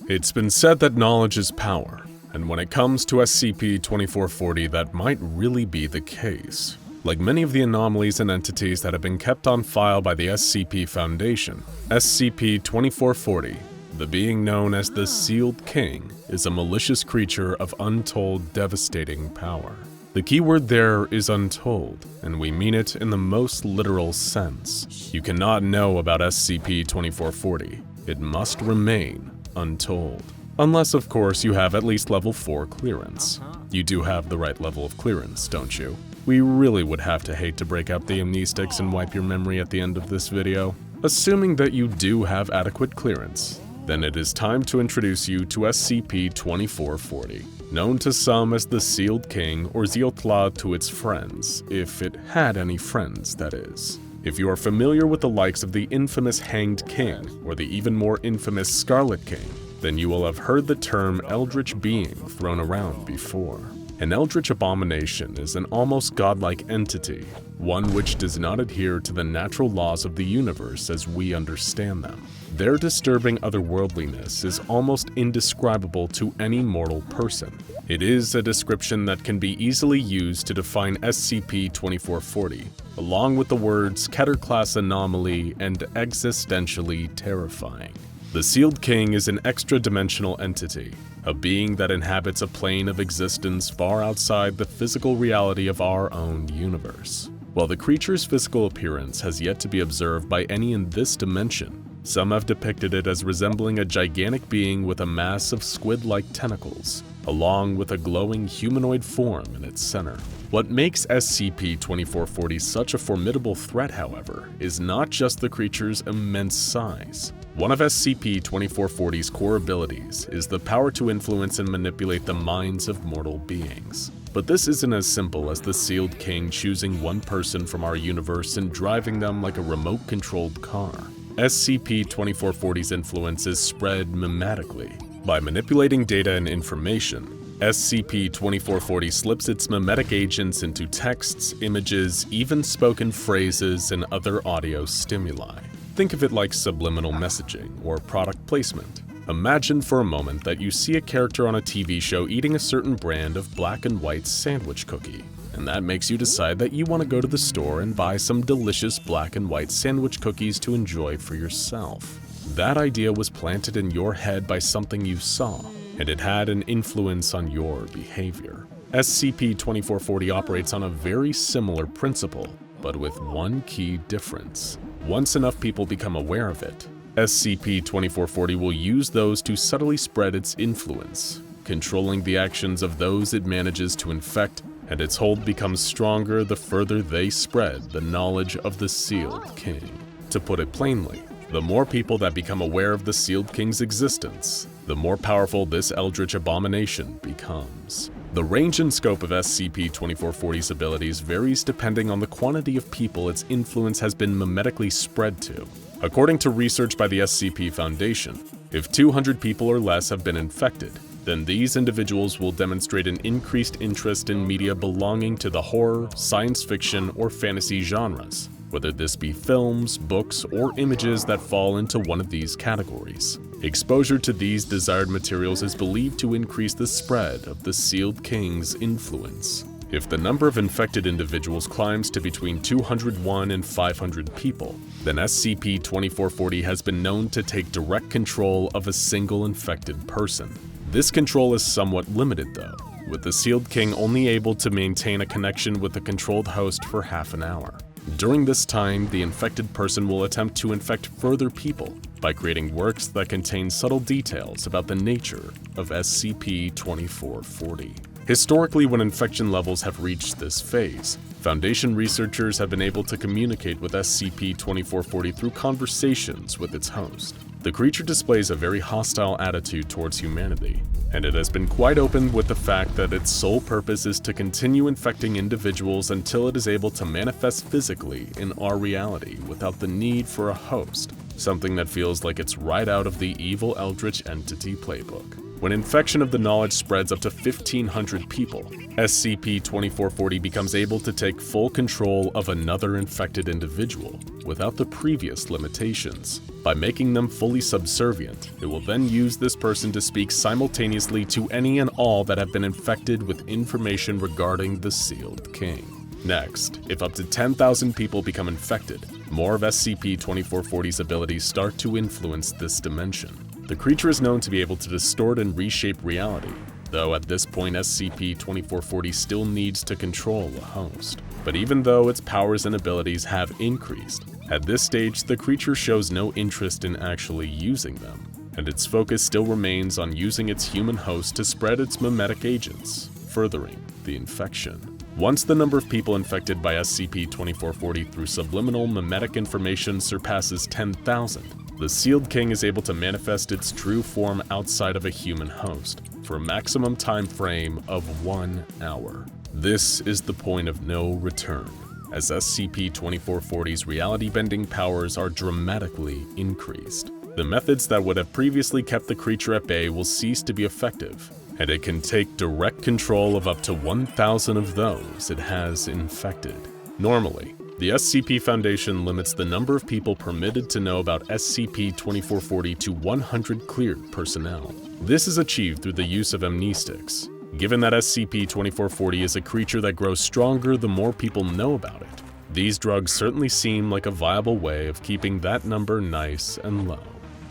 It's been said that knowledge is power, and when it comes to SCP-2440, that might really be the case. Like many of the anomalies and entities that have been kept on file by the SCP Foundation, SCP-2440, the being known as the Sealed King, is a malicious creature of untold, devastating power. The key word there is untold, and we mean it in the most literal sense. You cannot know about SCP-2440. It must remain untold. Unless, of course, you have at least level 4 clearance. You do have the right level of clearance, don't you? We really would have to hate to break out the amnestics and wipe your memory at the end of this video. Assuming that you do have adequate clearance, then it is time to introduce you to SCP-2440, known to some as the Sealed King or Ziotla to its friends, if it had any friends, that is. If you are familiar with the likes of the infamous Hanged King or the even more infamous Scarlet King, then you will have heard the term Eldritch Being thrown around before. An Eldritch Abomination is an almost godlike entity, one which does not adhere to the natural laws of the universe as we understand them. Their disturbing otherworldliness is almost indescribable to any mortal person. It is a description that can be easily used to define SCP-2440, along with the words Keter-class anomaly and existentially terrifying. The Sealed King is an extra-dimensional entity, a being that inhabits a plane of existence far outside the physical reality of our own universe. While the creature's physical appearance has yet to be observed by any in this dimension, some have depicted it as resembling a gigantic being with a mass of squid-like tentacles, along with a glowing humanoid form in its center. What makes SCP-2440 such a formidable threat, however, is not just the creature's immense size. One of SCP-2440's core abilities is the power to influence and manipulate the minds of mortal beings. But this isn't as simple as the Sealed King choosing one person from our universe and driving them like a remote-controlled car. SCP-2440's influence is spread mimetically. By manipulating data and information, SCP-2440 slips its mimetic agents into texts, images, even spoken phrases, and other audio stimuli. Think of it like subliminal messaging or product placement. Imagine for a moment that you see a character on a TV show eating a certain brand of black and white sandwich cookie, and that makes you decide that you want to go to the store and buy some delicious black and white sandwich cookies to enjoy for yourself. That idea was planted in your head by something you saw, and it had an influence on your behavior. SCP-2440 operates on a very similar principle, but with one key difference. Once enough people become aware of it, SCP-2440 will use those to subtly spread its influence, controlling the actions of those it manages to infect, and its hold becomes stronger the further they spread the knowledge of the Sealed King. To put it plainly, the more people that become aware of the Sealed King's existence, the more powerful this Eldritch Abomination becomes. The range and scope of SCP-2440's abilities varies depending on the quantity of people its influence has been mimetically spread to. According to research by the SCP Foundation, if 200 people or less have been infected, then these individuals will demonstrate an increased interest in media belonging to the horror, science fiction, or fantasy genres, whether this be films, books, or images that fall into one of these categories. Exposure to these desired materials is believed to increase the spread of the Sealed King's influence. If the number of infected individuals climbs to between 201 and 500 people, then SCP-2440 has been known to take direct control of a single infected person. This control is somewhat limited though, with the Sealed King only able to maintain a connection with the controlled host for half an hour. During this time, the infected person will attempt to infect further people by creating works that contain subtle details about the nature of SCP-2440. Historically, when infection levels have reached this phase, Foundation researchers have been able to communicate with SCP-2440 through conversations with its host. The creature displays a very hostile attitude towards humanity, and it has been quite open with the fact that its sole purpose is to continue infecting individuals until it is able to manifest physically in our reality without the need for a host, something that feels like it's right out of the evil Eldritch Entity playbook. When infection of the knowledge spreads up to 1,500 people, SCP-2440 becomes able to take full control of another infected individual without the previous limitations. By making them fully subservient, it will then use this person to speak simultaneously to any and all that have been infected with information regarding the Sealed King. Next, if up to 10,000 people become infected, more of SCP-2440's abilities start to influence this dimension. The creature is known to be able to distort and reshape reality, though at this point SCP-2440 still needs to control a host. But even though its powers and abilities have increased, at this stage the creature shows no interest in actually using them, and its focus still remains on using its human host to spread its mimetic agents, furthering the infection. Once the number of people infected by SCP-2440 through subliminal mimetic information surpasses 10,000, the Sealed King is able to manifest its true form outside of a human host for a maximum time frame of 1 hour. This is the point of no return, as SCP-2440's reality-bending powers are dramatically increased. The methods that would have previously kept the creature at bay will cease to be effective, and it can take direct control of up to 1,000 of those it has infected. Normally, the SCP Foundation limits the number of people permitted to know about SCP-2440 to 100 cleared personnel. This is achieved through the use of amnestics. Given that SCP-2440 is a creature that grows stronger the more people know about it, these drugs certainly seem like a viable way of keeping that number nice and low.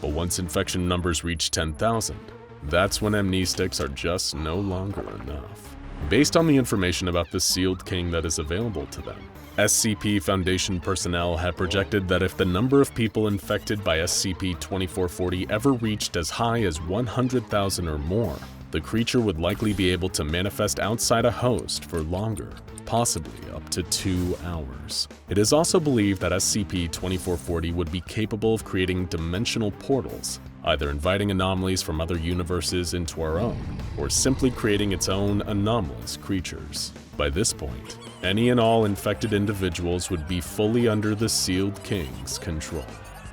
But once infection numbers reach 10,000, that's when amnestics are just no longer enough. Based on the information about the Sealed King that is available to them, SCP Foundation personnel have projected that if the number of people infected by SCP-2440 ever reached as high as 100,000 or more, the creature would likely be able to manifest outside a host for longer, possibly up to 2 hours. It is also believed that SCP-2440 would be capable of creating dimensional portals, either inviting anomalies from other universes into our own, or simply creating its own anomalous creatures. By this point, any and all infected individuals would be fully under the Sealed King's control.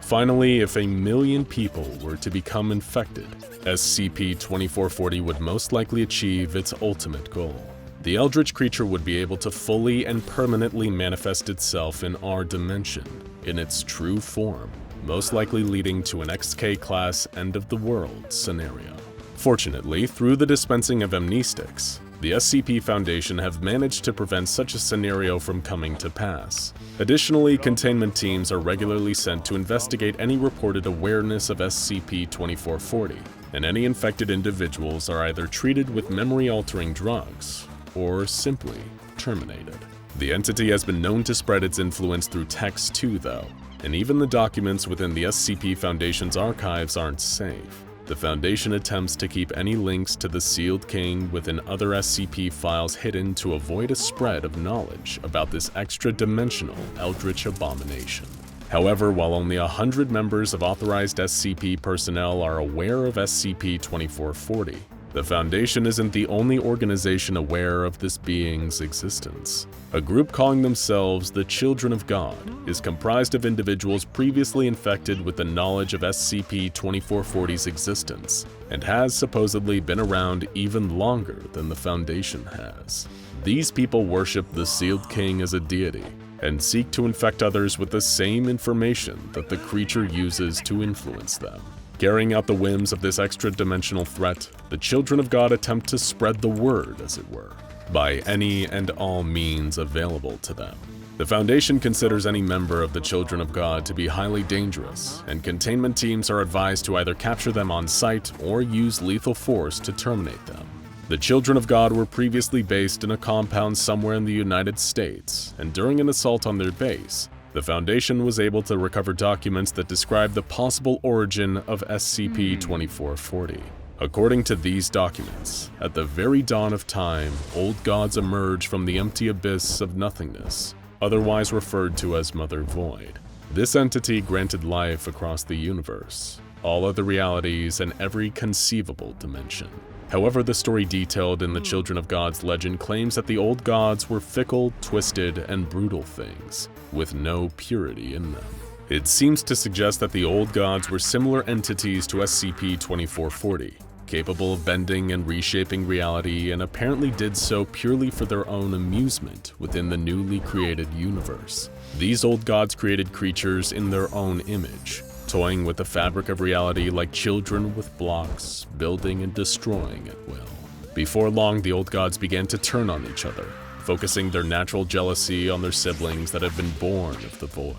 Finally, if 1 million people were to become infected, SCP-2440 would most likely achieve its ultimate goal. The eldritch creature would be able to fully and permanently manifest itself in our dimension, in its true form, most likely leading to an XK-class end-of-the-world scenario. Fortunately, through the dispensing of amnestics, the SCP Foundation have managed to prevent such a scenario from coming to pass. Additionally, containment teams are regularly sent to investigate any reported awareness of SCP-2440, and any infected individuals are either treated with memory-altering drugs or simply terminated. The entity has been known to spread its influence through text too, though, and even the documents within the SCP Foundation's archives aren't safe. The Foundation attempts to keep any links to the Sealed King within other SCP files hidden to avoid a spread of knowledge about this extra-dimensional eldritch abomination. However, while only 100 members of authorized SCP personnel are aware of SCP-2440, the Foundation isn't the only organization aware of this being's existence. A group calling themselves the Children of God is comprised of individuals previously infected with the knowledge of SCP-2440's existence, and has supposedly been around even longer than the Foundation has. These people worship the Sealed King as a deity, and seek to infect others with the same information that the creature uses to influence them. Carrying out the whims of this extra-dimensional threat, the Children of God attempt to spread the word, as it were, by any and all means available to them. The Foundation considers any member of the Children of God to be highly dangerous, and containment teams are advised to either capture them on site or use lethal force to terminate them. The Children of God were previously based in a compound somewhere in the United States, and during an assault on their base, the Foundation was able to recover documents that describe the possible origin of SCP-2440. According to these documents, at the very dawn of time, old gods emerged from the empty abyss of nothingness, otherwise referred to as Mother Void. This entity granted life across the universe, all other realities, and every conceivable dimension. However, the story detailed in the Children of God's legend claims that the old gods were fickle, twisted, and brutal things, with no purity in them. It seems to suggest that the old gods were similar entities to SCP-2440, capable of bending and reshaping reality, and apparently did so purely for their own amusement within the newly created universe. These old gods created creatures in their own image, toying with the fabric of reality like children with blocks, building and destroying at will. Before long, the old gods began to turn on each other, focusing their natural jealousy on their siblings that had been born of the void.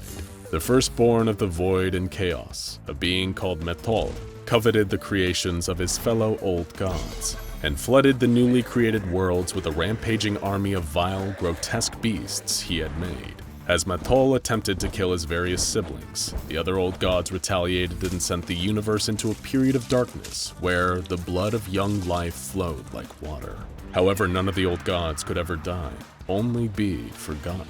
The firstborn of the void and chaos, a being called Metol, coveted the creations of his fellow old gods, and flooded the newly created worlds with a rampaging army of vile, grotesque beasts he had made. As Metol attempted to kill his various siblings, the other old gods retaliated and sent the universe into a period of darkness where the blood of young life flowed like water. However, none of the old gods could ever die, only be forgotten.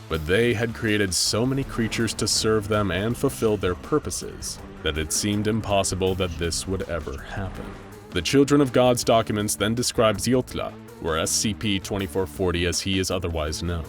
But they had created so many creatures to serve them and fulfill their purposes that it seemed impossible that this would ever happen. The Children of God's documents then describe Xiotla, or SCP-2440 as he is otherwise known.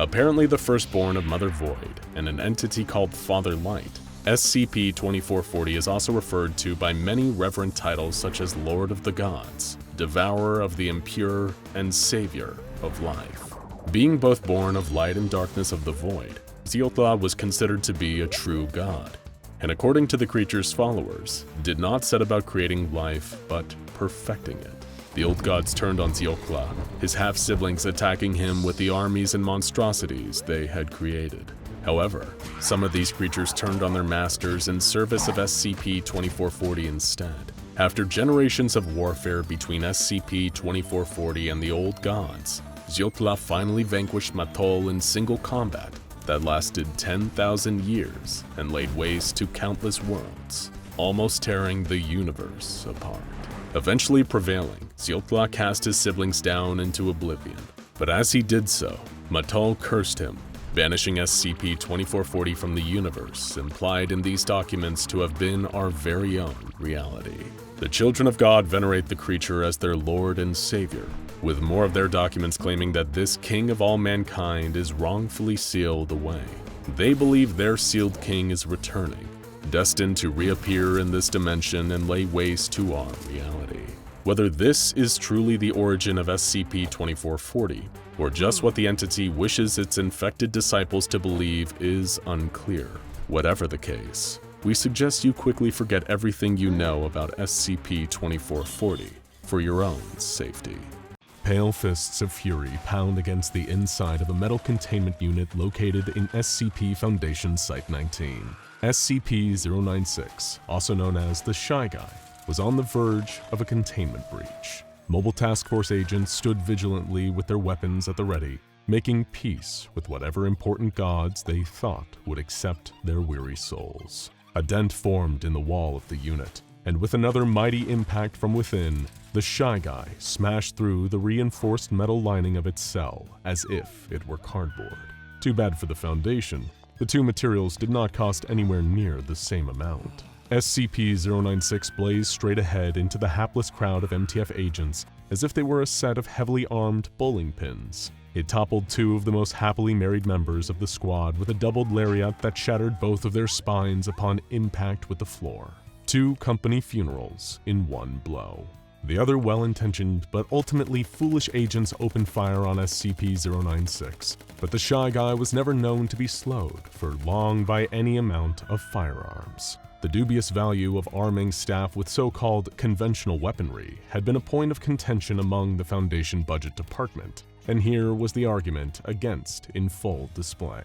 Apparently the firstborn of Mother Void and an entity called Father Light, SCP-2440 is also referred to by many reverent titles such as Lord of the Gods, Devourer of the Impure, and Savior of Life. Being both born of light and darkness of the void, Xiotla was considered to be a true god, and according to the creature's followers, did not set about creating life, but perfecting it. The old gods turned on Xiotla, his half-siblings attacking him with the armies and monstrosities they had created. However, some of these creatures turned on their masters in service of SCP-2440 instead. After generations of warfare between SCP-2440 and the old gods, Xiotla finally vanquished Metol in single combat that lasted 10,000 years and laid waste to countless worlds, almost tearing the universe apart. Eventually prevailing, Xiotla cast his siblings down into oblivion. But as he did so, Metol cursed him, banishing SCP-2440 from the universe, implied in these documents to have been our very own reality. The Children of God venerate the creature as their Lord and Savior, with more of their documents claiming that this king of all mankind is wrongfully sealed away. They believe their sealed king is returning, destined to reappear in this dimension and lay waste to our reality. Whether this is truly the origin of SCP-2440, or just what the entity wishes its infected disciples to believe, is unclear. Whatever the case, we suggest you quickly forget everything you know about SCP-2440 for your own safety. Pale fists of fury pound against the inside of a metal containment unit located in SCP Foundation Site-19. SCP-096, also known as the Shy Guy, was on the verge of a containment breach. Mobile Task Force agents stood vigilantly with their weapons at the ready, making peace with whatever important gods they thought would accept their weary souls. A dent formed in the wall of the unit, and with another mighty impact from within, the Shy Guy smashed through the reinforced metal lining of its cell as if it were cardboard. Too bad for the Foundation, the two materials did not cost anywhere near the same amount. SCP-096 blazed straight ahead into the hapless crowd of MTF agents as if they were a set of heavily armed bowling pins. It toppled two of the most happily married members of the squad with a doubled lariat that shattered both of their spines upon impact with the floor. Two company funerals in one blow. The other well-intentioned but ultimately foolish agents opened fire on SCP-096, but the Shy Guy was never known to be slowed for long by any amount of firearms. The dubious value of arming staff with so-called conventional weaponry had been a point of contention among the Foundation Budget Department, and here was the argument against in full display.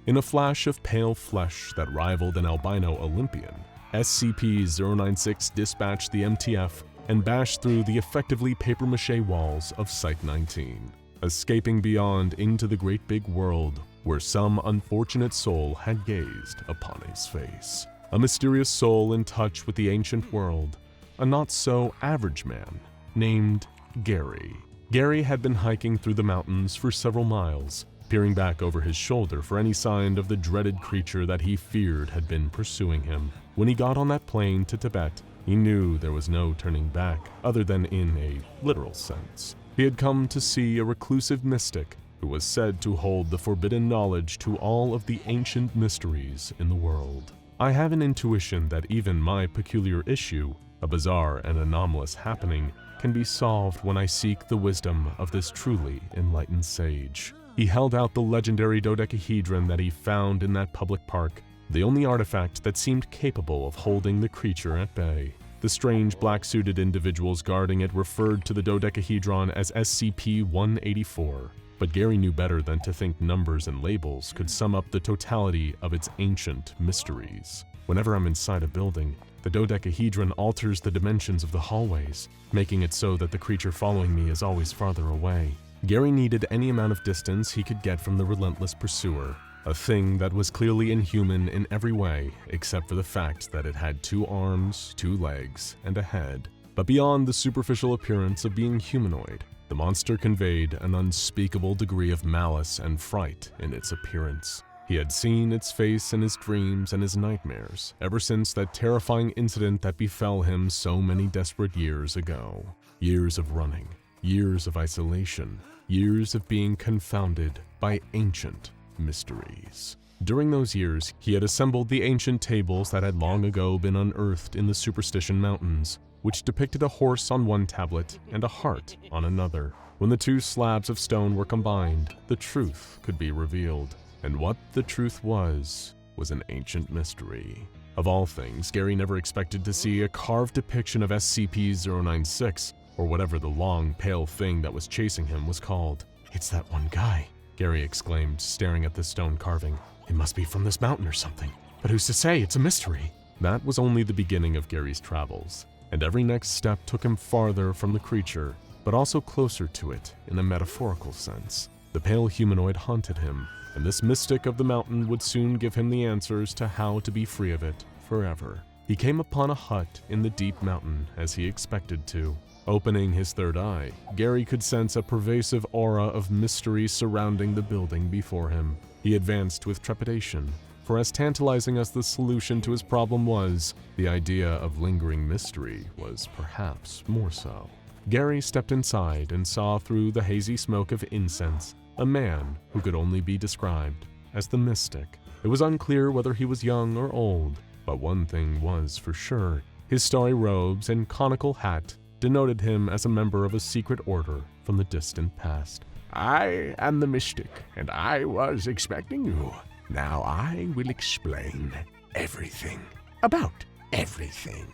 In a flash of pale flesh that rivaled an albino Olympian, SCP-096 dispatched the MTF and bashed through the effectively papier-mâché walls of Site-19, escaping beyond into the great big world where some unfortunate soul had gazed upon his face. A mysterious soul in touch with the ancient world, a not-so-average man named Gary. Gary had been hiking through the mountains for several miles, peering back over his shoulder for any sign of the dreaded creature that he feared had been pursuing him. When he got on that plane to Tibet, he knew there was no turning back, other than in a literal sense. He had come to see a reclusive mystic who was said to hold the forbidden knowledge to all of the ancient mysteries in the world. I have an intuition that even my peculiar issue, a bizarre and anomalous happening, can be solved when I seek the wisdom of this truly enlightened sage. He held out the legendary dodecahedron that he found in that public park, the only artifact that seemed capable of holding the creature at bay. The strange black-suited individuals guarding it referred to the dodecahedron as SCP-184, but Gary knew better than to think numbers and labels could sum up the totality of its ancient mysteries. Whenever I'm inside a building, the dodecahedron alters the dimensions of the hallways, making it so that the creature following me is always farther away. Gary needed any amount of distance he could get from the relentless pursuer, a thing that was clearly inhuman in every way except for the fact that it had 2 arms, 2 legs, and a head. But beyond the superficial appearance of being humanoid, the monster conveyed an unspeakable degree of malice and fright in its appearance. He had seen its face in his dreams and his nightmares ever since that terrifying incident that befell him so many desperate years ago. Years of running, years of isolation, years of being confounded by ancient mysteries. During those years, he had assembled the ancient tables that had long ago been unearthed in the Superstition Mountains, which depicted a horse on one tablet and a heart on another. When the 2 slabs of stone were combined, the truth could be revealed. And what the truth was an ancient mystery. Of all things, Gary never expected to see a carved depiction of SCP-096, or whatever the long, pale thing that was chasing him was called. "It's that one guy," Gary exclaimed, staring at the stone carving. "It must be from this mountain or something. But who's to say? It's a mystery." That was only the beginning of Gary's travels, and every next step took him farther from the creature, but also closer to it in a metaphorical sense. The pale humanoid haunted him, and this mystic of the mountain would soon give him the answers to how to be free of it forever. He came upon a hut in the deep mountain as he expected to. Opening his third eye, Gary could sense a pervasive aura of mystery surrounding the building before him. He advanced with trepidation, for as tantalizing as the solution to his problem was, the idea of lingering mystery was perhaps more so. Gary stepped inside and saw through the hazy smoke of incense a man who could only be described as the Mystic. It was unclear whether he was young or old, but one thing was for sure. His starry robes and conical hat denoted him as a member of a secret order from the distant past. "I am the Mystic, and I was expecting you. Now I will explain everything about everything."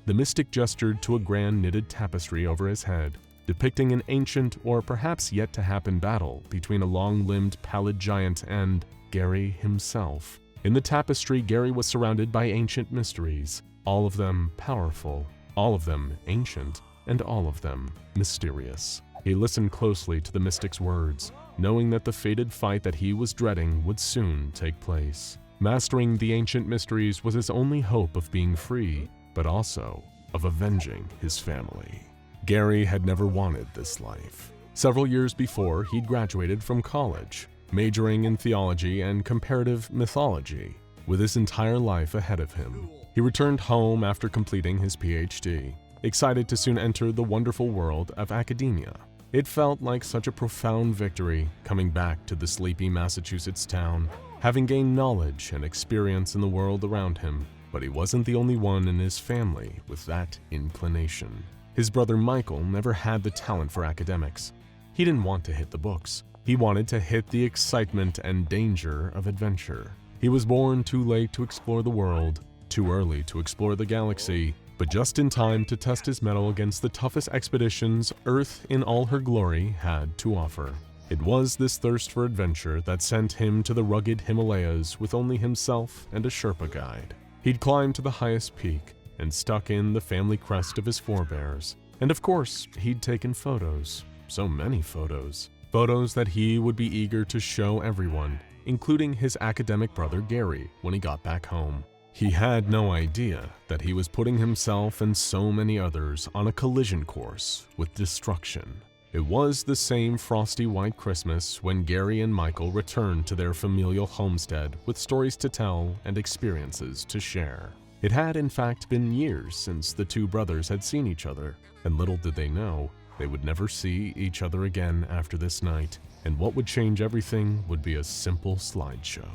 The Mystic gestured to a grand knitted tapestry over his head, depicting an ancient or perhaps yet-to-happen battle between a long-limbed pallid giant and Gary himself. In the tapestry, Gary was surrounded by ancient mysteries, all of them powerful, all of them ancient, and all of them mysterious. He listened closely to the Mystic's words, knowing that the fated fight that he was dreading would soon take place. Mastering the ancient mysteries was his only hope of being free, but also of avenging his family. Gary had never wanted this life. Several years before, he'd graduated from college, majoring in theology and comparative mythology. With his entire life ahead of him, he returned home after completing his PhD, excited to soon enter the wonderful world of academia. It felt like such a profound victory coming back to the sleepy Massachusetts town, having gained knowledge and experience in the world around him. But he wasn't the only one in his family with that inclination. His brother Michael never had the talent for academics. He didn't want to hit the books. He wanted to hit the excitement and danger of adventure. He was born too late to explore the world, too early to explore the galaxy, but just in time to test his mettle against the toughest expeditions Earth in all her glory had to offer. It was this thirst for adventure that sent him to the rugged Himalayas with only himself and a Sherpa guide. He'd climbed to the highest peak and stuck in the family crest of his forebears. And of course, he'd taken photos. So many photos. Photos that he would be eager to show everyone, including his academic brother Gary when he got back home. He had no idea that he was putting himself and so many others on a collision course with destruction. It was the same frosty white Christmas when Gary and Michael returned to their familial homestead with stories to tell and experiences to share. It had in fact been years since the two brothers had seen each other, and little did they know, they would never see each other again after this night, and what would change everything would be a simple slideshow.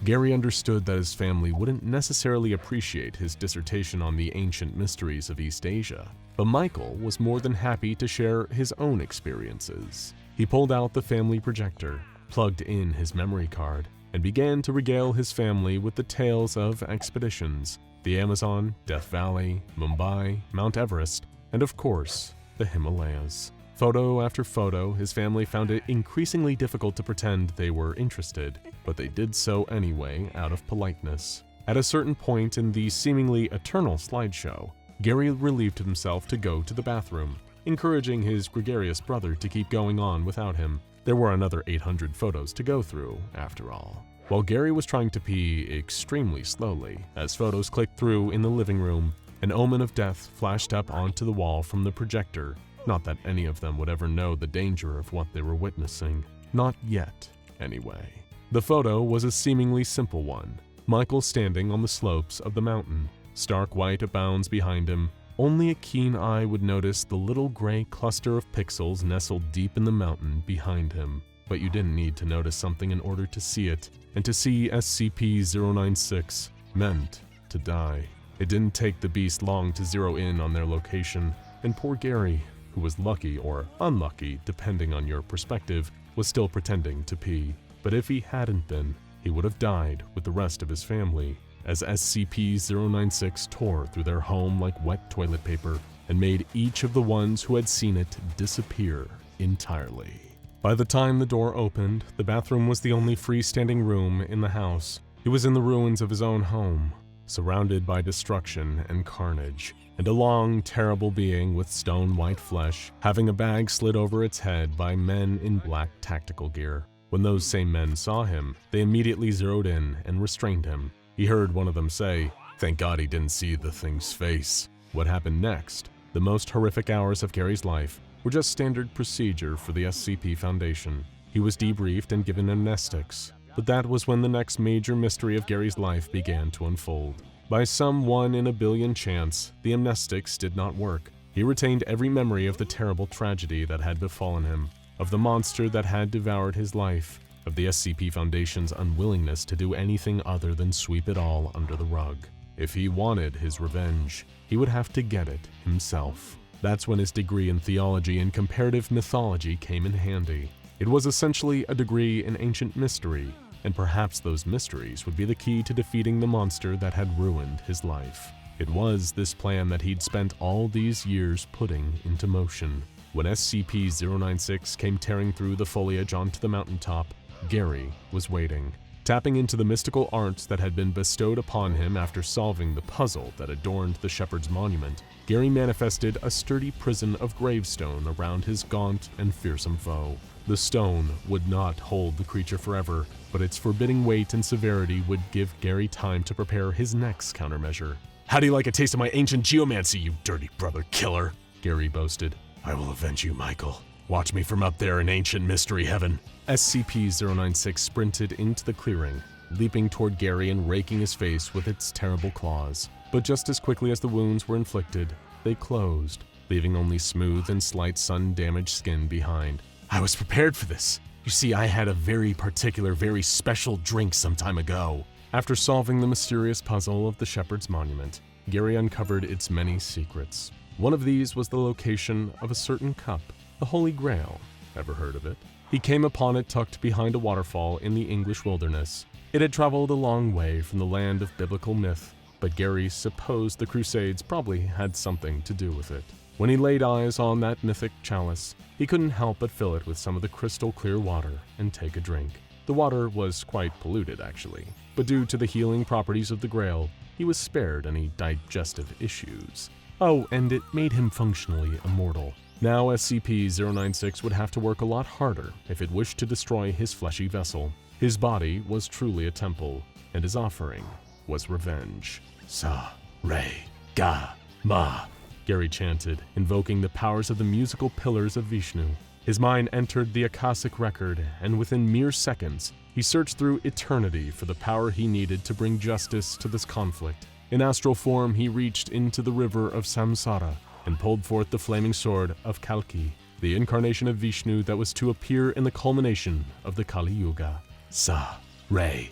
Gary understood that his family wouldn't necessarily appreciate his dissertation on the ancient mysteries of East Asia, but Michael was more than happy to share his own experiences. He pulled out the family projector, plugged in his memory card, and began to regale his family with the tales of expeditions: the Amazon, Death Valley, Mumbai, Mount Everest, and of course, the Himalayas. Photo after photo, his family found it increasingly difficult to pretend they were interested, but they did so anyway out of politeness. At a certain point in the seemingly eternal slideshow, Gary relieved himself to go to the bathroom, encouraging his gregarious brother to keep going on without him. There were another 800 photos to go through, after all. While Gary was trying to pee extremely slowly, as photos clicked through in the living room, an omen of death flashed up onto the wall from the projector. Not that any of them would ever know the danger of what they were witnessing. Not yet, anyway. The photo was a seemingly simple one. Michael standing on the slopes of the mountain. Stark white abounds behind him. Only a keen eye would notice the little gray cluster of pixels nestled deep in the mountain behind him. But you didn't need to notice something in order to see it, and to see SCP-096 meant to die. It didn't take the beast long to zero in on their location, and poor Gary, who was lucky or unlucky depending on your perspective, was still pretending to pee. But if he hadn't been, he would have died with the rest of his family, as SCP-096 tore through their home like wet toilet paper and made each of the ones who had seen it disappear entirely. By the time the door opened, the bathroom was the only freestanding room in the house. He was in the ruins of his own home, surrounded by destruction and carnage, and a long, terrible being with stone-white flesh, having a bag slid over its head by men in black tactical gear. When those same men saw him, they immediately zeroed in and restrained him. He heard one of them say, "Thank God he didn't see the thing's face." What happened next, the most horrific hours of Gary's life, were just standard procedure for the SCP Foundation. He was debriefed and given amnestics, but that was when the next major mystery of Gary's life began to unfold. By some 1 in a billion chance, the amnestics did not work. He retained every memory of the terrible tragedy that had befallen him, of the monster that had devoured his life, of the SCP Foundation's unwillingness to do anything other than sweep it all under the rug. If he wanted his revenge, he would have to get it himself. That's when his degree in theology and comparative mythology came in handy. It was essentially a degree in ancient mystery, and perhaps those mysteries would be the key to defeating the monster that had ruined his life. It was this plan that he'd spent all these years putting into motion. When SCP-096 came tearing through the foliage onto the mountaintop, Gary was waiting. Tapping into the mystical arts that had been bestowed upon him after solving the puzzle that adorned the Shepherd's Monument, Gary manifested a sturdy prison of gravestone around his gaunt and fearsome foe. The stone would not hold the creature forever, but its forbidding weight and severity would give Gary time to prepare his next countermeasure. "How do you like a taste of my ancient geomancy, you dirty brother killer?" Gary boasted. "I will avenge you, Michael. Watch me from up there in ancient mystery heaven." SCP-096 sprinted into the clearing, leaping toward Gary and raking his face with its terrible claws. But just as quickly as the wounds were inflicted, they closed, leaving only smooth and slight sun-damaged skin behind. "I was prepared for this. You see, I had a very particular, very special drink some time ago." After solving the mysterious puzzle of the Shepherd's Monument, Gary uncovered its many secrets. One of these was the location of a certain cup, the Holy Grail. Ever heard of it? He came upon it tucked behind a waterfall in the English wilderness. It had traveled a long way from the land of biblical myth, but Gary supposed the Crusades probably had something to do with it. When he laid eyes on that mythic chalice, he couldn't help but fill it with some of the crystal clear water and take a drink. The water was quite polluted, actually, but due to the healing properties of the Grail, he was spared any digestive issues. Oh, and it made him functionally immortal. Now SCP-096 would have to work a lot harder if it wished to destroy his fleshy vessel. His body was truly a temple, and his offering was revenge. Sa-re-ga-ma, Gary chanted, invoking the powers of the musical pillars of Vishnu. His mind entered the Akashic record, and within mere seconds, he searched through eternity for the power he needed to bring justice to this conflict. In astral form, he reached into the river of Samsara and pulled forth the flaming sword of Kalki, the incarnation of Vishnu that was to appear in the culmination of the Kali Yuga. Sa-re-ga-ma.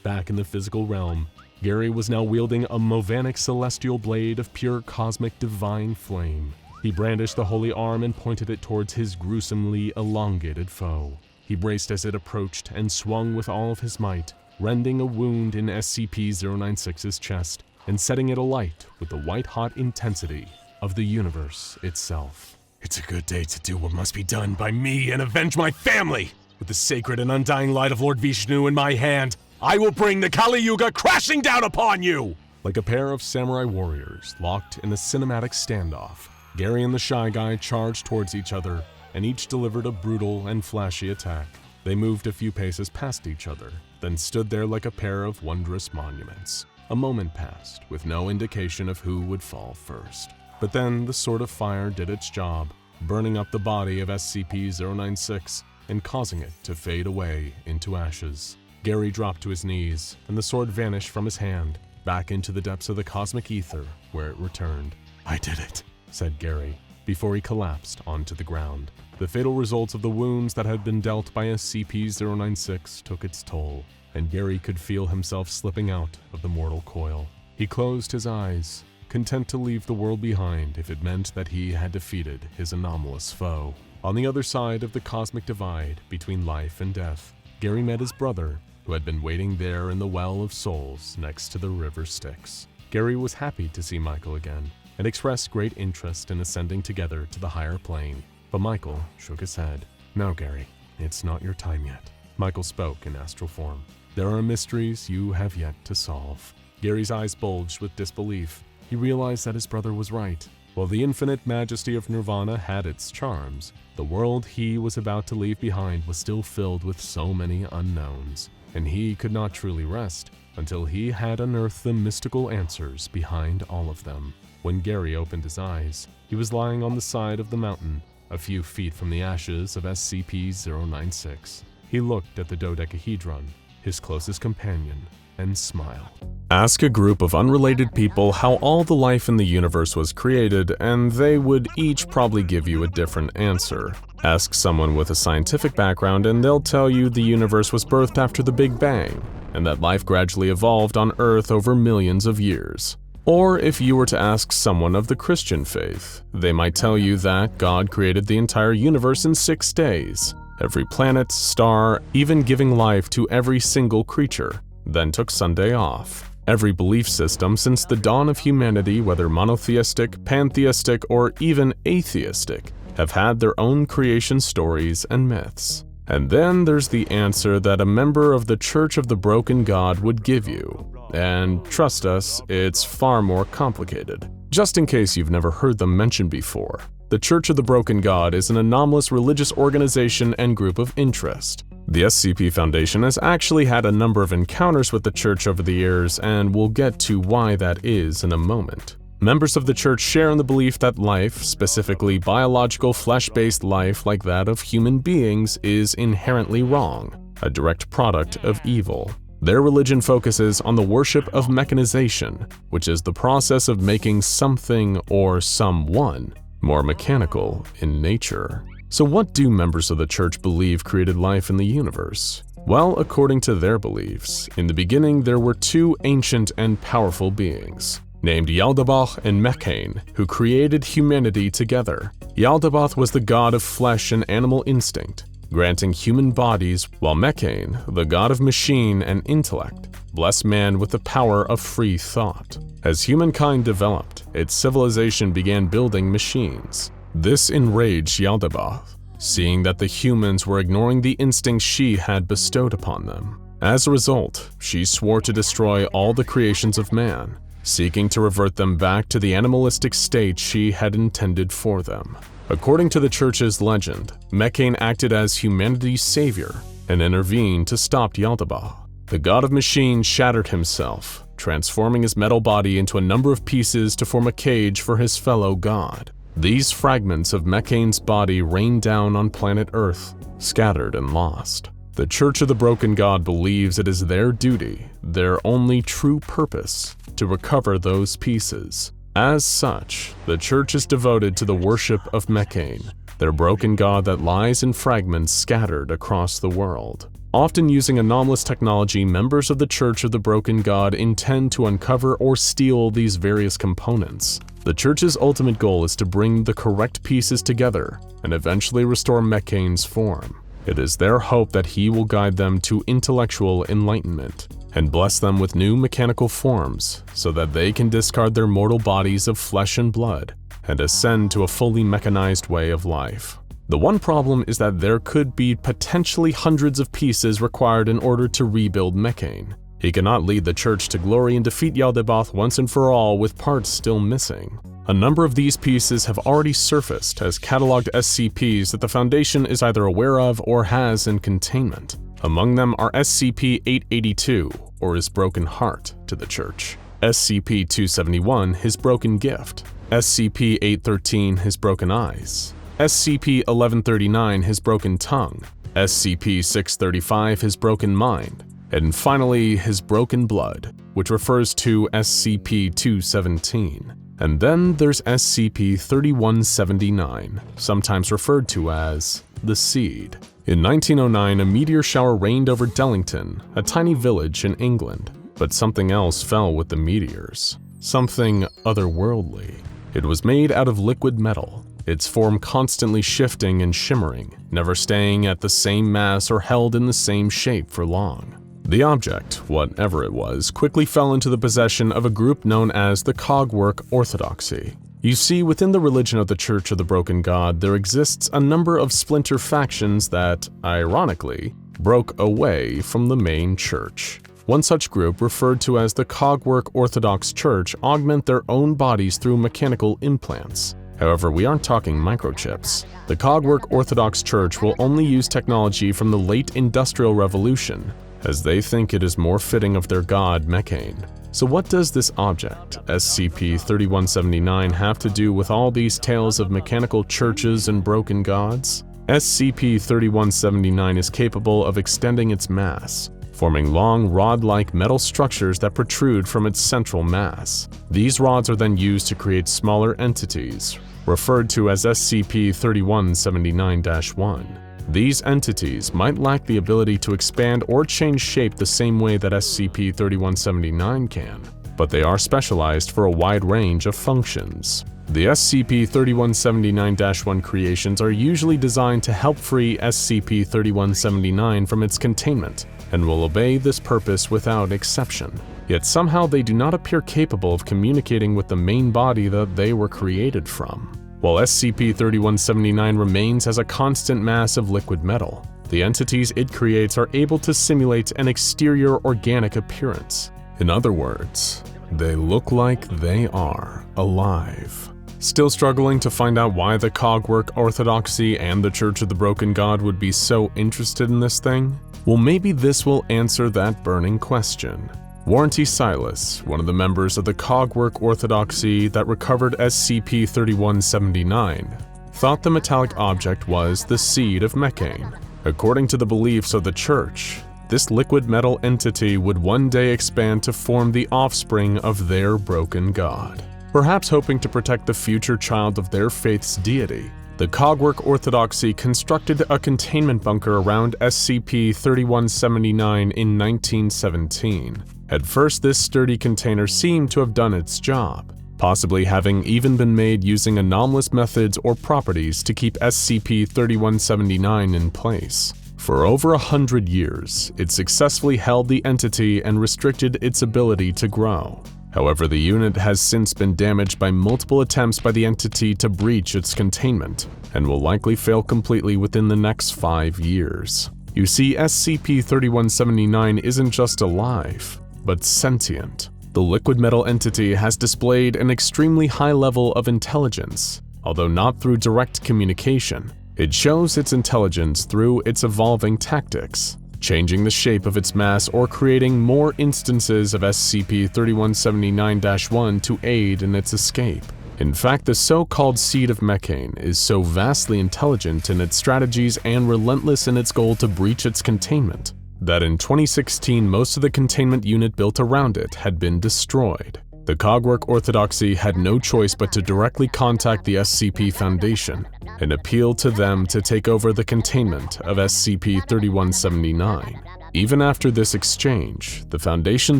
Back in the physical realm, Gary was now wielding a Movanic celestial blade of pure cosmic divine flame. He brandished the holy arm and pointed it towards his gruesomely elongated foe. He braced as it approached and swung with all of his might, rending a wound in SCP-096's chest and setting it alight with the white-hot intensity of the universe itself. It's a good day to do what must be done by me and avenge my family! With the sacred and undying light of Lord Vishnu in my hand, I will bring the Kali Yuga crashing down upon you! Like a pair of samurai warriors locked in a cinematic standoff, Gary and the Shy Guy charged towards each other, and each delivered a brutal and flashy attack. They moved a few paces past each other, then stood there like a pair of wondrous monuments. A moment passed, with no indication of who would fall first. But then the Sword of Fire did its job, burning up the body of SCP-096 and causing it to fade away into ashes. Gary dropped to his knees, and the sword vanished from his hand, back into the depths of the cosmic ether, where it returned. "I did it," said Gary, before he collapsed onto the ground. The fatal results of the wounds that had been dealt by SCP-096 took its toll, and Gary could feel himself slipping out of the mortal coil. He closed his eyes, content to leave the world behind if it meant that he had defeated his anomalous foe. On the other side of the cosmic divide between life and death, Gary met his brother, who had been waiting there in the Well of Souls next to the river Styx. Gary was happy to see Michael again, and expressed great interest in ascending together to the higher plane. But Michael shook his head. "No, Gary, it's not your time yet." Michael spoke in astral form. "There are mysteries you have yet to solve." Gary's eyes bulged with disbelief. He realized that his brother was right. While the infinite majesty of Nirvana had its charms, the world he was about to leave behind was still filled with so many unknowns, and he could not truly rest until he had unearthed the mystical answers behind all of them. When Gary opened his eyes, he was lying on the side of the mountain, a few feet from the ashes of SCP-096. He looked at the dodecahedron, his closest companion, and smiled. Ask a group of unrelated people how all the life in the universe was created, and they would each probably give you a different answer. Ask someone with a scientific background and they'll tell you the universe was birthed after the Big Bang, and that life gradually evolved on Earth over millions of years. Or if you were to ask someone of the Christian faith, they might tell you that God created the entire universe in 6 days, every planet, star, even giving life to every single creature, then took Sunday off. Every belief system since the dawn of humanity, whether monotheistic, pantheistic, or even atheistic, have had their own creation stories and myths. And then there's the answer that a member of the Church of the Broken God would give you. And trust us, it's far more complicated. Just in case you've never heard them mentioned before, the Church of the Broken God is an anomalous religious organization and group of interest. The SCP Foundation has actually had a number of encounters with the Church over the years, and we'll get to why that is in a moment. Members of the Church share in the belief that life, specifically biological flesh-based life like that of human beings, is inherently wrong, a direct product of evil. Their religion focuses on the worship of mechanization, which is the process of making something or someone more mechanical in nature. So what do members of the Church believe created life in the universe? Well, according to their beliefs, in the beginning there were 2 ancient and powerful beings, named Yaldabaoth and Mechane, who created humanity together. Yaldabaoth was the god of flesh and animal instinct, granting human bodies, while Mechane, the god of machine and intellect, blessed man with the power of free thought. As humankind developed, its civilization began building machines. This enraged Yaldabaoth, seeing that the humans were ignoring the instincts she had bestowed upon them. As a result, she swore to destroy all the creations of man, seeking to revert them back to the animalistic state she had intended for them. According to the Church's legend, Mechane acted as humanity's savior and intervened to stop Yaldabaoth. The god of machine shattered himself, transforming his metal body into a number of pieces to form a cage for his fellow god. These fragments of Mechane's body rained down on planet Earth, scattered and lost. The Church of the Broken God believes it is their duty, their only true purpose, to recover those pieces. As such, the Church is devoted to the worship of Mechane, their broken god that lies in fragments scattered across the world. Often using anomalous technology, members of the Church of the Broken God intend to uncover or steal these various components. The Church's ultimate goal is to bring the correct pieces together and eventually restore Mechane's form. It is their hope that he will guide them to intellectual enlightenment and bless them with new mechanical forms so that they can discard their mortal bodies of flesh and blood and ascend to a fully mechanized way of life. The one problem is that there could be potentially hundreds of pieces required in order to rebuild Mechane. He cannot lead the church to glory and defeat Yaldabaoth once and for all with parts still missing. A number of these pieces have already surfaced as cataloged SCPs that the Foundation is either aware of or has in containment. Among them are SCP-882, or His Broken Heart, to the Church, SCP-271, His Broken Gift, SCP-813, His Broken Eyes, SCP-1139, His Broken Tongue, SCP-635, His Broken Mind, and finally, His Broken Blood, which refers to SCP-217. And then there's SCP-3179, sometimes referred to as the Seed. In 1909, a meteor shower rained over Dellington, a tiny village in England, but something else fell with the meteors. Something otherworldly. It was made out of liquid metal, its form constantly shifting and shimmering, never staying at the same mass or held in the same shape for long. The object, whatever it was, quickly fell into the possession of a group known as the Cogwork Orthodoxy. You see, within the religion of the Church of the Broken God, there exists a number of splinter factions that, ironically, broke away from the main church. One such group, referred to as the Cogwork Orthodox Church, augment their own bodies through mechanical implants. However, we aren't talking microchips. The Cogwork Orthodox Church will only use technology from the late Industrial Revolution, as they think it is more fitting of their god, Mechane. So what does this object, SCP-3179, have to do with all these tales of mechanical churches and broken gods? SCP-3179 is capable of extending its mass, forming long, rod-like metal structures that protrude from its central mass. These rods are then used to create smaller entities, referred to as SCP-3179-1. These entities might lack the ability to expand or change shape the same way that SCP-3179 can, but they are specialized for a wide range of functions. The SCP-3179-1 creations are usually designed to help free SCP-3179 from its containment, and will obey this purpose without exception. Yet somehow they do not appear capable of communicating with the main body that they were created from. While SCP-3179 remains as a constant mass of liquid metal, the entities it creates are able to simulate an exterior organic appearance. In other words, they look like they are alive. Still struggling to find out why the Cogwork Orthodoxy and the Church of the Broken God would be so interested in this thing? Well, maybe this will answer that burning question. Warranty Silas, one of the members of the Cogwork Orthodoxy that recovered SCP-3179, thought the metallic object was the seed of Mechane. According to the beliefs of the Church, this liquid metal entity would one day expand to form the offspring of their broken god. Perhaps hoping to protect the future child of their faith's deity, the Cogwork Orthodoxy constructed a containment bunker around SCP-3179 in 1917. At first, this sturdy container seemed to have done its job, possibly having even been made using anomalous methods or properties to keep SCP-3179 in place. For over 100 years, it successfully held the entity and restricted its ability to grow. However, the unit has since been damaged by multiple attempts by the entity to breach its containment, and will likely fail completely within the next 5 years. You see, SCP-3179 isn't just alive, but sentient. The liquid metal entity has displayed an extremely high level of intelligence, although not through direct communication. It shows its intelligence through its evolving tactics, changing the shape of its mass or creating more instances of SCP-3179-1 to aid in its escape. In fact, the so-called Seed of Mechane is so vastly intelligent in its strategies and relentless in its goal to breach its containment, that in 2016 most of the containment unit built around it had been destroyed. The Cogwork Orthodoxy had no choice but to directly contact the SCP Foundation and appeal to them to take over the containment of SCP-3179. Even after this exchange, the Foundation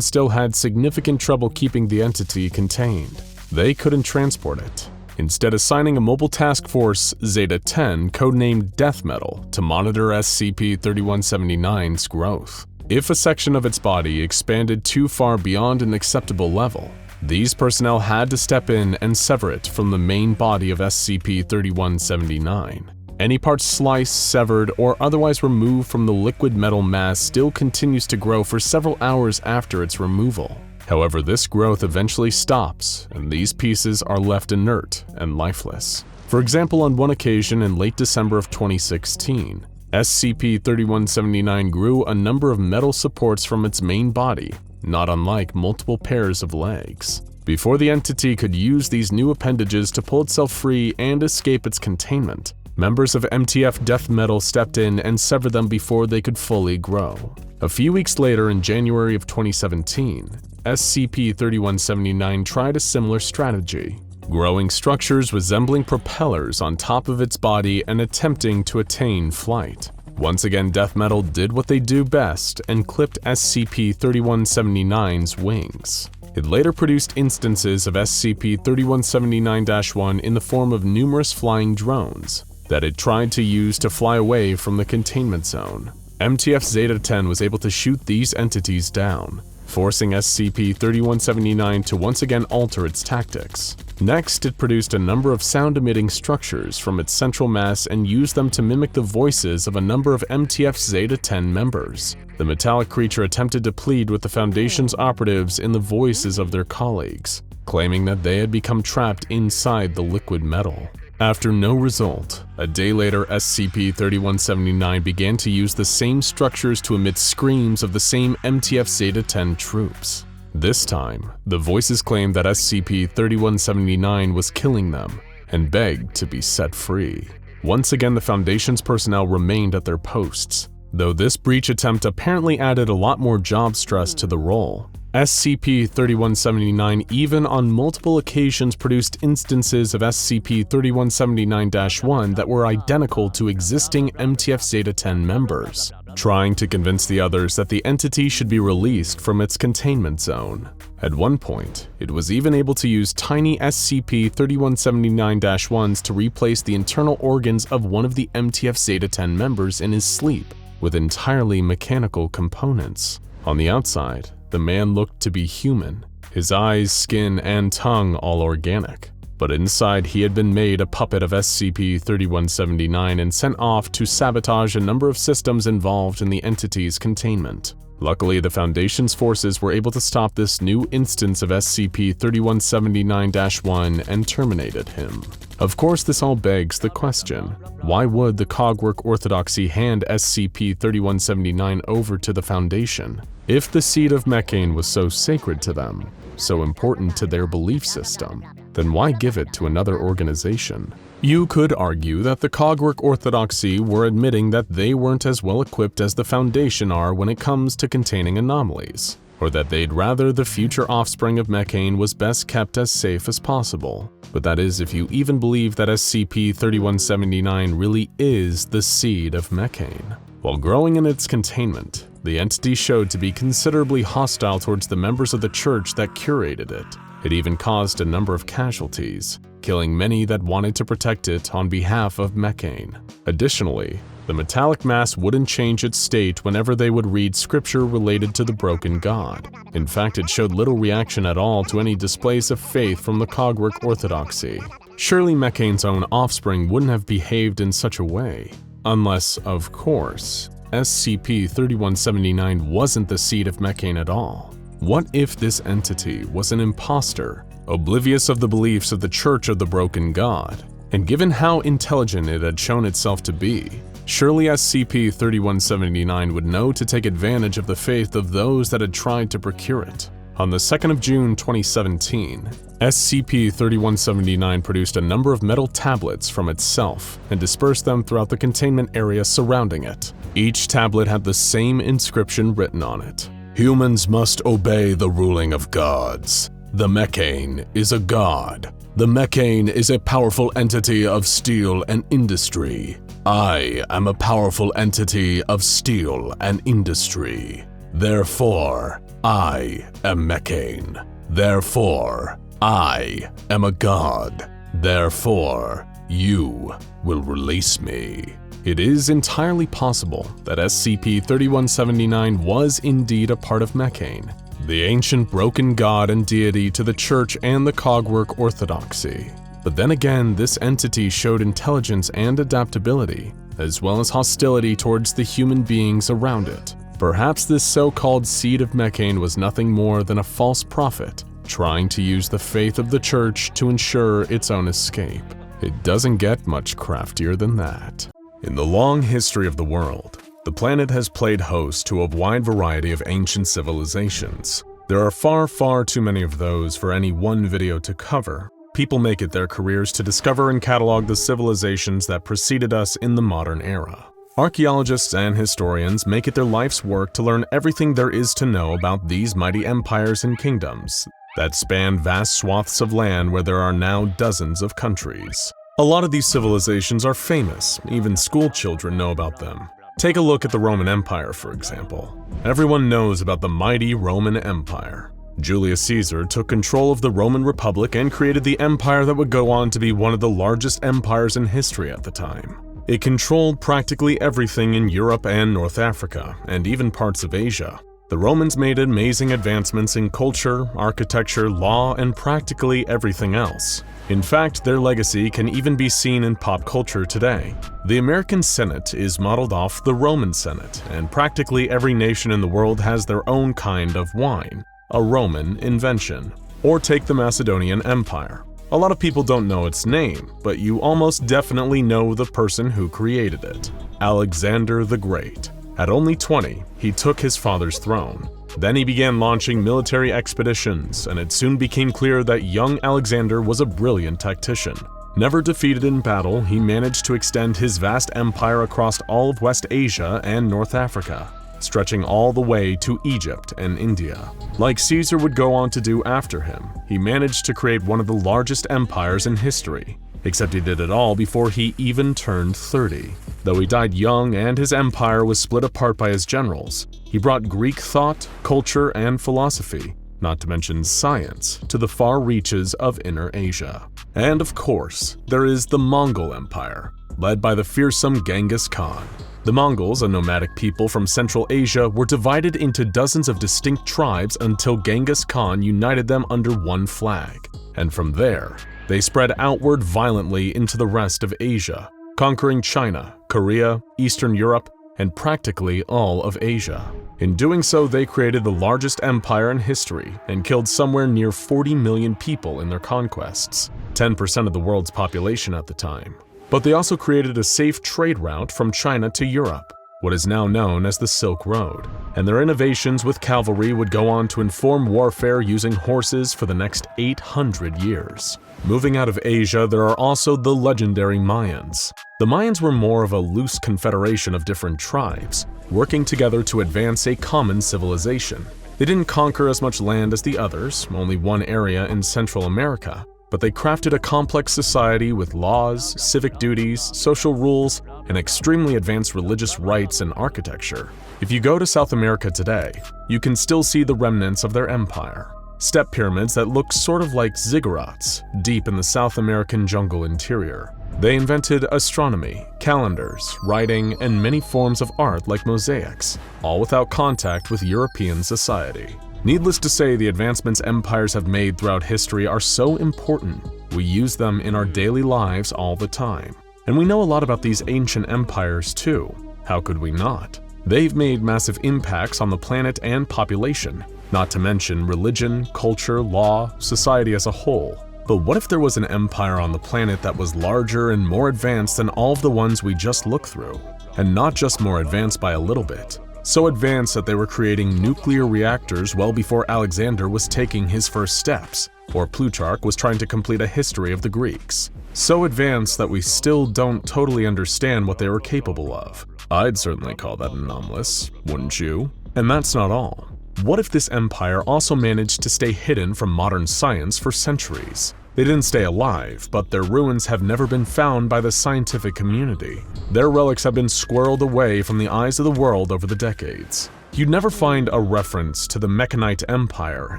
still had significant trouble keeping the entity contained. They couldn't transport it. instead assigning a mobile task force Zeta-10 codenamed Death Metal to monitor SCP-3179's growth. If a section of its body expanded too far beyond an acceptable level, these personnel had to step in and sever it from the main body of SCP-3179. Any part sliced, severed, or otherwise removed from the liquid metal mass still continues to grow for several hours after its removal. However, this growth eventually stops, and these pieces are left inert and lifeless. For example, on one occasion in late December of 2016, SCP-3179 grew a number of metal supports from its main body, not unlike multiple pairs of legs. Before the entity could use these new appendages to pull itself free and escape its containment, members of MTF Death Metal stepped in and severed them before they could fully grow. A few weeks later, in January of 2017, SCP-3179 tried a similar strategy, growing structures resembling propellers on top of its body and attempting to attain flight. Once again, Death Metal did what they do best and clipped SCP-3179's wings. It later produced instances of SCP-3179-1 in the form of numerous flying drones that it tried to use to fly away from the containment zone. MTF Zeta-10 was able to shoot these entities down, forcing SCP-3179 to once again alter its tactics. Next, it produced a number of sound-emitting structures from its central mass and used them to mimic the voices of a number of MTF Zeta-10 members. The metallic creature attempted to plead with the Foundation's operatives in the voices of their colleagues, claiming that they had become trapped inside the liquid metal. After no result, a day later SCP-3179 began to use the same structures to emit screams of the same MTF Zeta-10 troops. This time, the voices claimed that SCP-3179 was killing them and begged to be set free. Once again, the Foundation's personnel remained at their posts, though this breach attempt apparently added a lot more job stress to the role. SCP-3179 even on multiple occasions produced instances of SCP-3179-1 that were identical to existing MTF Zeta-10 members, trying to convince the others that the entity should be released from its containment zone. At one point, it was even able to use tiny SCP-3179-1s to replace the internal organs of one of the MTF Zeta-10 members in his sleep with entirely mechanical components. On the outside, the man looked to be human, his eyes, skin, and tongue all organic. But inside, he had been made a puppet of SCP-3179 and sent off to sabotage a number of systems involved in the entity's containment. Luckily, the Foundation's forces were able to stop this new instance of SCP-3179-1 and terminated him. Of course, this all begs the question, why would the Cogwork Orthodoxy hand SCP-3179 over to the Foundation? If the seed of Mechane was so sacred to them, so important to their belief system, then why give it to another organization? You could argue that the Cogwork Orthodoxy were admitting that they weren't as well equipped as the Foundation are when it comes to containing anomalies, or that they'd rather the future offspring of Mechane was best kept as safe as possible. But that is if you even believe that SCP-3179 really is the seed of Mechane. While growing in its containment, the entity showed to be considerably hostile towards the members of the church that curated it. It even caused a number of casualties, killing many that wanted to protect it on behalf of Mechane. Additionally, the metallic mass wouldn't change its state whenever they would read scripture related to the broken god. In fact, it showed little reaction at all to any displays of faith from the Cogwork Orthodoxy. Surely Mechane's own offspring wouldn't have behaved in such a way. Unless, of course, SCP-3179 wasn't the seed of Mechane at all. What if this entity was an imposter, oblivious of the beliefs of the Church of the Broken God? And given how intelligent it had shown itself to be, surely SCP-3179 would know to take advantage of the faith of those that had tried to procure it. On the 2nd of June 2017, SCP-3179 produced a number of metal tablets from itself and dispersed them throughout the containment area surrounding it. Each tablet had the same inscription written on it. Humans must obey the ruling of gods. The Mechane is a god. The Mechane is a powerful entity of steel and industry. I am a powerful entity of steel and industry. Therefore, I am Mechane. Therefore, I am a god. Therefore, you will release me. It is entirely possible that SCP-3179 was indeed a part of Mechane, the ancient broken god and deity to the Church and the Cogwork Orthodoxy. But then again, this entity showed intelligence and adaptability, as well as hostility towards the human beings around it. Perhaps this so-called seed of Mechane was nothing more than a false prophet, trying to use the faith of the Church to ensure its own escape. It doesn't get much craftier than that. In the long history of the world, the planet has played host to a wide variety of ancient civilizations. There are far too many of those for any one video to cover. People make it their careers to discover and catalog the civilizations that preceded us in the modern era. Archaeologists and historians make it their life's work to learn everything there is to know about these mighty empires and kingdoms that span vast swaths of land where there are now dozens of countries. A lot of these civilizations are famous, even school children know about them. Take a look at the Roman Empire, for example. Everyone knows about the mighty Roman Empire. Julius Caesar took control of the Roman Republic and created the empire that would go on to be one of the largest empires in history at the time. It controlled practically everything in Europe and North Africa, and even parts of Asia. The Romans made amazing advancements in culture, architecture, law, and practically everything else. In fact, their legacy can even be seen in pop culture today. The American Senate is modeled off the Roman Senate, and practically every nation in the world has their own kind of wine, a Roman invention. Or take the Macedonian Empire. A lot of people don't know its name, but you almost definitely know the person who created it, Alexander the Great. At only 20, he took his father's throne. Then he began launching military expeditions, and it soon became clear that young Alexander was a brilliant tactician. Never defeated in battle, he managed to extend his vast empire across all of West Asia and North Africa, stretching all the way to Egypt and India. Like Caesar would go on to do after him, he managed to create one of the largest empires in history. Except he did it all before he even turned 30. Though he died young and his empire was split apart by his generals, he brought Greek thought, culture, and philosophy, not to mention science, to the far reaches of Inner Asia. And of course, there is the Mongol Empire, led by the fearsome Genghis Khan. The Mongols, a nomadic people from Central Asia, were divided into dozens of distinct tribes until Genghis Khan united them under one flag. And from there, they spread outward violently into the rest of Asia, conquering China, Korea, Eastern Europe, and practically all of Asia. In doing so, they created the largest empire in history and killed somewhere near 40 million people in their conquests, 10% of the world's population at the time. But they also created a safe trade route from China to Europe, what is now known as the Silk Road, and their innovations with cavalry would go on to inform warfare using horses for the next 800 years. Moving out of Asia, there are also the legendary Mayans. The Mayans were more of a loose confederation of different tribes, working together to advance a common civilization. They didn't conquer as much land as the others, only one area in Central America, but they crafted a complex society with laws, civic duties, social rules, and extremely advanced religious rites and architecture. If you go to South America today, you can still see the remnants of their empire. Step pyramids that look sort of like ziggurats, deep in the South American jungle interior. They invented astronomy, calendars, writing, and many forms of art like mosaics, all without contact with European society. Needless to say, the advancements empires have made throughout history are so important, we use them in our daily lives all the time. And we know a lot about these ancient empires too. How could we not? They've made massive impacts on the planet and population, not to mention religion, culture, law, society as a whole. But what if there was an empire on the planet that was larger and more advanced than all of the ones we just looked through? And not just more advanced by a little bit. So advanced that they were creating nuclear reactors well before Alexander was taking his first steps, or Plutarch was trying to complete a history of the Greeks. So advanced that we still don't totally understand what they were capable of. I'd certainly call that anomalous, wouldn't you? And that's not all. What if this empire also managed to stay hidden from modern science for centuries? They didn't stay alive, but their ruins have never been found by the scientific community. Their relics have been squirreled away from the eyes of the world over the decades. You'd never find a reference to the Mechanite Empire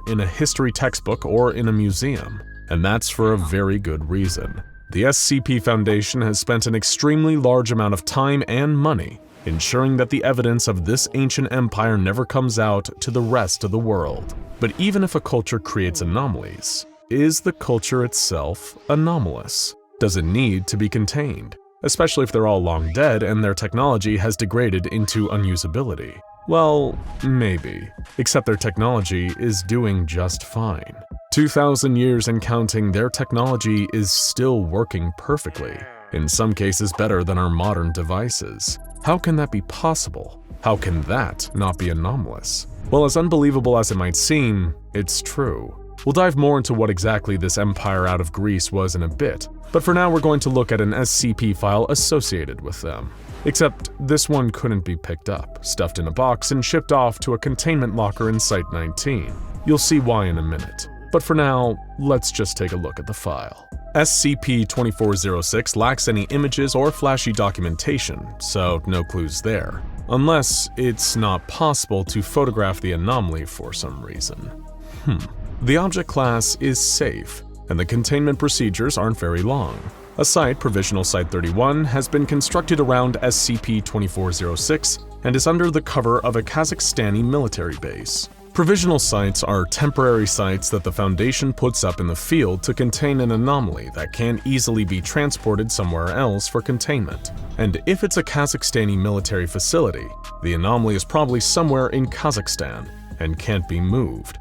in a history textbook or in a museum, and that's for a very good reason. the SCP Foundation has spent an extremely large amount of time and money ensuring that the evidence of this ancient empire never comes out to the rest of the world. But even if a culture creates anomalies, is the culture itself anomalous? Does it need to be contained? Especially if they're all long dead and their technology has degraded into unusability. Well, maybe. Except their technology is doing just fine. 2,000 years and counting, their technology is still working perfectly. In some cases better than our modern devices. How can that be possible? How can that not be anomalous? Well, as unbelievable as it might seem, it's true. We'll dive more into what exactly this empire out of Greece was in a bit, but for now we're going to look at an SCP file associated with them. Except this one couldn't be picked up, stuffed in a box, and shipped off to a containment locker in Site-19. You'll see why in a minute. But for now, let's just take a look at the file. SCP-2406 lacks any images or flashy documentation, so no clues there. Unless it's not possible to photograph the anomaly for some reason. The object class is safe, and the containment procedures aren't very long. A site, Provisional Site-31, has been constructed around SCP-2406 and is under the cover of a Kazakhstani military base. Provisional sites are temporary sites that the Foundation puts up in the field to contain an anomaly that can't easily be transported somewhere else for containment. And if it's a Kazakhstani military facility, the anomaly is probably somewhere in Kazakhstan and can't be moved.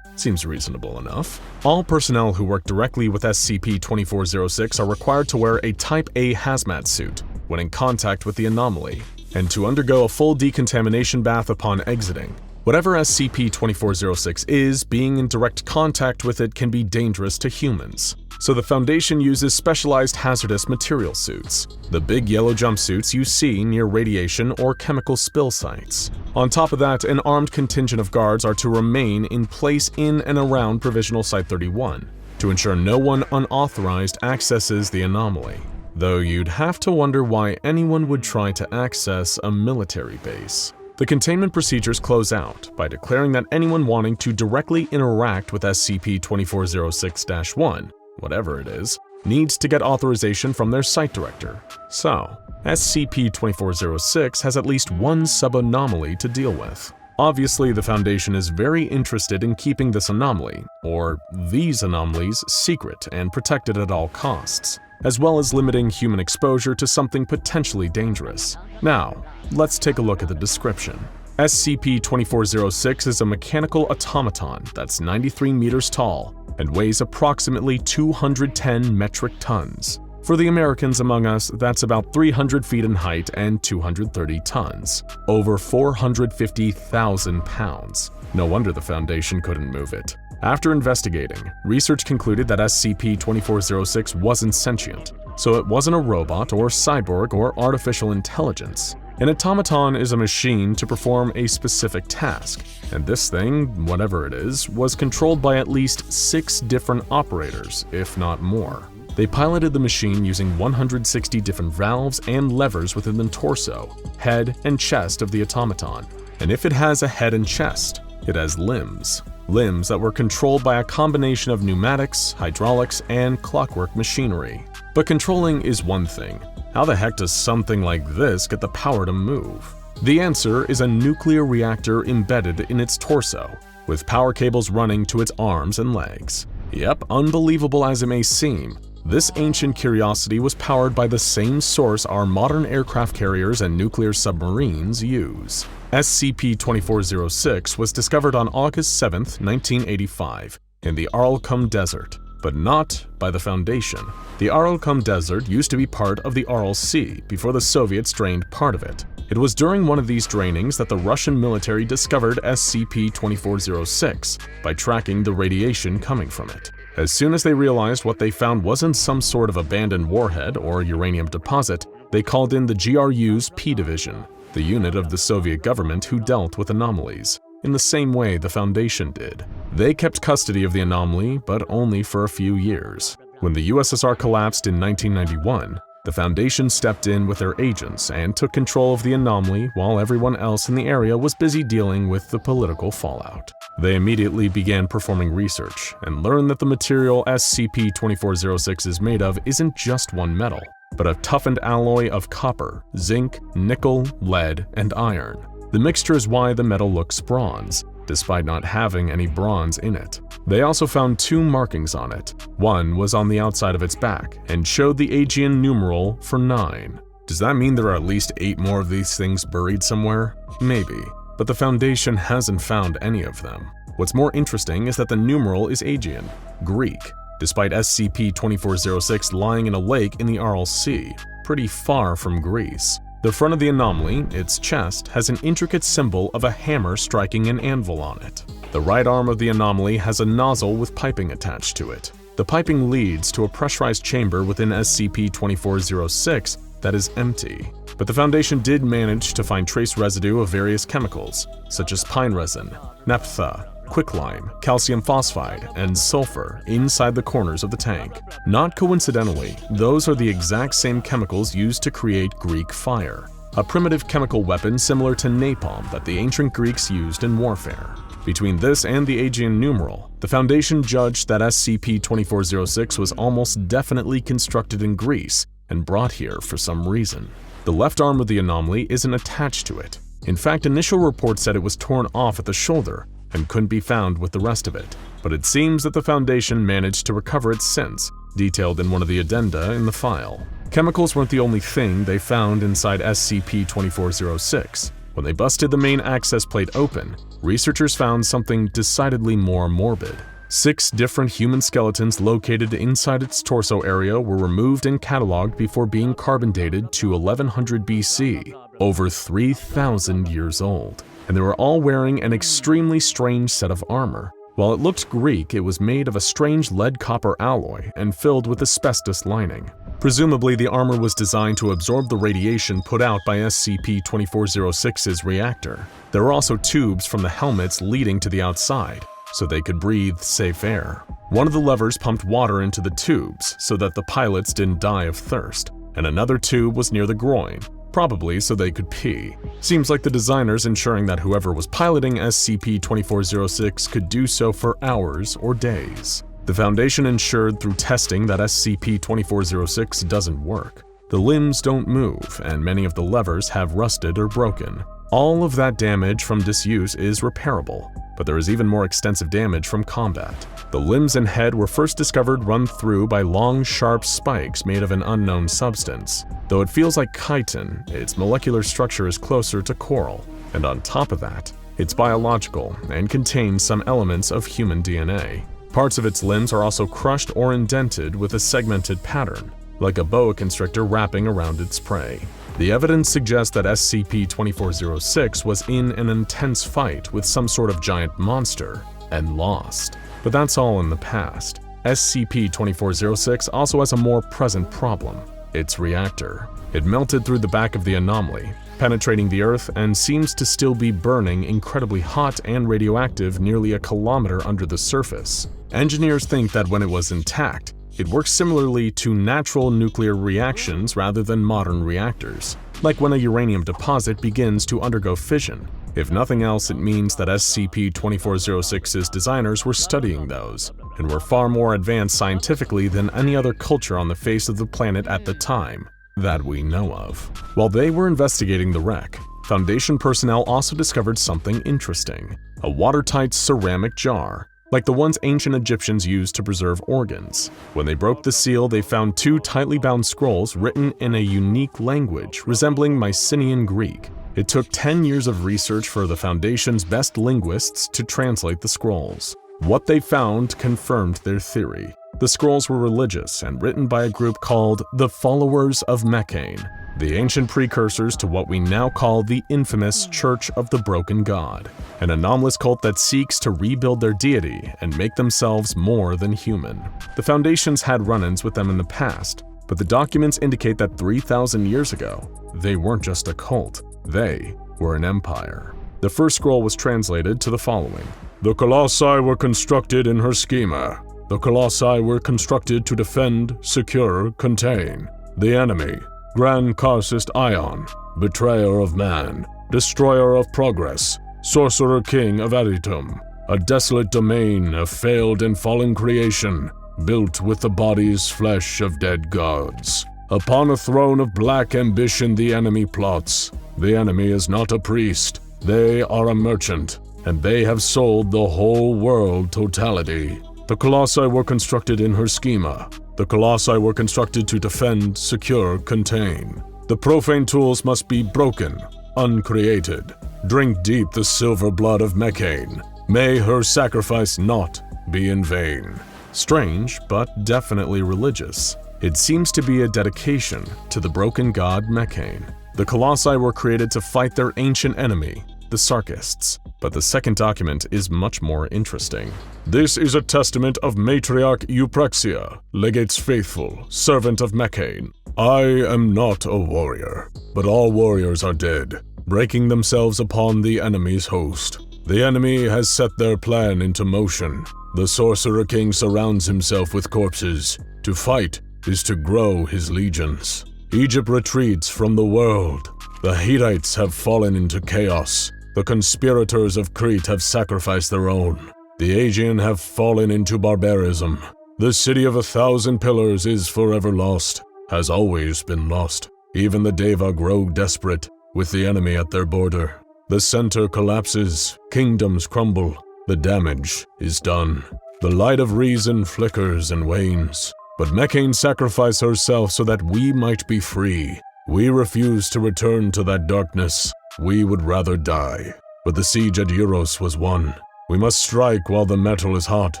Seems reasonable enough. All personnel who work directly with SCP-2406 are required to wear a Type A hazmat suit when in contact with the anomaly, and to undergo a full decontamination bath upon exiting. Whatever SCP-2406 is, being in direct contact with it can be dangerous to humans. So the Foundation uses specialized hazardous material suits, the big yellow jumpsuits you see near radiation or chemical spill sites. On top of that, an armed contingent of guards are to remain in place in and around Provisional Site-31 to ensure no one unauthorized accesses the anomaly. Though you'd have to wonder why anyone would try to access a military base. The containment procedures close out by declaring that anyone wanting to directly interact with SCP-2406-1, whatever it is, needs to get authorization from their site director. So, SCP-2406 has at least one sub-anomaly to deal with. Obviously, the Foundation is very interested in keeping this anomaly, or these anomalies, secret and protected at all costs, as well as limiting human exposure to something potentially dangerous. Now, let's take a look at the description. SCP-2406 is a mechanical automaton that's 93 meters tall and weighs approximately 210 metric tons. For the Americans among us, that's about 300 feet in height and 230 tons, over 450,000 pounds. No wonder the Foundation couldn't move it. After investigating, research concluded that SCP-2406 wasn't sentient, so it wasn't a robot or cyborg or artificial intelligence. An automaton is a machine to perform a specific task, and this thing, whatever it is, was controlled by at least 6 different operators, if not more. They piloted the machine using 160 different valves and levers within the torso, head, and chest of the automaton. And if it has a head and chest, it has limbs. Limbs that were controlled by a combination of pneumatics, hydraulics, and clockwork machinery. But controlling is one thing. How the heck does something like this get the power to move? The answer is a nuclear reactor embedded in its torso, with power cables running to its arms and legs. Yep, unbelievable as it may seem, this ancient curiosity was powered by the same source our modern aircraft carriers and nuclear submarines use. SCP-2406 was discovered on August 7, 1985, in the Aralkum Desert, but not by the Foundation. The Aralkum Desert used to be part of the Aral Sea before the Soviets drained part of it. It was during one of these drainings that the Russian military discovered SCP-2406 by tracking the radiation coming from it. As soon as they realized what they found wasn't some sort of abandoned warhead or uranium deposit, they called in the GRU's P Division, the unit of the Soviet government who dealt with anomalies, in the same way the Foundation did. They kept custody of the anomaly, but only for a few years. When the USSR collapsed in 1991, The Foundation stepped in with their agents and took control of the anomaly while everyone else in the area was busy dealing with the political fallout. They immediately began performing research and learned that the material SCP-2406 is made of isn't just one metal, but a toughened alloy of copper, zinc, nickel, lead, and iron. The mixture is why the metal looks bronze, despite not having any bronze in it. They also found 2 markings on it. One was on the outside of its back and showed the Aegean numeral for 9. Does that mean there are at least 8 more of these things buried somewhere? Maybe, but the Foundation hasn't found any of them. What's more interesting is that the numeral is Aegean, Greek, despite SCP-2406 lying in a lake in the Aral Sea, pretty far from Greece. The front of the anomaly, its chest, has an intricate symbol of a hammer striking an anvil on it. The right arm of the anomaly has a nozzle with piping attached to it. The piping leads to a pressurized chamber within SCP-2406 that is empty. But the Foundation did manage to find trace residue of various chemicals, such as pine resin, naphtha, quicklime, calcium phosphide, and sulfur inside the corners of the tank. Not coincidentally, those are the exact same chemicals used to create Greek fire, a primitive chemical weapon similar to napalm that the ancient Greeks used in warfare. Between this and the Aegean numeral, the Foundation judged that SCP-2406 was almost definitely constructed in Greece and brought here for some reason. The left arm of the anomaly isn't attached to it. In fact, initial reports said it was torn off at the shoulder and couldn't be found with the rest of it, but it seems that the Foundation managed to recover it since, detailed in one of the addenda in the file. Chemicals weren't the only thing they found inside SCP-2406. When they busted the main access plate open, researchers found something decidedly more morbid. 6 different human skeletons located inside its torso area were removed and cataloged before being carbon dated to 1100 BC, over 3,000 years old. And they were all wearing an extremely strange set of armor. While it looked Greek, it was made of a strange lead-copper alloy and filled with asbestos lining. Presumably, the armor was designed to absorb the radiation put out by SCP-2406's reactor. There were also tubes from the helmets leading to the outside, so they could breathe safe air. One of the levers pumped water into the tubes so that the pilots didn't die of thirst, and another tube was near the groin, probably so they could pee. Seems like the designers ensuring that whoever was piloting SCP-2406 could do so for hours or days. The Foundation ensured through testing that SCP-2406 doesn't work. The limbs don't move, and many of the levers have rusted or broken. All of that damage from disuse is repairable, but there is even more extensive damage from combat. The limbs and head were first discovered run through by long, sharp spikes made of an unknown substance. Though it feels like chitin, its molecular structure is closer to coral, and on top of that, it's biological and contains some elements of human DNA. Parts of its limbs are also crushed or indented with a segmented pattern, like a boa constrictor wrapping around its prey. The evidence suggests that SCP-2406 was in an intense fight with some sort of giant monster and lost. But that's all in the past. SCP-2406 also has a more present problem: its reactor. It melted through the back of the anomaly, penetrating the Earth, and seems to still be burning incredibly hot and radioactive nearly a kilometer under the surface. Engineers think that when it was intact, it works similarly to natural nuclear reactions rather than modern reactors, like when a uranium deposit begins to undergo fission. If nothing else, it means that SCP-2406's designers were studying those, and were far more advanced scientifically than any other culture on the face of the planet at the time that we know of. While they were investigating the wreck, Foundation personnel also discovered something interesting: a watertight ceramic jar, like the ones ancient Egyptians used to preserve organs. When they broke the seal, they found 2 tightly bound scrolls written in a unique language resembling Mycenaean Greek. It took 10 years of research for the Foundation's best linguists to translate the scrolls. What they found confirmed their theory. The scrolls were religious and written by a group called the Followers of Mechane, the ancient precursors to what we now call the infamous Church of the Broken God, an anomalous cult that seeks to rebuild their deity and make themselves more than human. The Foundation's had run-ins with them in the past, but the documents indicate that 3,000 years ago, they weren't just a cult, they were an empire. The first scroll was translated to the following: "The Colossi were constructed in her schema. The Colossi were constructed to defend, secure, contain. The enemy, Grand Karcist Ion, betrayer of man, destroyer of progress, sorcerer king of Aritum, a desolate domain of failed and fallen creation, built with the body's flesh of dead gods. Upon a throne of black ambition the enemy plots. The enemy is not a priest, they are a merchant, and they have sold the whole world totality. The Colossi were constructed in her schema. The Colossi were constructed to defend, secure, contain. The profane tools must be broken, uncreated. Drink deep the silver blood of Mechane. May her sacrifice not be in vain. Strange, but definitely religious. It seems to be a dedication to the broken god Mechane. The Colossi were created to fight their ancient enemy, the Sarkists, but the second document is much more interesting. This is a testament of Matriarch Euprexia, legates faithful, servant of Mechane. I am not a warrior, but all warriors are dead, breaking themselves upon the enemy's host. The enemy has set their plan into motion. The Sorcerer King surrounds himself with corpses. To fight is to grow his legions. Egypt retreats from the world. The Hittites have fallen into chaos. The conspirators of Crete have sacrificed their own. The Aegean have fallen into barbarism. The city of 1,000 pillars is forever lost, has always been lost. Even the Deva grow desperate, with the enemy at their border. The center collapses, kingdoms crumble, the damage is done. The light of reason flickers and wanes. But Mechane sacrificed herself so that we might be free. We refuse to return to that darkness. We would rather die. But the siege at Euros was won. We must strike while the metal is hot,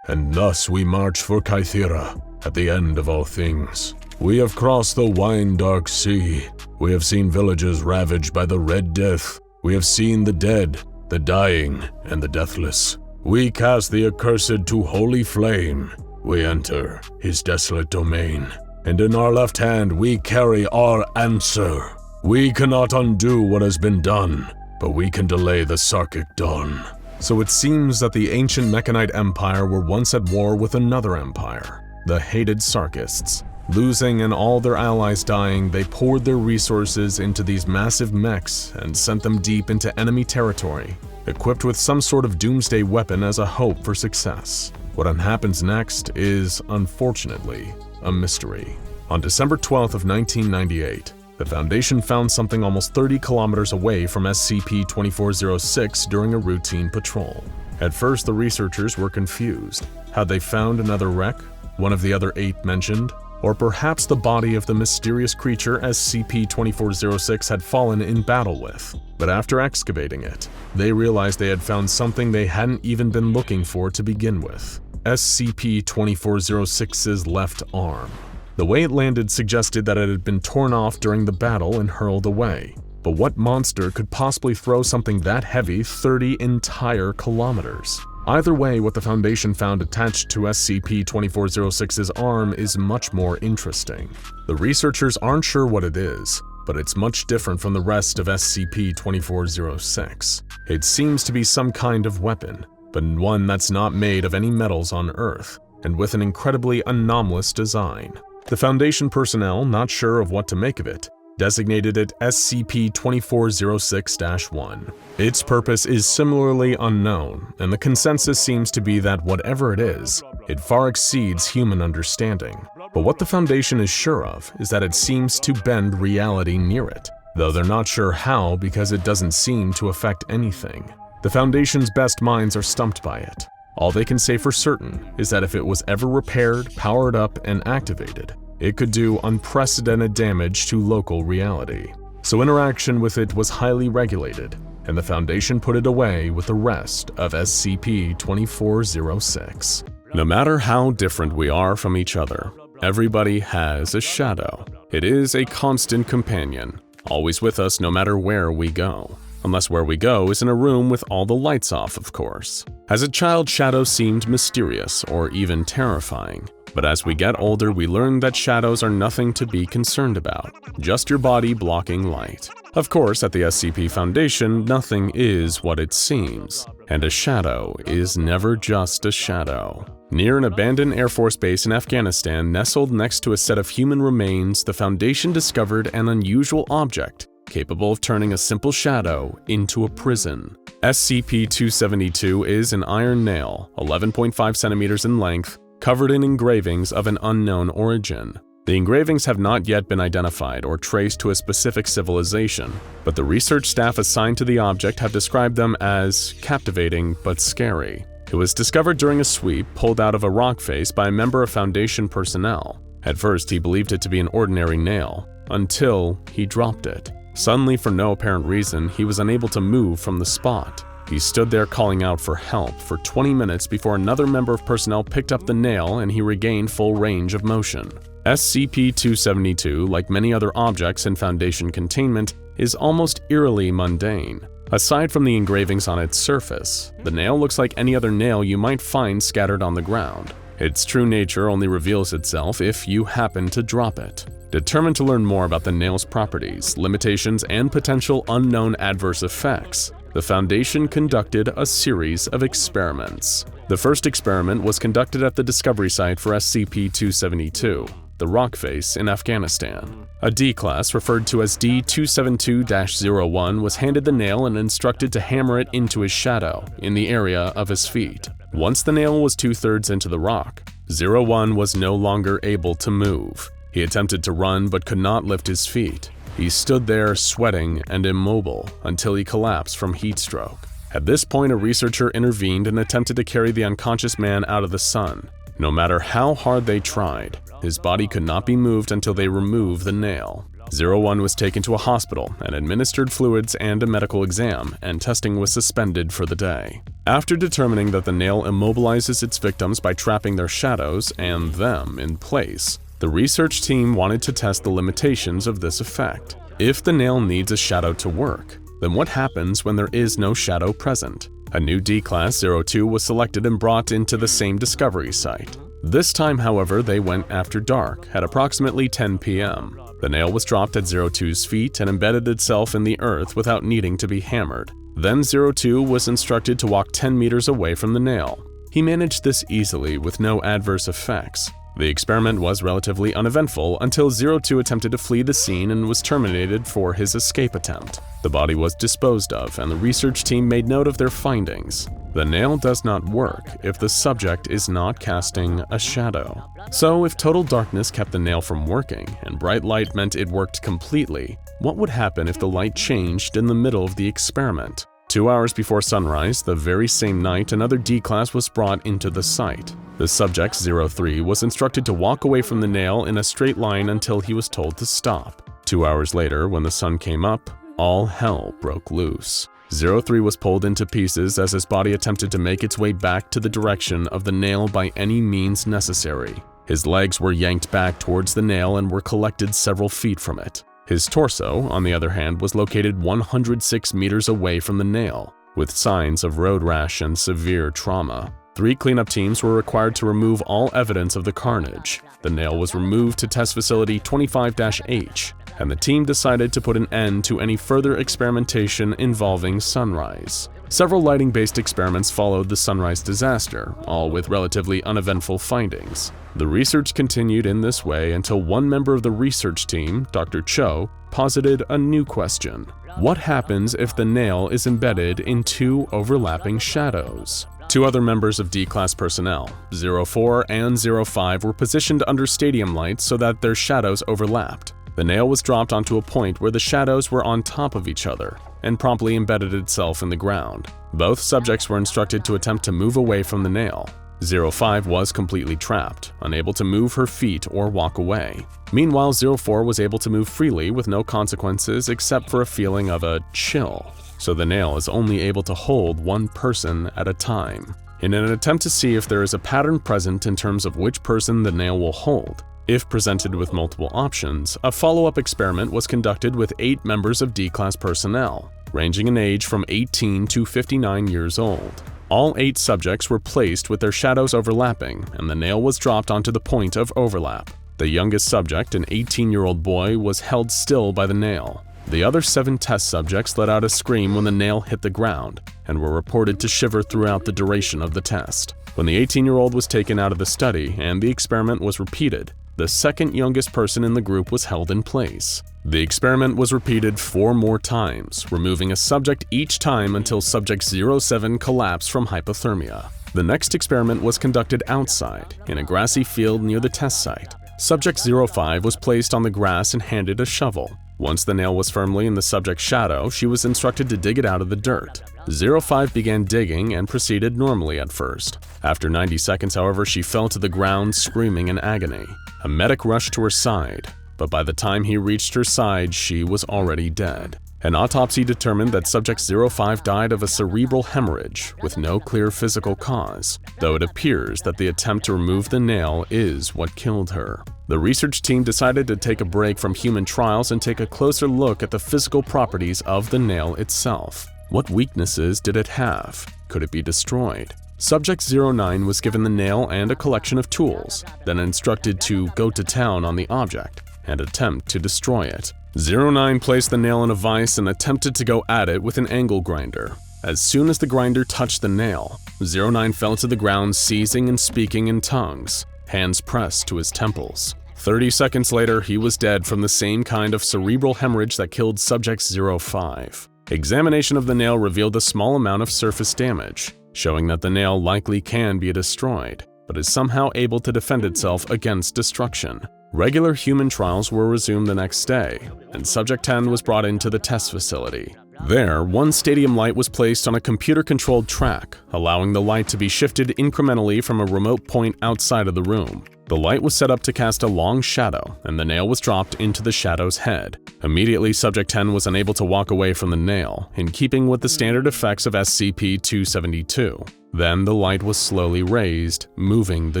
and thus we march for Kythera, at the end of all things. We have crossed the wine-dark sea. We have seen villages ravaged by the Red Death. We have seen the dead, the dying, and the deathless. We cast the accursed to holy flame. We enter his desolate domain, and in our left hand we carry our answer. We cannot undo what has been done, but we can delay the Sarkic dawn. So it seems that the ancient Mechanite Empire were once at war with another empire, the hated Sarkists. Losing and all their allies dying, they poured their resources into these massive mechs and sent them deep into enemy territory, equipped with some sort of doomsday weapon as a hope for success. What happens next is, unfortunately, a mystery. On December 12th of 1998, the Foundation found something almost 30 kilometers away from SCP-2406 during a routine patrol. At first, the researchers were confused. Had they found another wreck, one of the other 8 mentioned? Or perhaps the body of the mysterious creature SCP-2406 had fallen in battle with. But after excavating it, they realized they had found something they hadn't even been looking for to begin with. SCP-2406's left arm. The way it landed suggested that it had been torn off during the battle and hurled away. But what monster could possibly throw something that heavy 30 entire kilometers? Either way, what the Foundation found attached to SCP-2406's arm is much more interesting. The researchers aren't sure what it is, but it's much different from the rest of SCP-2406. It seems to be some kind of weapon, but one that's not made of any metals on Earth, and with an incredibly anomalous design. The Foundation personnel, not sure of what to make of it, designated it SCP-2406-1. Its purpose is similarly unknown, and the consensus seems to be that whatever it is, it far exceeds human understanding. But what the Foundation is sure of is that it seems to bend reality near it, though they're not sure how because it doesn't seem to affect anything. The Foundation's best minds are stumped by it. All they can say for certain is that if it was ever repaired, powered up, and activated, it could do unprecedented damage to local reality. So interaction with it was highly regulated, and the Foundation put it away with the rest of SCP-2406. No matter how different we are from each other, everybody has a shadow. It is a constant companion, always with us no matter where we go. Unless where we go is in a room with all the lights off, of course. As a child, shadows seemed mysterious or even terrifying. But as we get older, we learn that shadows are nothing to be concerned about, just your body blocking light. Of course, at the SCP Foundation, nothing is what it seems, and a shadow is never just a shadow. Near an abandoned Air Force base in Afghanistan nestled next to a set of human remains, the Foundation discovered an unusual object capable of turning a simple shadow into a prison. SCP-272 is an iron nail, 11.5 centimeters in length, covered in engravings of an unknown origin. The engravings have not yet been identified or traced to a specific civilization, but the research staff assigned to the object have described them as captivating but scary. It was discovered during a sweep pulled out of a rock face by a member of Foundation personnel. At first, he believed it to be an ordinary nail, until he dropped it. Suddenly, for no apparent reason, he was unable to move from the spot. He stood there calling out for help for 20 minutes before another member of personnel picked up the nail and he regained full range of motion. SCP-272, like many other objects in Foundation containment, is almost eerily mundane. Aside from the engravings on its surface, the nail looks like any other nail you might find scattered on the ground. Its true nature only reveals itself if you happen to drop it. Determined to learn more about the nail's properties, limitations, and potential unknown adverse effects, the Foundation conducted a series of experiments. The first experiment was conducted at the discovery site for SCP-272, the rock face in Afghanistan. A D-class, referred to as D-272-01, was handed the nail and instructed to hammer it into his shadow in the area of his feet. Once the nail was 2/3 into the rock, 01 was no longer able to move. He attempted to run but could not lift his feet. He stood there sweating and immobile until he collapsed from heat stroke. At this point, a researcher intervened and attempted to carry the unconscious man out of the sun. No matter how hard they tried, his body could not be moved until they removed the nail. 01 was taken to a hospital and administered fluids and a medical exam, and testing was suspended for the day. After determining that the nail immobilizes its victims by trapping their shadows and them in place, the research team wanted to test the limitations of this effect. If the nail needs a shadow to work, then what happens when there is no shadow present? A new D-Class 02 was selected and brought into the same discovery site. This time, however, they went after dark at approximately 10 p.m. The nail was dropped at 02's feet and embedded itself in the earth without needing to be hammered. Then 02 was instructed to walk 10 meters away from the nail. He managed this easily with no adverse effects. The experiment was relatively uneventful until 02 attempted to flee the scene and was terminated for his escape attempt. The body was disposed of, and the research team made note of their findings. The nail does not work if the subject is not casting a shadow. So if total darkness kept the nail from working and bright light meant it worked completely, what would happen if the light changed in the middle of the experiment? 2 hours before sunrise, the very same night, another D-Class was brought into the site. The subject, 03, was instructed to walk away from the nail in a straight line until he was told to stop. 2 hours later, when the sun came up, all hell broke loose. 03 was pulled into pieces as his body attempted to make its way back to the direction of the nail by any means necessary. His legs were yanked back towards the nail and were collected several feet from it. His torso, on the other hand, was located 106 meters away from the nail, with signs of road rash and severe trauma. 3 cleanup teams were required to remove all evidence of the carnage. The nail was removed to Test Facility 25-H, and the team decided to put an end to any further experimentation involving Sunrise. Several lighting-based experiments followed the Sunrise disaster, all with relatively uneventful findings. The research continued in this way until one member of the research team, Dr. Cho, posited a new question. What happens if the nail is embedded in 2 overlapping shadows? 2 other members of D-Class personnel, 04 and 05, were positioned under stadium lights so that their shadows overlapped. The nail was dropped onto a point where the shadows were on top of each other and promptly embedded itself in the ground. Both subjects were instructed to attempt to move away from the nail. 05 was completely trapped, unable to move her feet or walk away. Meanwhile, 04 was able to move freely with no consequences except for a feeling of a chill. So the nail is only able to hold one person at a time. In an attempt to see if there is a pattern present in terms of which person the nail will hold, if presented with multiple options, a follow-up experiment was conducted with 8 members of D-Class personnel, ranging in age from 18 to 59 years old. All 8 subjects were placed with their shadows overlapping, and the nail was dropped onto the point of overlap. The youngest subject, an 18-year-old boy, was held still by the nail. The other 7 test subjects let out a scream when the nail hit the ground and were reported to shiver throughout the duration of the test. When the 18-year-old was taken out of the study and the experiment was repeated, the second youngest person in the group was held in place. The experiment was repeated 4 more times, removing a subject each time until subject 07 collapsed from hypothermia. The next experiment was conducted outside, in a grassy field near the test site. Subject 05 was placed on the grass and handed a shovel. Once the nail was firmly in the subject's shadow, she was instructed to dig it out of the dirt. 05 began digging and proceeded normally at first. After 90 seconds, however, she fell to the ground screaming in agony. A medic rushed to her side, but by the time he reached her side, she was already dead. An autopsy determined that subject 05 died of a cerebral hemorrhage with no clear physical cause, though it appears that the attempt to remove the nail is what killed her. The research team decided to take a break from human trials and take a closer look at the physical properties of the nail itself. What weaknesses did it have? Could it be destroyed? Subject 09 was given the nail and a collection of tools, then instructed to go to town on the object and attempt to destroy it. 09 placed the nail in a vise and attempted to go at it with an angle grinder. As soon as the grinder touched the nail, 09 fell to the ground seizing and speaking in tongues, hands pressed to his temples. 30 seconds later, he was dead from the same kind of cerebral hemorrhage that killed subject 05. Examination of the nail revealed a small amount of surface damage, showing that the nail likely can be destroyed, but is somehow able to defend itself against destruction. Regular human trials were resumed the next day, and Subject 10 was brought into the test facility. There, one stadium light was placed on a computer-controlled track, allowing the light to be shifted incrementally from a remote point outside of the room. The light was set up to cast a long shadow, and the nail was dropped into the shadow's head. Immediately, Subject 10 was unable to walk away from the nail, in keeping with the standard effects of SCP-272. Then the light was slowly raised, moving the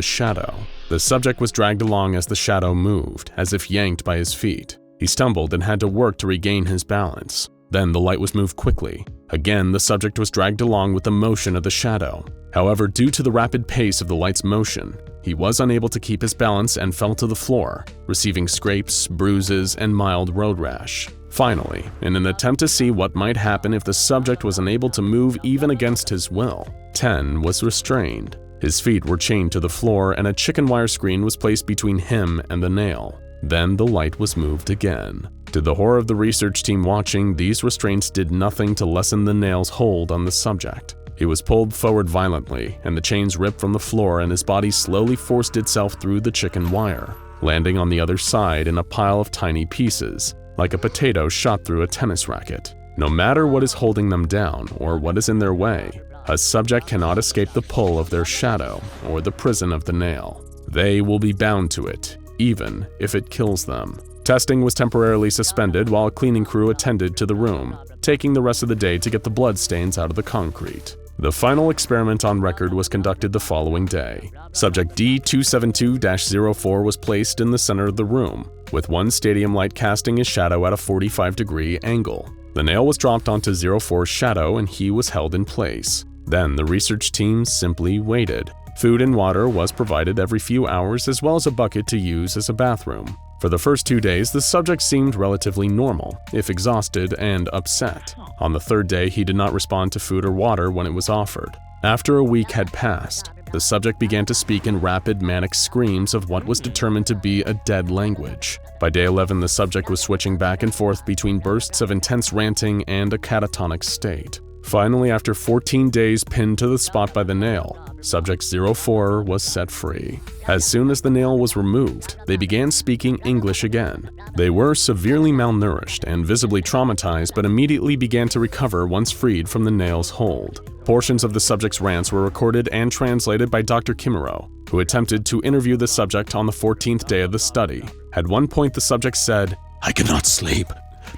shadow. The subject was dragged along as the shadow moved, as if yanked by his feet. He stumbled and had to work to regain his balance. Then the light was moved quickly. Again, the subject was dragged along with the motion of the shadow. However, due to the rapid pace of the light's motion, he was unable to keep his balance and fell to the floor, receiving scrapes, bruises, and mild road rash. Finally, in an attempt to see what might happen if the subject was unable to move even against his will, 10 was restrained. His feet were chained to the floor and a chicken wire screen was placed between him and the nail. Then the light was moved again. To the horror of the research team watching, these restraints did nothing to lessen the nail's hold on the subject. He was pulled forward violently, and the chains ripped from the floor and his body slowly forced itself through the chicken wire, landing on the other side in a pile of tiny pieces, like a potato shot through a tennis racket. No matter what is holding them down or what is in their way, a subject cannot escape the pull of their shadow or the prison of the nail. They will be bound to it, even if it kills them. Testing was temporarily suspended while a cleaning crew attended to the room, taking the rest of the day to get the blood stains out of the concrete. The final experiment on record was conducted the following day. Subject D272-04 was placed in the center of the room, with one stadium light casting his shadow at a 45-degree angle. The nail was dropped onto 04's shadow and he was held in place. Then the research team simply waited. Food and water was provided every few hours as well as a bucket to use as a bathroom. For the first 2 days, the subject seemed relatively normal, if exhausted and upset. On the third day, he did not respond to food or water when it was offered. After a week had passed, the subject began to speak in rapid manic screams of what was determined to be a dead language. By day 11, the subject was switching back and forth between bursts of intense ranting and a catatonic state. Finally, after 14 days pinned to the spot by the nail, Subject 04 was set free. As soon as the nail was removed, they began speaking English again. They were severely malnourished and visibly traumatized, but immediately began to recover once freed from the nail's hold. Portions of the subject's rants were recorded and translated by Dr. Kimuro, who attempted to interview the subject on the 14th day of the study. At one point, the subject said, "I cannot sleep.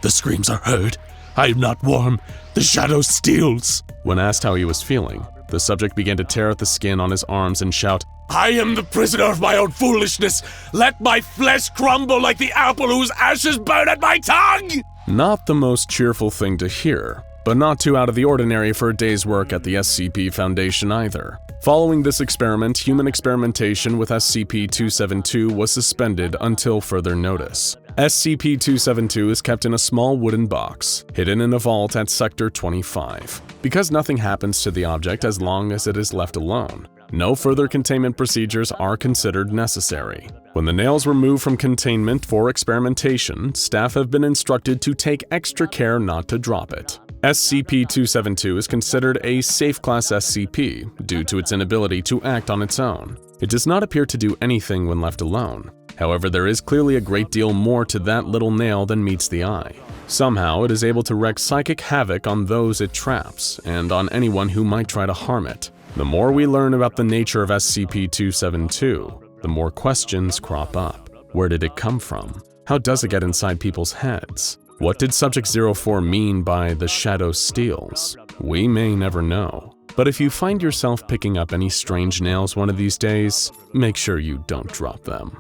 The screams are heard. I am not warm. The shadow steals." When asked how he was feeling, the subject began to tear at the skin on his arms and shout, "I am the prisoner of my own foolishness. Let my flesh crumble like the apple whose ashes burn at my tongue!" Not the most cheerful thing to hear, but not too out of the ordinary for a day's work at the SCP Foundation either. Following this experiment, human experimentation with SCP-272 was suspended until further notice. SCP-272 is kept in a small wooden box, hidden in a vault at Sector 25. Because nothing happens to the object as long as it is left alone, no further containment procedures are considered necessary. When the nails were moved from containment for experimentation, staff have been instructed to take extra care not to drop it. SCP-272 is considered a safe class SCP due to its inability to act on its own. It does not appear to do anything when left alone. However, there is clearly a great deal more to that little nail than meets the eye. Somehow, it is able to wreak psychic havoc on those it traps, and on anyone who might try to harm it. The more we learn about the nature of SCP-272, the more questions crop up. Where did it come from? How does it get inside people's heads? What did Subject-04 mean by the shadow steals? We may never know. But if you find yourself picking up any strange nails one of these days, make sure you don't drop them.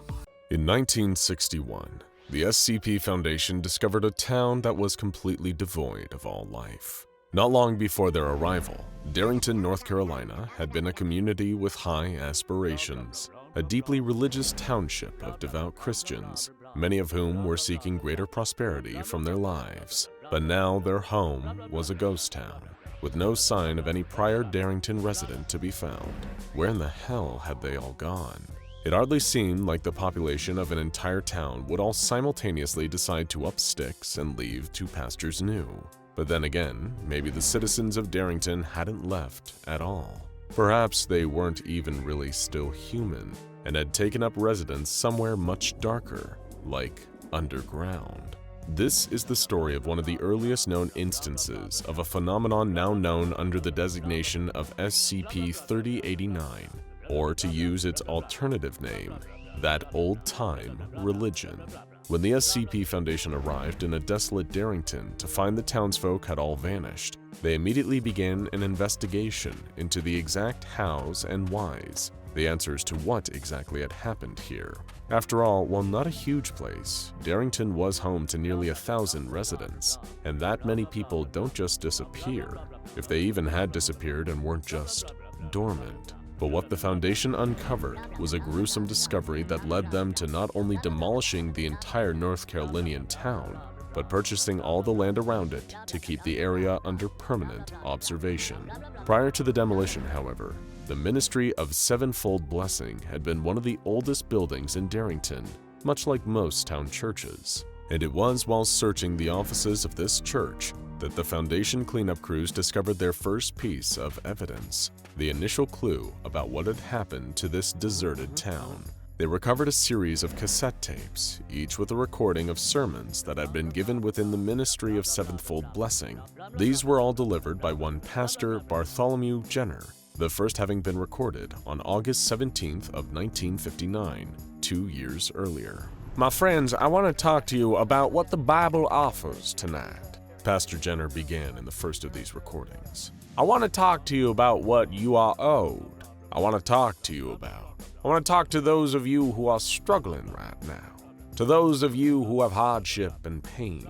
In 1961, the SCP Foundation discovered a town that was completely devoid of all life. Not long before their arrival, Darrington, North Carolina had been a community with high aspirations, a deeply religious township of devout Christians, many of whom were seeking greater prosperity from their lives. But now their home was a ghost town, with no sign of any prior Darrington resident to be found. Where in the hell had they all gone? It hardly seemed like the population of an entire town would all simultaneously decide to up sticks and leave to pastures new. But then again, maybe the citizens of Darrington hadn't left at all. Perhaps they weren't even really still human and had taken up residence somewhere much darker, like underground. This is the story of one of the earliest known instances of a phenomenon now known under the designation of SCP-3089. Or to use its alternative name, that old-time religion. When the SCP Foundation arrived in a desolate Darrington to find the townsfolk had all vanished, they immediately began an investigation into the exact hows and whys, the answers to what exactly had happened here. After all, while not a huge place, Darrington was home to nearly 1,000 residents, and that many people don't just disappear, if they even had disappeared and weren't just dormant. But what the Foundation uncovered was a gruesome discovery that led them to not only demolishing the entire North Carolinian town, but purchasing all the land around it to keep the area under permanent observation. Prior to the demolition, however, the Ministry of Sevenfold Blessing had been one of the oldest buildings in Darrington, much like most town churches. And it was while searching the offices of this church that the Foundation cleanup crews discovered their first piece of evidence, the initial clue about what had happened to this deserted town. They recovered a series of cassette tapes, each with a recording of sermons that had been given within the Ministry of Sevenfold Blessing. These were all delivered by one Pastor Bartholomew Jenner, the first having been recorded on August 17th of 1959, 2 years earlier. My friends, I want to talk to you about what the Bible offers tonight, Pastor Jenner began in the first of these recordings. I want to talk to you about what you are owed. I want to talk to those of you who are struggling right now. To those of you who have hardship and pain.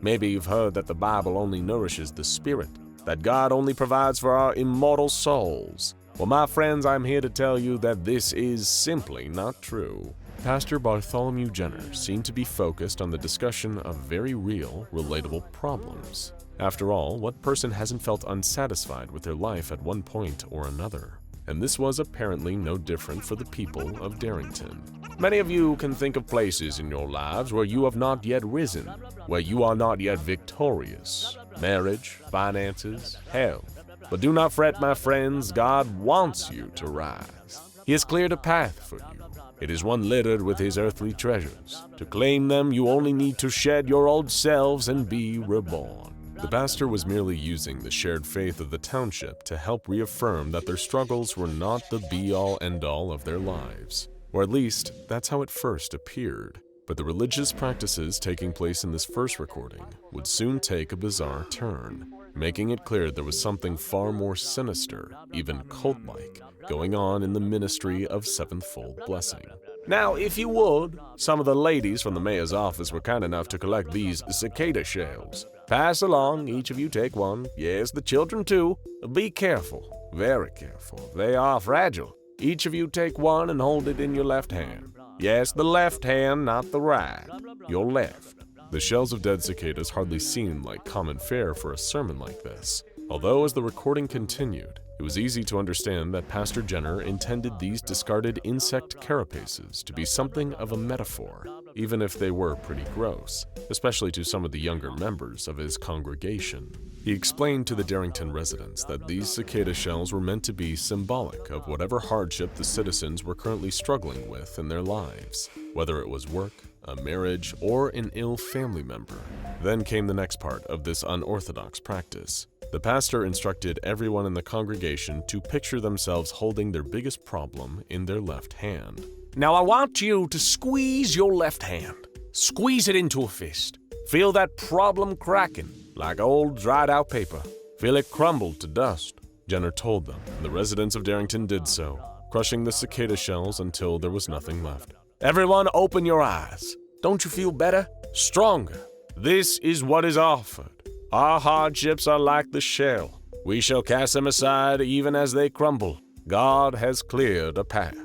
Maybe you've heard that the Bible only nourishes the spirit, that God only provides for our immortal souls. Well, my friends, I'm here to tell you that this is simply not true. Pastor Bartholomew Jenner seemed to be focused on the discussion of very real, relatable problems. After all, what person hasn't felt unsatisfied with their life at one point or another? And this was apparently no different for the people of Darrington. Many of you can think of places in your lives where you have not yet risen, where you are not yet victorious. Marriage, finances, health. But do not fret, my friends, God wants you to rise. He has cleared a path for you. It is one littered with his earthly treasures. To claim them, you only need to shed your old selves and be reborn. The pastor was merely using the shared faith of the township to help reaffirm that their struggles were not the be-all end-all of their lives. Or at least, that's how it first appeared. But the religious practices taking place in this first recording would soon take a bizarre turn, making it clear there was something far more sinister, even cult-like, going on in the Ministry of Sevenfold Blessing. Now, if you would, some of the ladies from the mayor's office were kind enough to collect these cicada shells. Pass along, each of you take one. Yes, the children too. Be careful, very careful. They are fragile. Each of you take one and hold it in your left hand. Yes, the left hand, not the right. Your left. The shells of dead cicadas hardly seemed like common fare for a sermon like this. Although as the recording continued, it was easy to understand that Pastor Jenner intended these discarded insect carapaces to be something of a metaphor, even if they were pretty gross, especially to some of the younger members of his congregation. He explained to the Darrington residents that these cicada shells were meant to be symbolic of whatever hardship the citizens were currently struggling with in their lives, whether it was work, a marriage, or an ill family member. Then came the next part of this unorthodox practice. The pastor instructed everyone in the congregation to picture themselves holding their biggest problem in their left hand. Now I want you to squeeze your left hand. Squeeze it into a fist. Feel that problem cracking like old dried out paper. Feel it crumble to dust. Jenner told them, and the residents of Darrington did so, crushing the cicada shells until there was nothing left. Everyone open your eyes. Don't you feel better? Stronger. This is what is offered. Our hardships are like the shell. We shall cast them aside even as they crumble. God has cleared a path.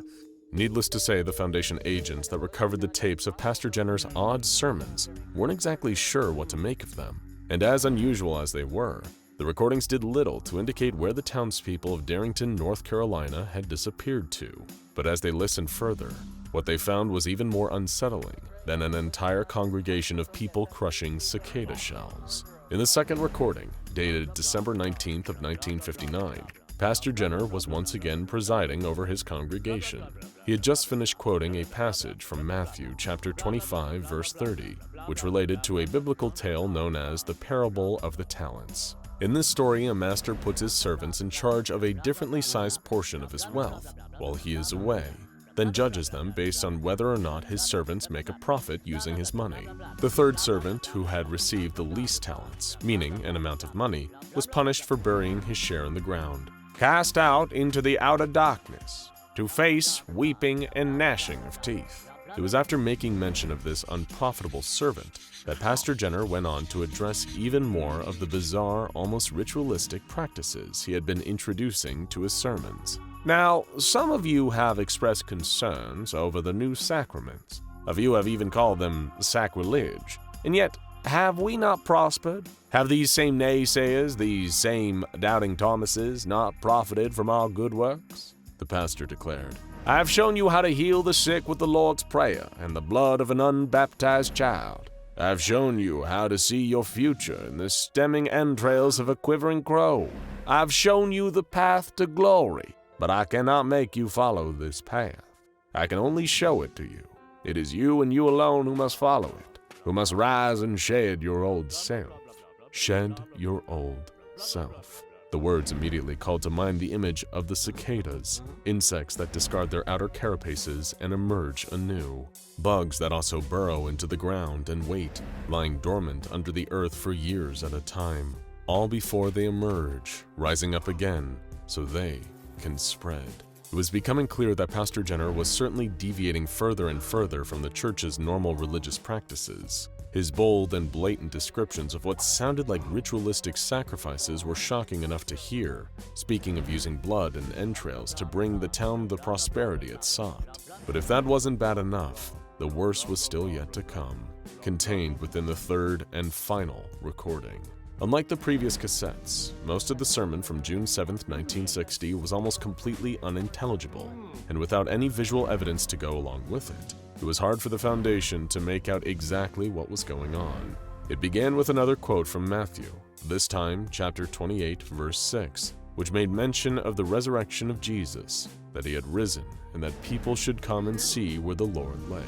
Needless to say, the Foundation agents that recovered the tapes of Pastor Jenner's odd sermons weren't exactly sure what to make of them. And as unusual as they were, the recordings did little to indicate where the townspeople of Darrington, North Carolina had disappeared to. But as they listened further, what they found was even more unsettling than an entire congregation of people crushing cicada shells. In the second recording, dated December 19th of 1959, Pastor Jenner was once again presiding over his congregation. He had just finished quoting a passage from Matthew chapter 25, verse 30, which related to a biblical tale known as the Parable of the Talents. In this story, a master puts his servants in charge of a differently sized portion of his wealth while he is away, then judges them based on whether or not his servants make a profit using his money. The third servant, who had received the least talents, meaning an amount of money, was punished for burying his share in the ground. Cast out into the outer darkness, to face weeping and gnashing of teeth. It was after making mention of this unprofitable servant that Pastor Jenner went on to address even more of the bizarre, almost ritualistic practices he had been introducing to his sermons. Now, some of you have expressed concerns over the new sacraments. A few have even called them sacrilege. And yet, have we not prospered? Have these same naysayers, these same doubting Thomases, not profited from our good works? The pastor declared. I have shown you how to heal the sick with the Lord's Prayer and the blood of an unbaptized child. I have shown you how to see your future in the stemming entrails of a quivering crow. I have shown you the path to glory. But I cannot make you follow this path. I can only show it to you. It is you and you alone who must follow it, who must rise and shed your old self. Shed your old self. The words immediately called to mind the image of the cicadas, insects that discard their outer carapaces and emerge anew, bugs that also burrow into the ground and wait, lying dormant under the earth for years at a time, all before they emerge, rising up again, so they can spread. It was becoming clear that Pastor Jenner was certainly deviating further and further from the church's normal religious practices. His bold and blatant descriptions of what sounded like ritualistic sacrifices were shocking enough to hear, speaking of using blood and entrails to bring the town the prosperity it sought. But if that wasn't bad enough, the worst was still yet to come, contained within the third and final recording. Unlike the previous cassettes, most of the sermon from June 7, 1960 was almost completely unintelligible, and without any visual evidence to go along with it, it was hard for the Foundation to make out exactly what was going on. It began with another quote from Matthew, this time chapter 28, verse 6, which made mention of the resurrection of Jesus, that he had risen, and that people should come and see where the Lord lay.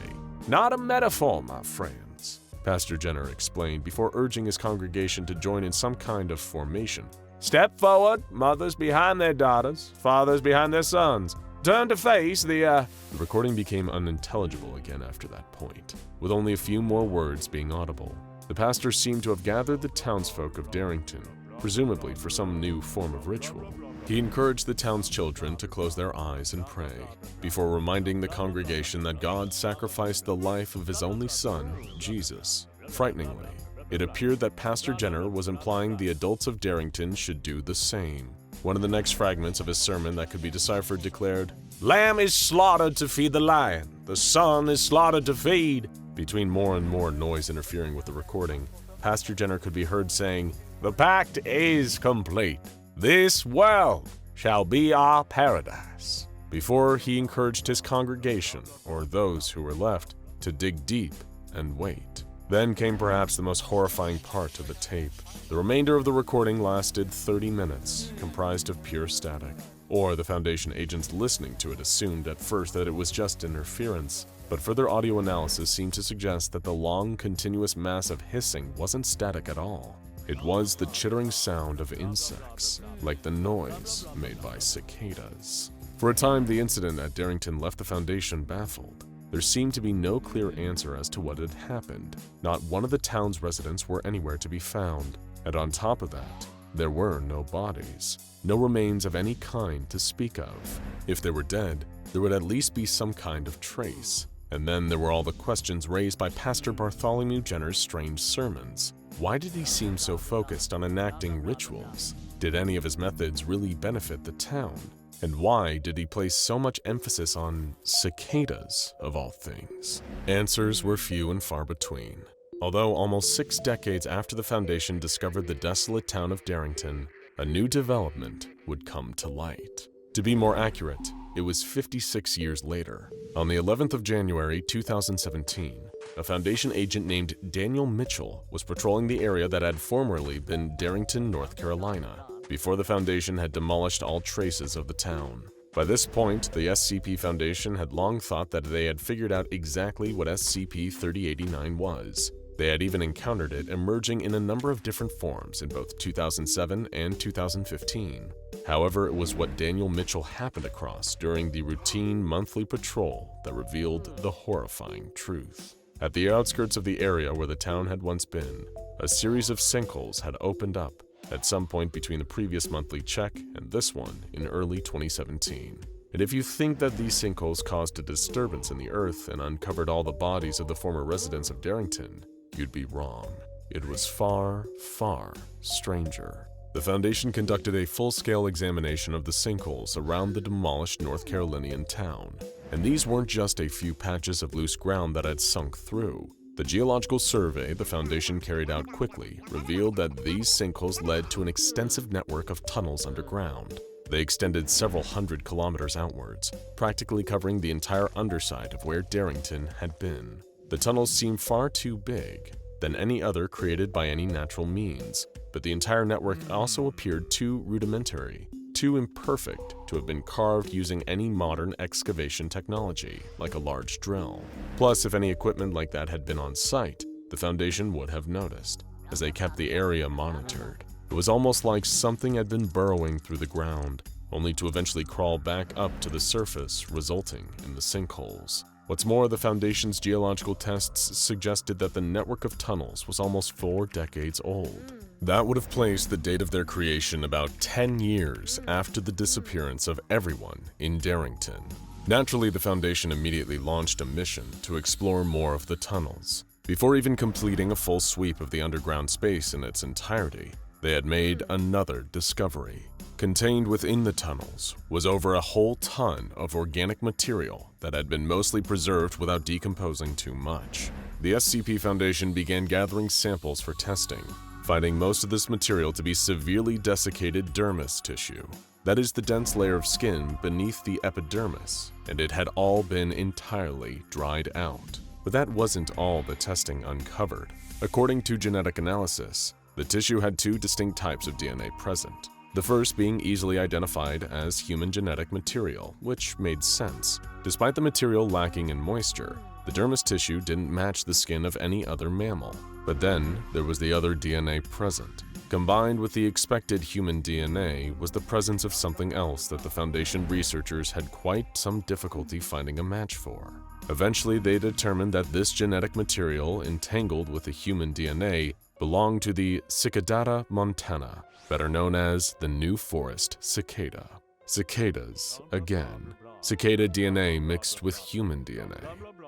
Not a metaphor, my friends, Pastor Jenner explained before urging his congregation to join in some kind of formation. Step forward, mothers behind their daughters, fathers behind their sons. Turn to face the The recording became unintelligible again after that point, with only a few more words being audible. The pastor seemed to have gathered the townsfolk of Darrington, presumably for some new form of ritual. He encouraged the town's children to close their eyes and pray, before reminding the congregation that God sacrificed the life of his only son, Jesus. Frighteningly, it appeared that Pastor Jenner was implying the adults of Darrington should do the same. One of the next fragments of his sermon that could be deciphered declared, Lamb is slaughtered to feed the lion. The son is slaughtered to feed. Between more and more noise interfering with the recording, Pastor Jenner could be heard saying, The pact is complete. This world shall be our paradise. before he encouraged his congregation, or those who were left, to dig deep and wait. Then came perhaps the most horrifying part of the tape. The remainder of the recording lasted 30 minutes, comprised of pure static. Or the Foundation agents listening to it assumed at first that it was just interference, but further audio analysis seemed to suggest that the long, continuous mass of hissing wasn't static at all. It was the chittering sound of insects, like the noise made by cicadas. For a time, the incident at Darrington left the Foundation baffled. There seemed to be no clear answer as to what had happened. Not one of the town's residents were anywhere to be found, and on top of that, there were no bodies, no remains of any kind to speak of. If they were dead, there would at least be some kind of trace. And then there were all the questions raised by Pastor Bartholomew Jenner's strange sermons. Why did he seem so focused on enacting rituals? Did any of his methods really benefit the town? And why did he place so much emphasis on cicadas, of all things? Answers were few and far between. Although almost 6 decades after the Foundation discovered the desolate town of Darrington, a new development would come to light. To be more accurate, it was 56 years later. On the 11th of January 2017, a Foundation agent named Daniel Mitchell was patrolling the area that had formerly been Darrington, North Carolina, before the Foundation had demolished all traces of the town. By this point, the SCP Foundation had long thought that they had figured out exactly what SCP-3089 was. They had even encountered it emerging in a number of different forms in both 2007 and 2015. However, it was what Daniel Mitchell happened across during the routine monthly patrol that revealed the horrifying truth. At the outskirts of the area where the town had once been, a series of sinkholes had opened up at some point between the previous monthly check and this one in early 2017. And if you think that these sinkholes caused a disturbance in the earth and uncovered all the bodies of the former residents of Darrington, you'd be wrong. It was far, far stranger. The Foundation conducted a full-scale examination of the sinkholes around the demolished North Carolinian town. And these weren't just a few patches of loose ground that had sunk through. The geological survey the Foundation carried out quickly revealed that these sinkholes led to an extensive network of tunnels underground. They extended several hundred kilometers outwards, practically covering the entire underside of where Darrington had been. The tunnels seemed far too big than any other created by any natural means, but the entire network also appeared too rudimentary, too imperfect to have been carved using any modern excavation technology, like a large drill. Plus, if any equipment like that had been on site, the Foundation would have noticed, as they kept the area monitored. It was almost like something had been burrowing through the ground, only to eventually crawl back up to the surface, resulting in the sinkholes. What's more, the Foundation's geological tests suggested that the network of tunnels was almost 4 decades old. That would have placed the date of their creation about 10 years after the disappearance of everyone in Darrington. Naturally, the Foundation immediately launched a mission to explore more of the tunnels. Before even completing a full sweep of the underground space in its entirety, they had made another discovery. Contained within the tunnels was over a whole ton of organic material that had been mostly preserved without decomposing too much. The SCP Foundation began gathering samples for testing, finding most of this material to be severely desiccated dermis tissue. That is the dense layer of skin beneath the epidermis, and it had all been entirely dried out. But that wasn't all the testing uncovered. According to genetic analysis, the tissue had 2 distinct types of DNA present. The first being easily identified as human genetic material, which made sense. Despite the material lacking in moisture, the dermis tissue didn't match the skin of any other mammal. But then there was the other DNA present. Combined with the expected human DNA was the presence of something else that the Foundation researchers had quite some difficulty finding a match for. Eventually, they determined that this genetic material entangled with the human DNA belonged to the Cicadata montana, better known as the New Forest cicada. Cicadas, again, cicada DNA mixed with human DNA,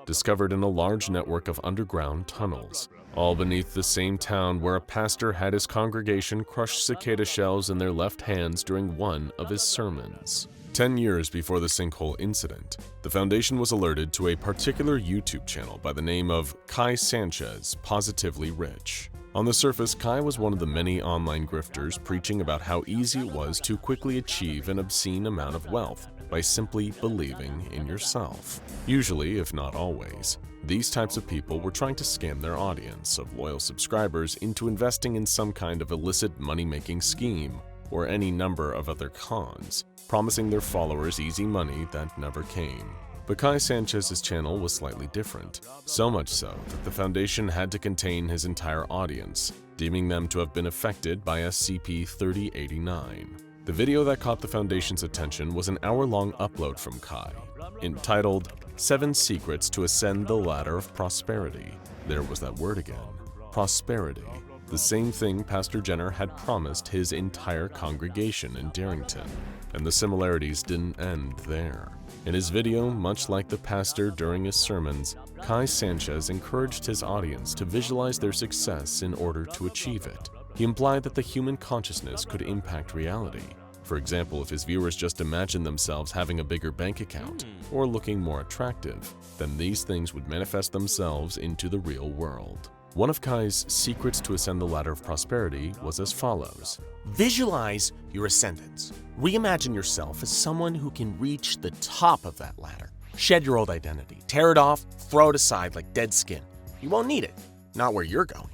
discovered in a large network of underground tunnels, all beneath the same town where a pastor had his congregation crush cicada shells in their left hands during one of his sermons. 10 years before the sinkhole incident, the Foundation was alerted to a particular YouTube channel by the name of Kai Sanchez Positively Rich. On the surface, Kai was one of the many online grifters preaching about how easy it was to quickly achieve an obscene amount of wealth by simply believing in yourself. Usually, if not always, these types of people were trying to scam their audience of loyal subscribers into investing in some kind of illicit money-making scheme or any number of other cons, promising their followers easy money that never came. But Kai Sanchez's channel was slightly different, so much so that the Foundation had to contain his entire audience, deeming them to have been affected by SCP-3089. The video that caught the Foundation's attention was an hour-long upload from Kai, entitled 7 Secrets to Ascend the Ladder of Prosperity. There was that word again, prosperity. The same thing Pastor Jenner had promised his entire congregation in Darrington, and the similarities didn't end there. In his video, much like the pastor during his sermons, Kai Sanchez encouraged his audience to visualize their success in order to achieve it. He implied that the human consciousness could impact reality. For example, if his viewers just imagined themselves having a bigger bank account or looking more attractive, then these things would manifest themselves into the real world. One of Kai's secrets to ascend the ladder of prosperity was as follows. Visualize your ascendance. Reimagine yourself as someone who can reach the top of that ladder. Shed your old identity, tear it off, throw it aside like dead skin. You won't need it, not where you're going.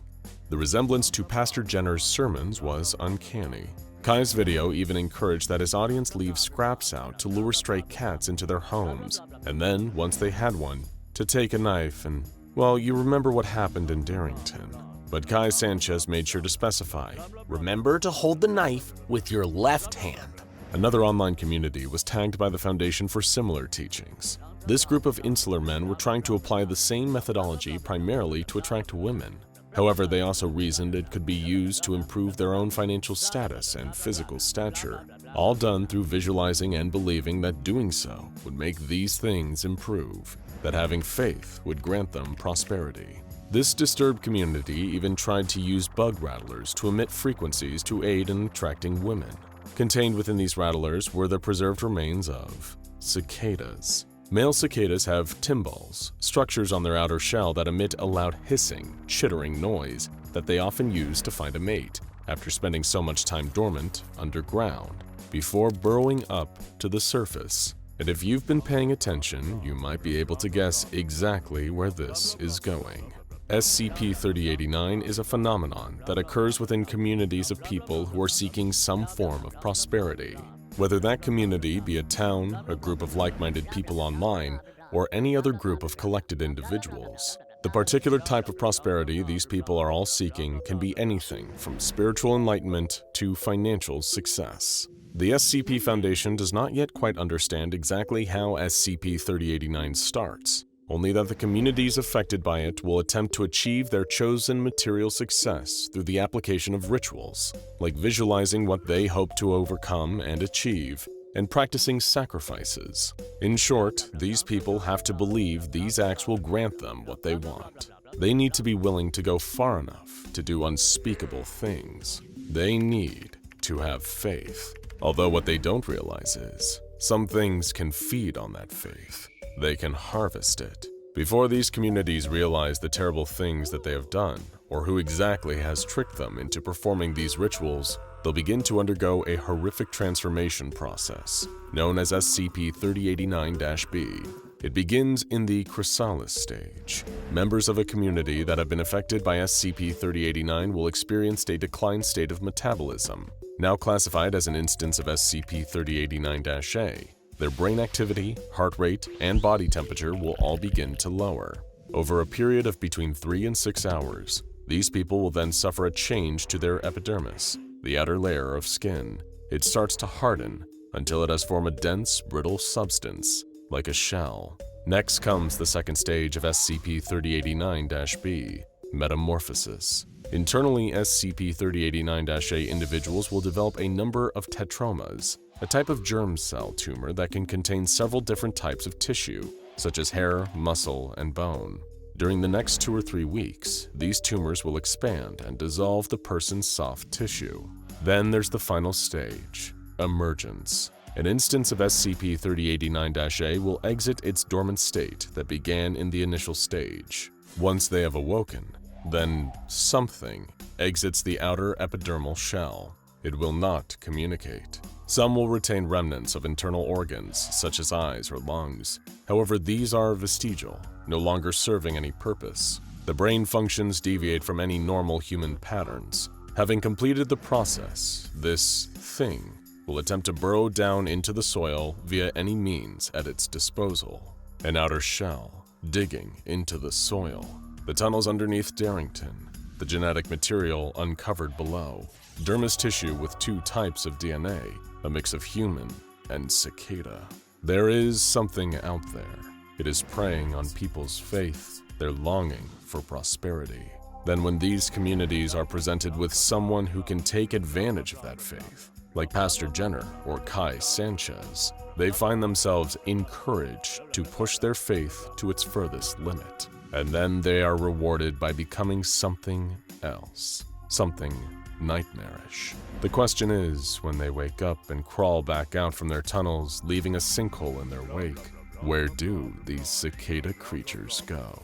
The resemblance to Pastor Jenner's sermons was uncanny. Kai's video even encouraged that his audience leave scraps out to lure stray cats into their homes, and then, once they had one, to take a knife and, well, you remember what happened in Darrington. But Kai Sanchez made sure to specify, remember to hold the knife with your left hand. Another online community was tagged by the Foundation for similar teachings. This group of insular men were trying to apply the same methodology primarily to attract women. However, they also reasoned it could be used to improve their own financial status and physical stature, all done through visualizing and believing that doing so would make these things improve, that having faith would grant them prosperity. This disturbed community even tried to use bug rattlers to emit frequencies to aid in attracting women. Contained within these rattlers were the preserved remains of cicadas. Male cicadas have tymbals, structures on their outer shell that emit a loud hissing, chittering noise that they often use to find a mate after spending so much time dormant underground before burrowing up to the surface. And if you've been paying attention, you might be able to guess exactly where this is going. SCP-3089 is a phenomenon that occurs within communities of people who are seeking some form of prosperity. Whether that community be a town, a group of like-minded people online, or any other group of collected individuals. The particular type of prosperity these people are all seeking can be anything from spiritual enlightenment to financial success. The SCP Foundation does not yet quite understand exactly how SCP-3089 starts, only that the communities affected by it will attempt to achieve their chosen material success through the application of rituals, like visualizing what they hope to overcome and achieve, and practicing sacrifices. In short, these people have to believe these acts will grant them what they want. They need to be willing to go far enough to do unspeakable things. They need to have faith. Although what they don't realize is, some things can feed on that faith. They can harvest it. Before these communities realize the terrible things that they have done, or who exactly has tricked them into performing these rituals, they'll begin to undergo a horrific transformation process, known as SCP-3089-B. It begins in the chrysalis stage. Members of a community that have been affected by SCP-3089 will experience a declined state of metabolism, now classified as an instance of SCP-3089-A. Their brain activity, heart rate, and body temperature will all begin to lower. Over a period of between 3 and 6 hours, these people will then suffer a change to their epidermis, the outer layer of skin. It starts to harden until it has formed a dense, brittle substance, like a shell. Next comes the second stage of SCP-3089-B, metamorphosis. Internally, SCP-3089-A individuals will develop a number of tetromas, a type of germ cell tumor that can contain several different types of tissue, such as hair, muscle, and bone. During the next 2 or 3 weeks, these tumors will expand and dissolve the person's soft tissue. Then there's the final stage, emergence. An instance of SCP-3089-A will exit its dormant state that began in the initial stage. Once they have awoken, then something exits the outer epidermal shell. It will not communicate. Some will retain remnants of internal organs, such as eyes or lungs. However, these are vestigial, no longer serving any purpose. The brain functions deviate from any normal human patterns. Having completed the process, this thing will attempt to burrow down into the soil via any means at its disposal. An outer shell, digging into the soil. The tunnels underneath Darrington. The genetic material uncovered below. Dermis tissue with 2 types of DNA, a mix of human and cicada. There is something out there. It is preying on people's faith, their longing for prosperity. Then when these communities are presented with someone who can take advantage of that faith, like Pastor Jenner or Kai Sanchez, they find themselves encouraged to push their faith to its furthest limit. And then they are rewarded by becoming something else, something nightmarish. The question is, when they wake up and crawl back out from their tunnels, leaving a sinkhole in their wake, where do these cicada creatures go?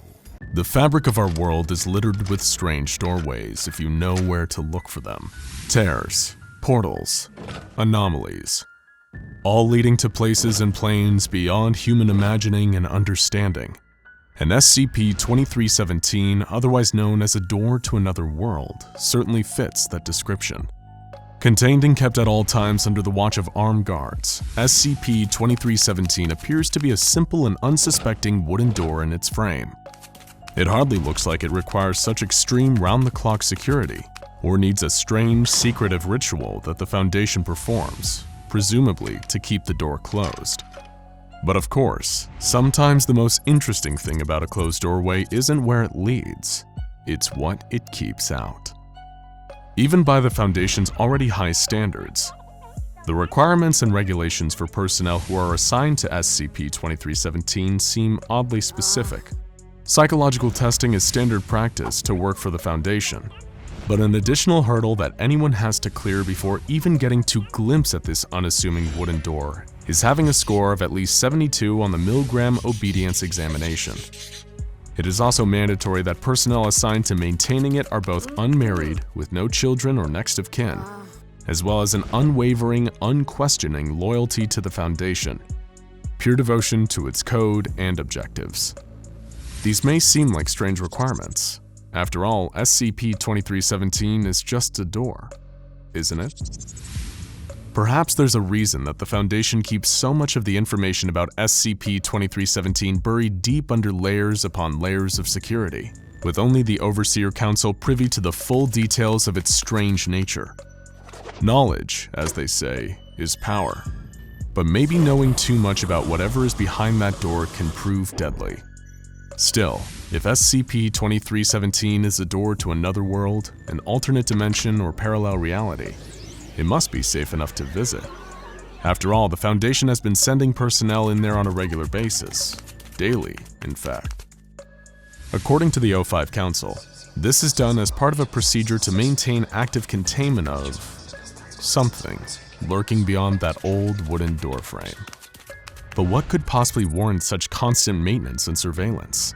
The fabric of our world is littered with strange doorways if you know where to look for them. Tears, portals, anomalies, all leading to places and planes beyond human imagining and understanding. And SCP-2317, otherwise known as a door to another world, certainly fits that description. Contained and kept at all times under the watch of armed guards, SCP-2317 appears to be a simple and unsuspecting wooden door in its frame. It hardly looks like it requires such extreme round-the-clock security, or needs a strange, secretive ritual that the Foundation performs, presumably to keep the door closed. But of course, sometimes the most interesting thing about a closed doorway isn't where it leads, it's what it keeps out. Even by the Foundation's already high standards, the requirements and regulations for personnel who are assigned to SCP-2317 seem oddly specific. Psychological testing is standard practice to work for the Foundation, but an additional hurdle that anyone has to clear before even getting to glimpse at this unassuming wooden door is having a score of at least 72 on the Milgram Obedience Examination. It is also mandatory that personnel assigned to maintaining it are both unmarried, with no children or next of kin, as well as an unwavering, unquestioning loyalty to the Foundation, pure devotion to its code and objectives. These may seem like strange requirements. After all, SCP-2317 is just a door, isn't it? Perhaps there's a reason that the Foundation keeps so much of the information about SCP-2317 buried deep under layers upon layers of security, with only the Overseer Council privy to the full details of its strange nature. Knowledge, as they say, is power. But maybe knowing too much about whatever is behind that door can prove deadly. Still, if SCP-2317 is a door to another world, an alternate dimension, or parallel reality, it must be safe enough to visit. After all, the Foundation has been sending personnel in there on a regular basis. Daily, in fact. According to the O5 Council, this is done as part of a procedure to maintain active containment of something lurking beyond that old wooden doorframe. But what could possibly warrant such constant maintenance and surveillance?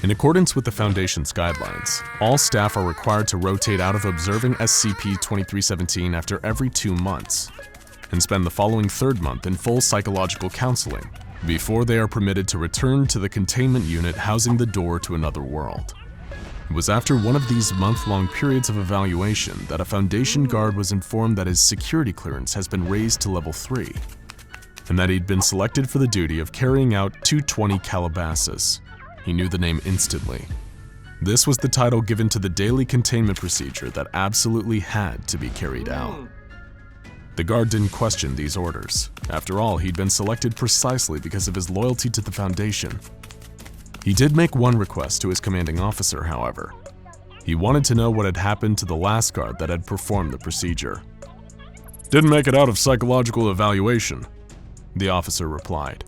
In accordance with the Foundation's guidelines, all staff are required to rotate out of observing SCP-2317 after every 2 months, and spend the following 3rd month in full psychological counseling, before they are permitted to return to the containment unit housing the door to another world. It was after one of these month-long periods of evaluation that a Foundation guard was informed that his security clearance has been raised to level 3, and that he'd been selected for the duty of carrying out 220 Calabasas. He knew the name instantly. This was the title given to the daily containment procedure that absolutely had to be carried out. The guard didn't question these orders. After all, he'd been selected precisely because of his loyalty to the Foundation. He did make one request to his commanding officer, however. He wanted to know what had happened to the last guard that had performed the procedure. Didn't make it out of psychological evaluation, the officer replied.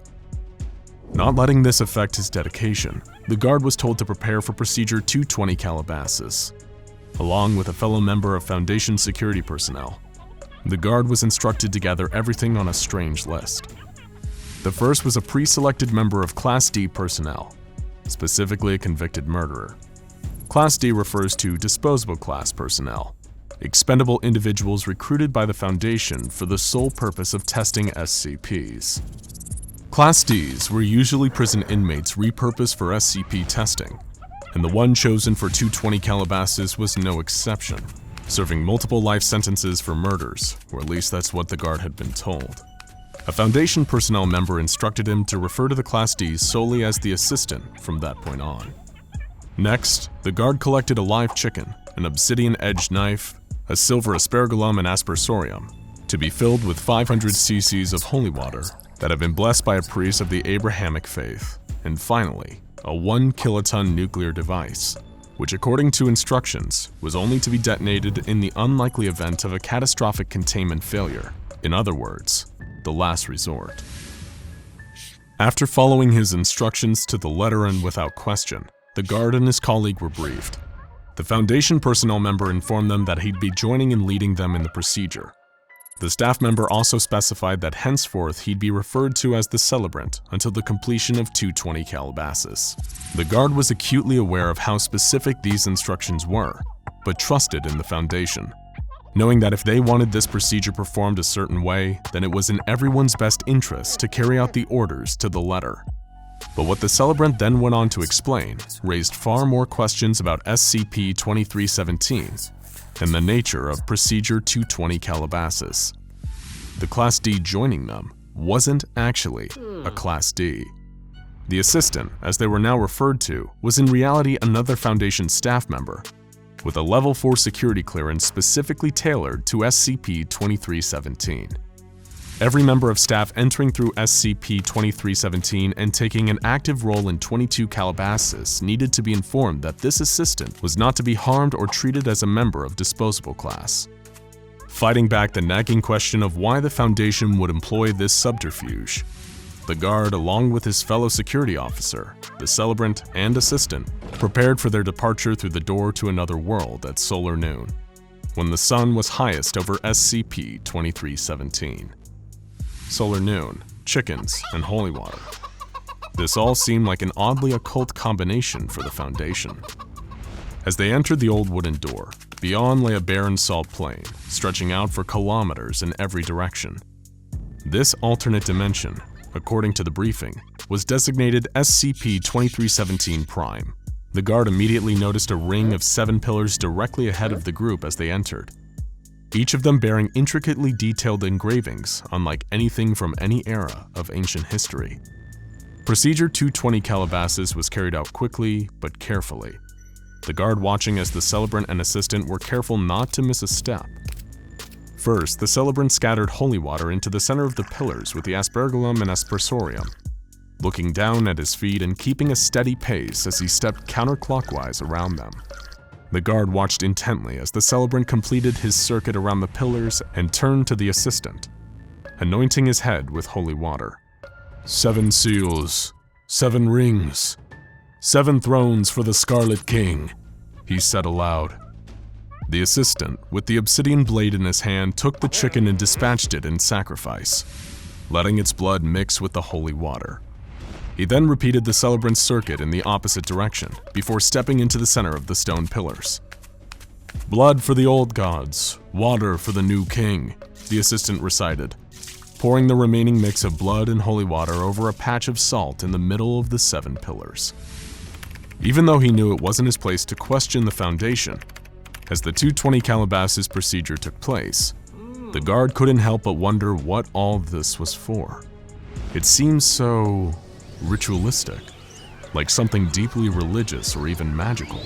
Not letting this affect his dedication, the guard was told to prepare for Procedure 220 Calabasas. Along with a fellow member of Foundation security personnel, the guard was instructed to gather everything on a strange list. The first was a pre-selected member of Class D personnel, specifically a convicted murderer. Class D refers to disposable class personnel, expendable individuals recruited by the Foundation for the sole purpose of testing SCPs. Class Ds were usually prison inmates repurposed for SCP testing, and the one chosen for 220 Calabasas was no exception, serving multiple life sentences for murders, or at least that's what the guard had been told. A Foundation personnel member instructed him to refer to the Class Ds solely as the assistant from that point on. Next, the guard collected a live chicken, an obsidian-edged knife, a silver aspergillum and aspersorium, to be filled with 500 cc's of holy water that had been blessed by a priest of the Abrahamic faith, and finally, a 1 kiloton nuclear device, which according to instructions was only to be detonated in the unlikely event of a catastrophic containment failure. In other words, the last resort. After following his instructions to the letter and without question, the guard and his colleague were briefed. The Foundation personnel member informed them that he'd be joining and leading them in the procedure. The staff member also specified that henceforth he'd be referred to as the Celebrant until the completion of 220 Calabasas. The guard was acutely aware of how specific these instructions were, but trusted in the Foundation, knowing that if they wanted this procedure performed a certain way, then it was in everyone's best interest to carry out the orders to the letter. But what the Celebrant then went on to explain raised far more questions about SCP-2317 and the nature of Procedure 220 Calabasas. The Class D joining them wasn't actually a Class D. The assistant, as they were now referred to, was in reality another Foundation staff member, with a Level 4 security clearance specifically tailored to SCP-2317. Every member of staff entering through SCP-2317 and taking an active role in 22 Calabasas needed to be informed that this assistant was not to be harmed or treated as a member of disposable class. Fighting back the nagging question of why the Foundation would employ this subterfuge, the guard, along with his fellow security officer, the Celebrant, and assistant, prepared for their departure through the door to another world at solar noon, when the sun was highest over SCP-2317. Solar noon, chickens, and holy water. This all seemed like an oddly occult combination for the Foundation. As they entered the old wooden door, beyond lay a barren salt plain, stretching out for kilometers in every direction. This alternate dimension, according to the briefing, was designated SCP-2317 Prime. The guard immediately noticed a ring of 7 pillars directly ahead of the group as they entered, each of them bearing intricately detailed engravings unlike anything from any era of ancient history. Procedure 220 Calabasas was carried out quickly but carefully, the guard watching as the Celebrant and assistant were careful not to miss a step. First, the Celebrant scattered holy water into the center of the pillars with the aspergillum and aspersorium, looking down at his feet and keeping a steady pace as he stepped counterclockwise around them. The guard watched intently as the Celebrant completed his circuit around the pillars and turned to the assistant, anointing his head with holy water. 7 seals, 7 rings, 7 thrones for the Scarlet King, he said aloud. The assistant, with the obsidian blade in his hand, took the chicken and dispatched it in sacrifice, letting its blood mix with the holy water. He then repeated the Celebrant's circuit in the opposite direction before stepping into the center of the stone pillars. Blood for the old gods, water for the new king, the assistant recited, pouring the remaining mix of blood and holy water over a patch of salt in the middle of the 7 pillars. Even though he knew it wasn't his place to question the Foundation, as the 220 Calabasas procedure took place, the guard couldn't help but wonder what all this was for. It seemed so ritualistic, like something deeply religious or even magical.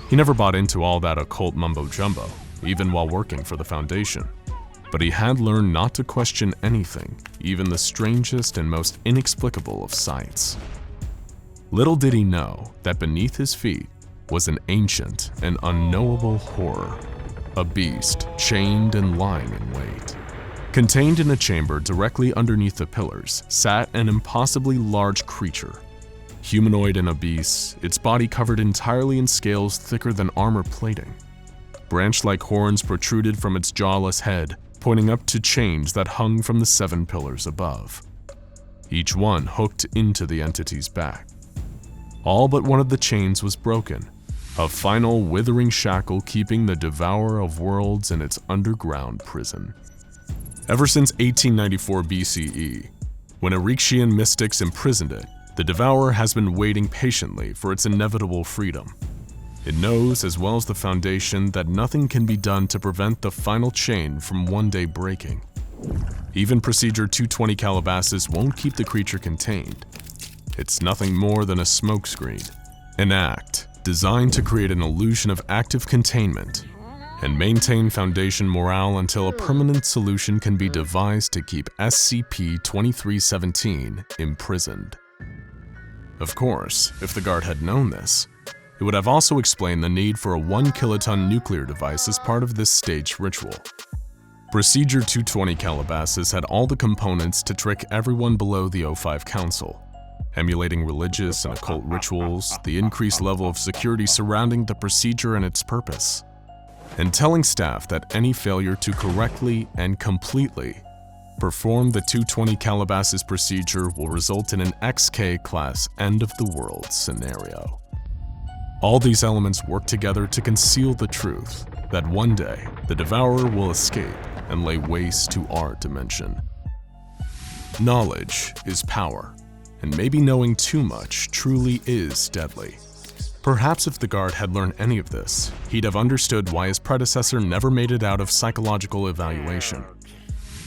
He never bought into all that occult mumbo-jumbo, even while working for the Foundation. But he had learned not to question anything, even the strangest and most inexplicable of sights. Little did he know that beneath his feet was an ancient and unknowable horror, a beast chained and lying in wait. Contained in a chamber directly underneath the pillars sat an impossibly large creature. Humanoid and obese, its body covered entirely in scales thicker than armor plating. Branch-like horns protruded from its jawless head, pointing up to chains that hung from the 7 pillars above, each one hooked into the entity's back. All but one of the chains was broken, a final withering shackle keeping the Devourer of Worlds in its underground prison. Ever since 1894 BCE, when Erexian mystics imprisoned it, the Devourer has been waiting patiently for its inevitable freedom. It knows, as well as the Foundation, that nothing can be done to prevent the final chain from one day breaking. Even Procedure 220 Calabasas won't keep the creature contained. It's nothing more than a smokescreen, an act designed to create an illusion of active containment and maintain Foundation morale until a permanent solution can be devised to keep SCP-2317 imprisoned. Of course, if the guard had known this, it would have also explained the need for a 1-kiloton nuclear device as part of this staged ritual. Procedure 220 Calabasas had all the components to trick everyone below the O5 Council, emulating religious and occult rituals, the increased level of security surrounding the procedure and its purpose, and telling staff that any failure to correctly and completely perform the 220 Calabasas procedure will result in an XK-class end-of-the-world scenario. All these elements work together to conceal the truth that one day the Devourer will escape and lay waste to our dimension. Knowledge is power, and maybe knowing too much truly is deadly. Perhaps if the guard had learned any of this, he'd have understood why his predecessor never made it out of psychological evaluation.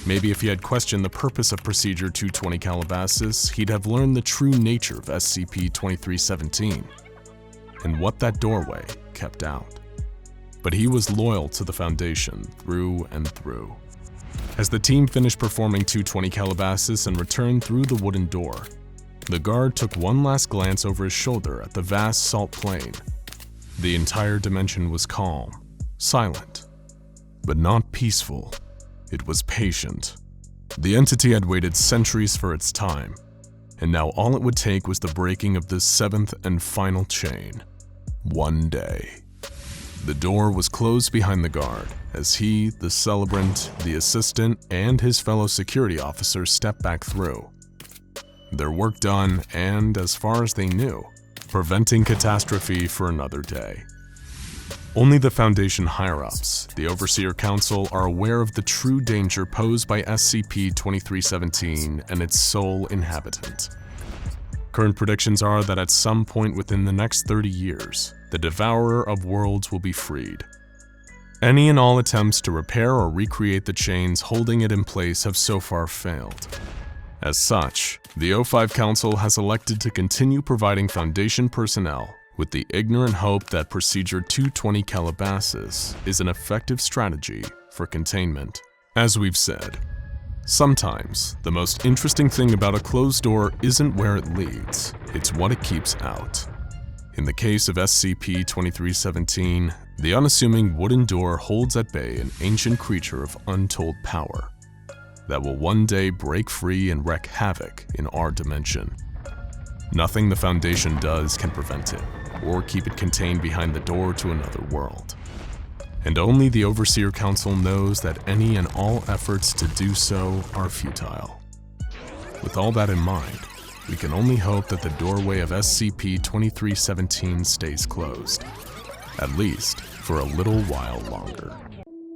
Maybe if he had questioned the purpose of Procedure 220 Calabasas, he'd have learned the true nature of SCP-2317 and what that doorway kept out. But he was loyal to the Foundation through and through. As the team finished performing 220 Calabasas and returned through the wooden door, the guard took one last glance over his shoulder at the vast salt plain. The entire dimension was calm, silent, but not peaceful. It was patient. The entity had waited centuries for its time, and now all it would take was the breaking of this 7th and final chain. One day. The door was closed behind the guard as he, the celebrant, the assistant, and his fellow security officers stepped back through. Their work done and, as far as they knew, preventing catastrophe for another day. Only the Foundation higher-ups, the Overseer Council, are aware of the true danger posed by SCP-2317 and its sole inhabitant. Current predictions are that at some point within the next 30 years, the Devourer of Worlds will be freed. Any and all attempts to repair or recreate the chains holding it in place have so far failed. As such, the O5 Council has elected to continue providing Foundation personnel with the ignorant hope that Procedure 220 Calabasas is an effective strategy for containment. As we've said, sometimes the most interesting thing about a closed door isn't where it leads, it's what it keeps out. In the case of SCP-2317, the unassuming wooden door holds at bay an ancient creature of untold power that will one day break free and wreak havoc in our dimension. Nothing the Foundation does can prevent it, or keep it contained behind the door to another world. And only the Overseer Council knows that any and all efforts to do so are futile. With all that in mind, we can only hope that the doorway of SCP-2317 stays closed, at least for a little while longer.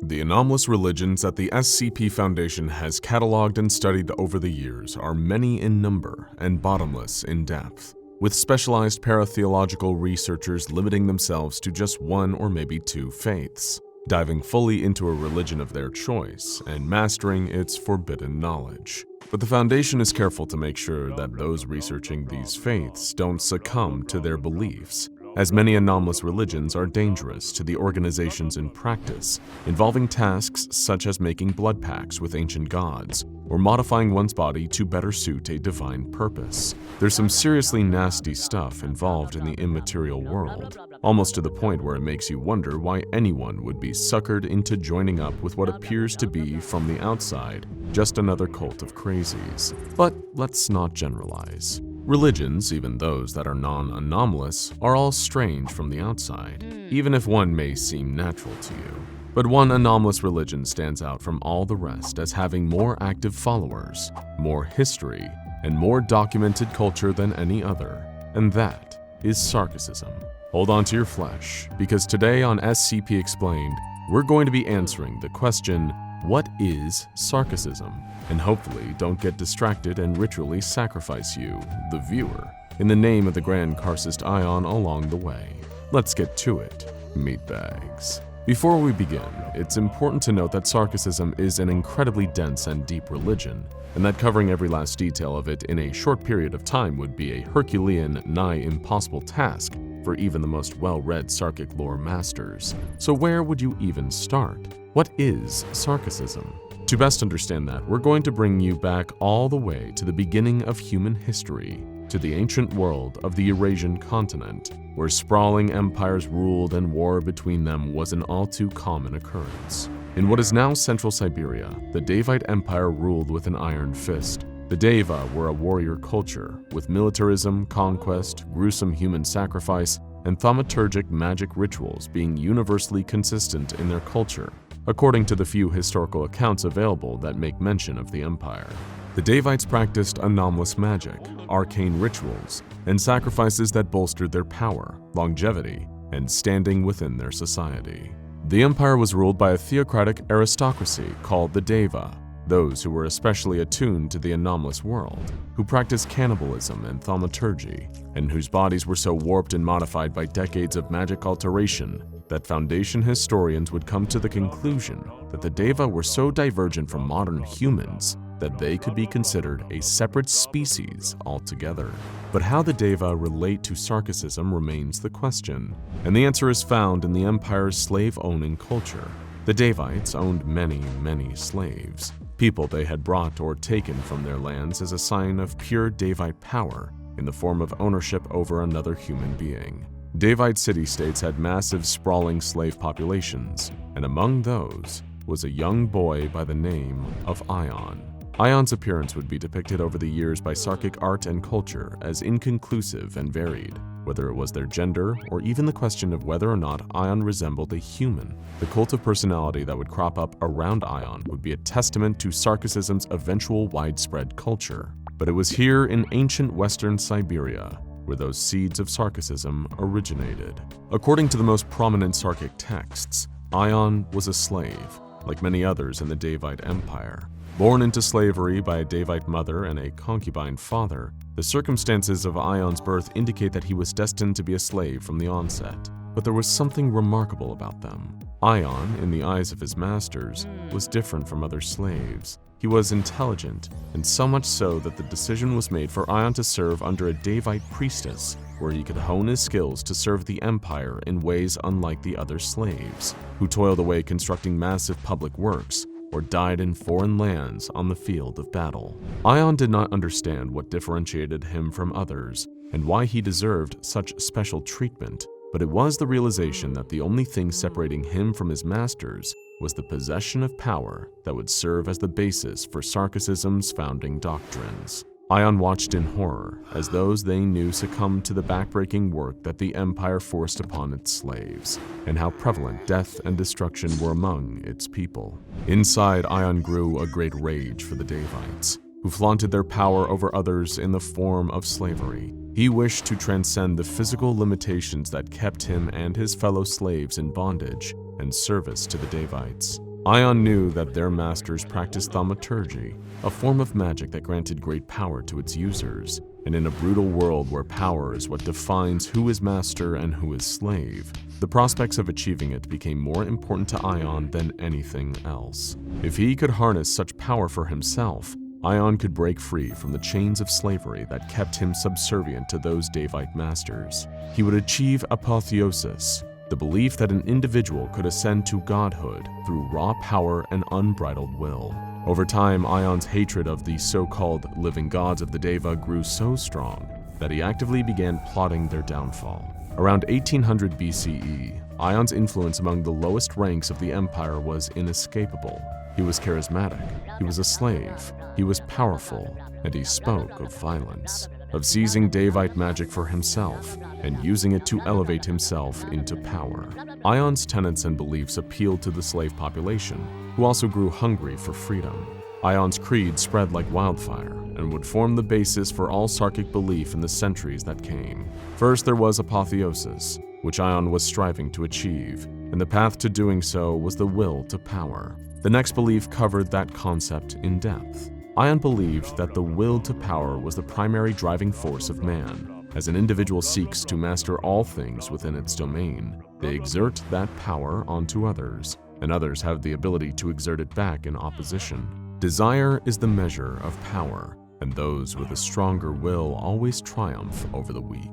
The anomalous religions that the SCP Foundation has cataloged and studied over the years are many in number and bottomless in depth, with specialized paratheological researchers limiting themselves to just one or maybe two faiths, diving fully into a religion of their choice and mastering its forbidden knowledge. But the Foundation is careful to make sure that those researching these faiths don't succumb to their beliefs, as many anomalous religions are dangerous to the organizations in practice, involving tasks such as making blood pacts with ancient gods, or modifying one's body to better suit a divine purpose. There's some seriously nasty stuff involved in the immaterial world, almost to the point where it makes you wonder why anyone would be suckered into joining up with what appears to be, from the outside, just another cult of crazies. But let's not generalize. Religions, even those that are non-anomalous, are all strange from the outside, even if one may seem natural to you. But one anomalous religion stands out from all the rest as having more active followers, more history, and more documented culture than any other, and that is Sarkicism. Hold on to your flesh, because today on SCP Explained, we're going to be answering the question, what is Sarkicism? And hopefully don't get distracted and ritually sacrifice you, the viewer, in the name of the Grand Karcist Ion along the way. Let's get to it, meatbags. Before we begin, it's important to note that Sarkicism is an incredibly dense and deep religion, and that covering every last detail of it in a short period of time would be a Herculean, nigh impossible task for even the most well-read Sarkic lore masters. So where would you even start? What is Sarkicism? To best understand that, we're going to bring you back all the way to the beginning of human history, to the ancient world of the Eurasian continent, where sprawling empires ruled and war between them was an all too common occurrence. In what is now Central Siberia, the Davite Empire ruled with an iron fist. The Deva were a warrior culture, with militarism, conquest, gruesome human sacrifice, and thaumaturgic magic rituals being universally consistent in their culture, according to the few historical accounts available that make mention of the empire. The Davites practiced anomalous magic, arcane rituals, and sacrifices that bolstered their power, longevity, and standing within their society. The empire was ruled by a theocratic aristocracy called the Deva, those who were especially attuned to the anomalous world, who practiced cannibalism and thaumaturgy, and whose bodies were so warped and modified by decades of magic alteration that Foundation historians would come to the conclusion that the Deva were so divergent from modern humans that they could be considered a separate species altogether. But how the Deva relate to Sarkicism remains the question, and the answer is found in the empire's slave-owning culture. The Davites owned many, many slaves, people they had brought or taken from their lands as a sign of pure Davite power in the form of ownership over another human being. Davite city-states had massive sprawling slave populations, and among those was a young boy by the name of Ion. Ion's appearance would be depicted over the years by Sarkic art and culture as inconclusive and varied, whether it was their gender or even the question of whether or not Ion resembled a human. The cult of personality that would crop up around Ion would be a testament to Sarkicism's eventual widespread culture. But it was here in ancient Western Siberia where those seeds of Sarkicism originated. According to the most prominent Sarkic texts, Ion was a slave, like many others in the Davite Empire. Born into slavery by a Davite mother and a concubine father, the circumstances of Ion's birth indicate that he was destined to be a slave from the onset. But there was something remarkable about them. Ion, in the eyes of his masters, was different from other slaves. He was intelligent, and so much so that the decision was made for Ion to serve under a Davite priestess, where he could hone his skills to serve the empire in ways unlike the other slaves, who toiled away constructing massive public works, or died in foreign lands on the field of battle. Ion did not understand what differentiated him from others, and why he deserved such special treatment, but it was the realization that the only thing separating him from his masters was the possession of power that would serve as the basis for Sarkicism's founding doctrines. Ion watched in horror as those they knew succumbed to the backbreaking work that the empire forced upon its slaves, and how prevalent death and destruction were among its people. Inside, Ion grew a great rage for the Davites, who flaunted their power over others in the form of slavery. He wished to transcend the physical limitations that kept him and his fellow slaves in bondage and service to the Davites. Ion knew that their masters practiced thaumaturgy, a form of magic that granted great power to its users, and in a brutal world where power is what defines who is master and who is slave, the prospects of achieving it became more important to Ion than anything else. If he could harness such power for himself, Ion could break free from the chains of slavery that kept him subservient to those Davite masters. He would achieve apotheosis, the belief that an individual could ascend to godhood through raw power and unbridled will. Over time, Ion's hatred of the so-called living gods of the Deva grew so strong that he actively began plotting their downfall. Around 1800 BCE, Ion's influence among the lowest ranks of the empire was inescapable. He was charismatic, he was a slave, he was powerful, and he spoke of violence, of seizing Daevite magic for himself and using it to elevate himself into power. Ion's tenets and beliefs appealed to the slave population, who also grew hungry for freedom. Ion's creed spread like wildfire and would form the basis for all Sarkic belief in the centuries that came. First, there was apotheosis, which Ion was striving to achieve, and the path to doing so was the will to power. The next belief covered that concept in depth. Ion believed that the will to power was the primary driving force of man. As an individual seeks to master all things within its domain, they exert that power onto others, and others have the ability to exert it back in opposition. Desire is the measure of power, and those with a stronger will always triumph over the weak.